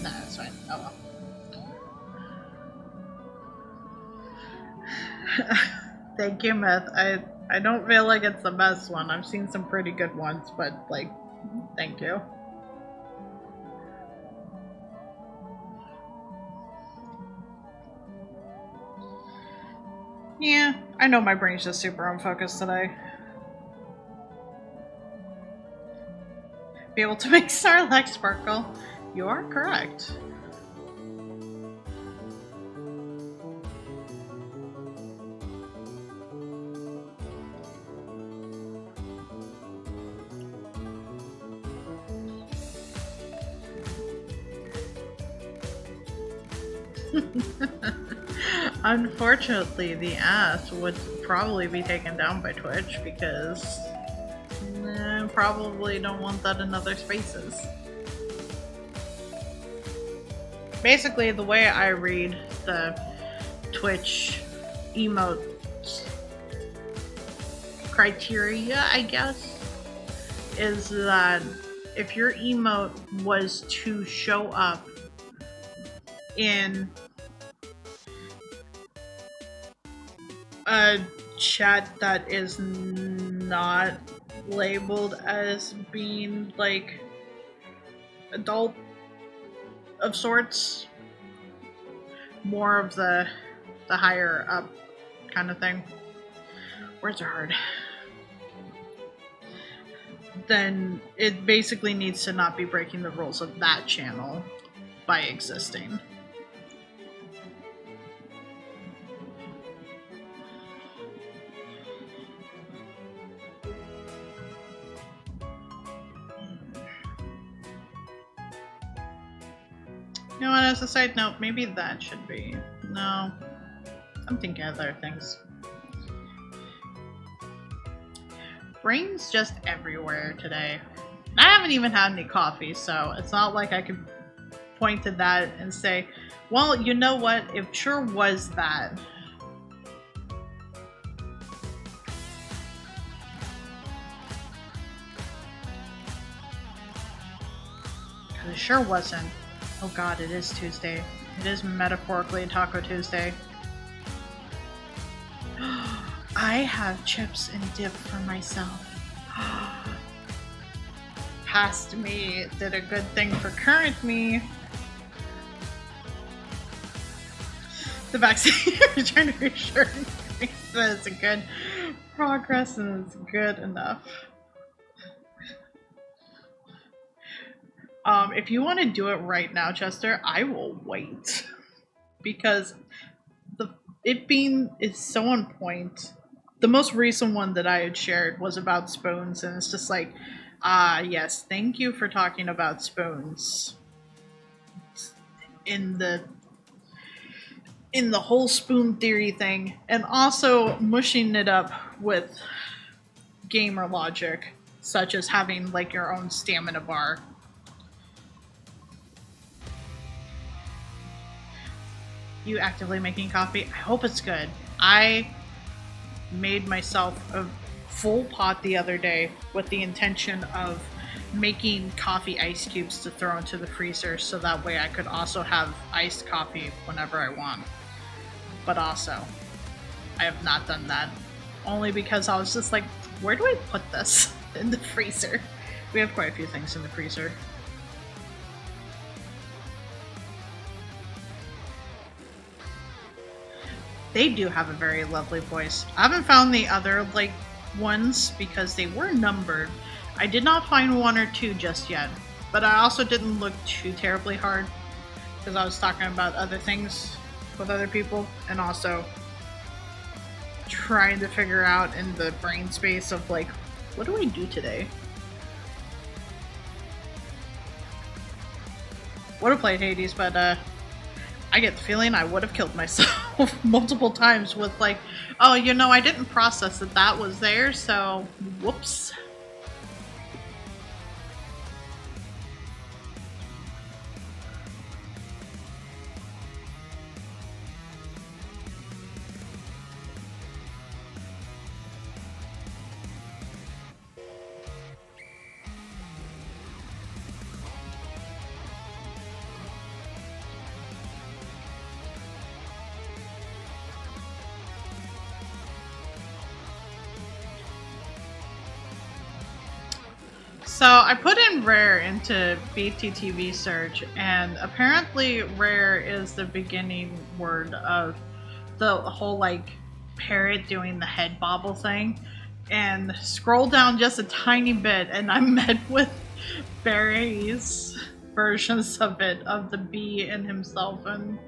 S1: Nah, that's fine. Oh well. Thank you, Myth. I don't feel like it's the best one. I've seen some pretty good ones, but like, thank you. Yeah, I know my brain's just super unfocused today. Be able to make Sarlacc sparkle. You are correct. Unfortunately, the ass would probably be taken down by Twitch because probably don't want that in other spaces. Basically, the way I read the Twitch emote criteria, I guess, is that if your emote was to show up in a chat that is not labeled as being like adult of sorts, more of the higher up kind of thing. Words are hard. Then it basically needs to not be breaking the rules of that channel by existing. You know what, as a side note, maybe that should be... No. I'm thinking of other things. Brain's just everywhere today. I haven't even had any coffee, so it's not like I could point to that and say, well, you know what, it sure was that. It sure wasn't. Oh god, it is Tuesday. It is metaphorically Taco Tuesday. I have chips and dip for myself. Past me did a good thing for current me. The vaccine is trying to reassure me that it's a good progress and it's good enough. If you want to do it right now, Chester, I will wait because the it being is so on point. The most recent one that I had shared was about spoons, and it's just like, yes, thank you for talking about spoons in the whole spoon theory thing, and also mushing it up with gamer logic, such as having like your own stamina bar. You actively making coffee? I hope it's good. I made myself a full pot the other day with the intention of making coffee ice cubes to throw into the freezer so that way I could also have iced coffee whenever I want. But also, I have not done that. Only because I was just like, where do I put this in the freezer? We have quite a few things in the freezer. They do have a very lovely voice. I haven't found the other like ones because they were numbered. I did not find one or two just yet, but I also didn't look too terribly hard because I was talking about other things with other people and also trying to figure out in the brain space of like, what do I do today? Would have played Hades, but I get the feeling I would have killed myself multiple times with like, oh, you know, I didn't process that that was there, so whoops. So I put in rare into BTTV search, and apparently rare is the beginning word of the whole like parrot doing the head bobble thing. And scroll down just a tiny bit, and I'm met with Barry's versions of it, of the bee and himself. And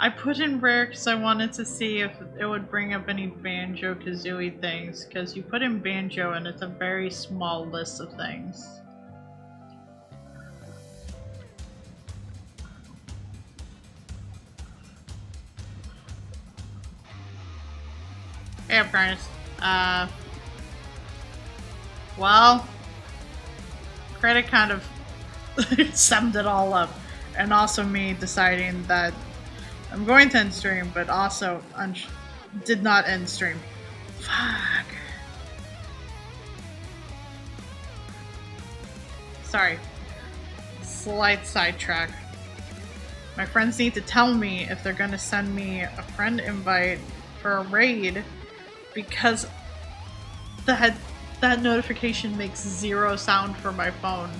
S1: I put in rare because I wanted to see if it would bring up any Banjo Kazooie things, because you put in Banjo and it's a very small list of things. Hey, Apprentice. Well, credit kind of summed it all up, and also me deciding that I'm going to end stream, but also did not end stream. Fuck. Sorry. Slight sidetrack. My friends need to tell me if they're gonna send me a friend invite for a raid, because that notification makes zero sound for my phone.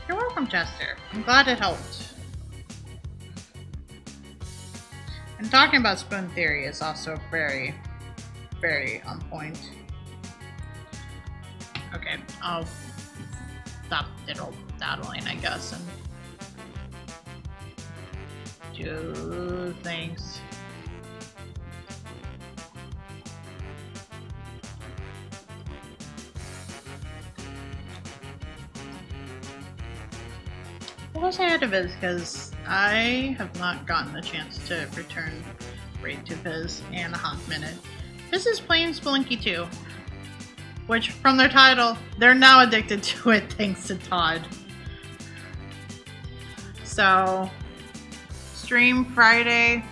S1: You're welcome, Chester. I'm glad it helped. And talking about spoon theory is also very, very on point. Okay, I'll stop diddle daddling, I guess, and do things. What was ahead of Viz? Because I have not gotten the chance to return Raid to Viz in a hot minute. This is playing Spelunky 2, which, from their title, they're now addicted to it thanks to Todd. So, stream Friday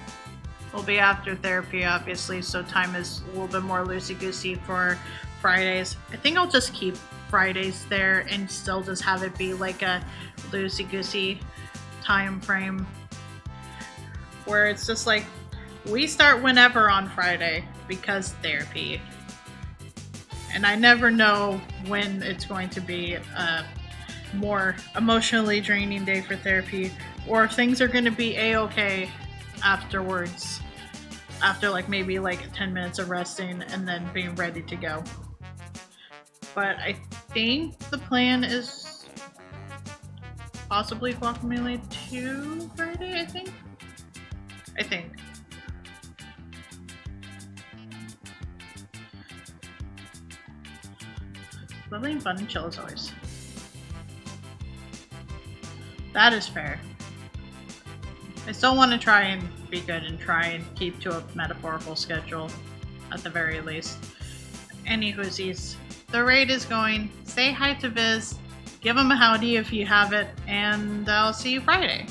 S1: will be after therapy, obviously, so time is a little bit more loosey-goosey for Fridays. I think I'll just keep Fridays there and still just have it be like a loosey-goosey time frame where it's just like we start whenever on Friday because therapy. And I never know when it's going to be a more emotionally draining day for therapy or if things are going to be a-okay afterwards, after like maybe like 10 minutes of resting and then being ready to go. But I think the plan is possibly Guacamelee 2 Friday, I think. Lovely and fun and chill as always. That is fair. I still want to try and be good and try and keep to a metaphorical schedule at the very least. Anywhoosies, the raid is going. Say hi to Viz. Give him a howdy if you have it, and I'll see you Friday.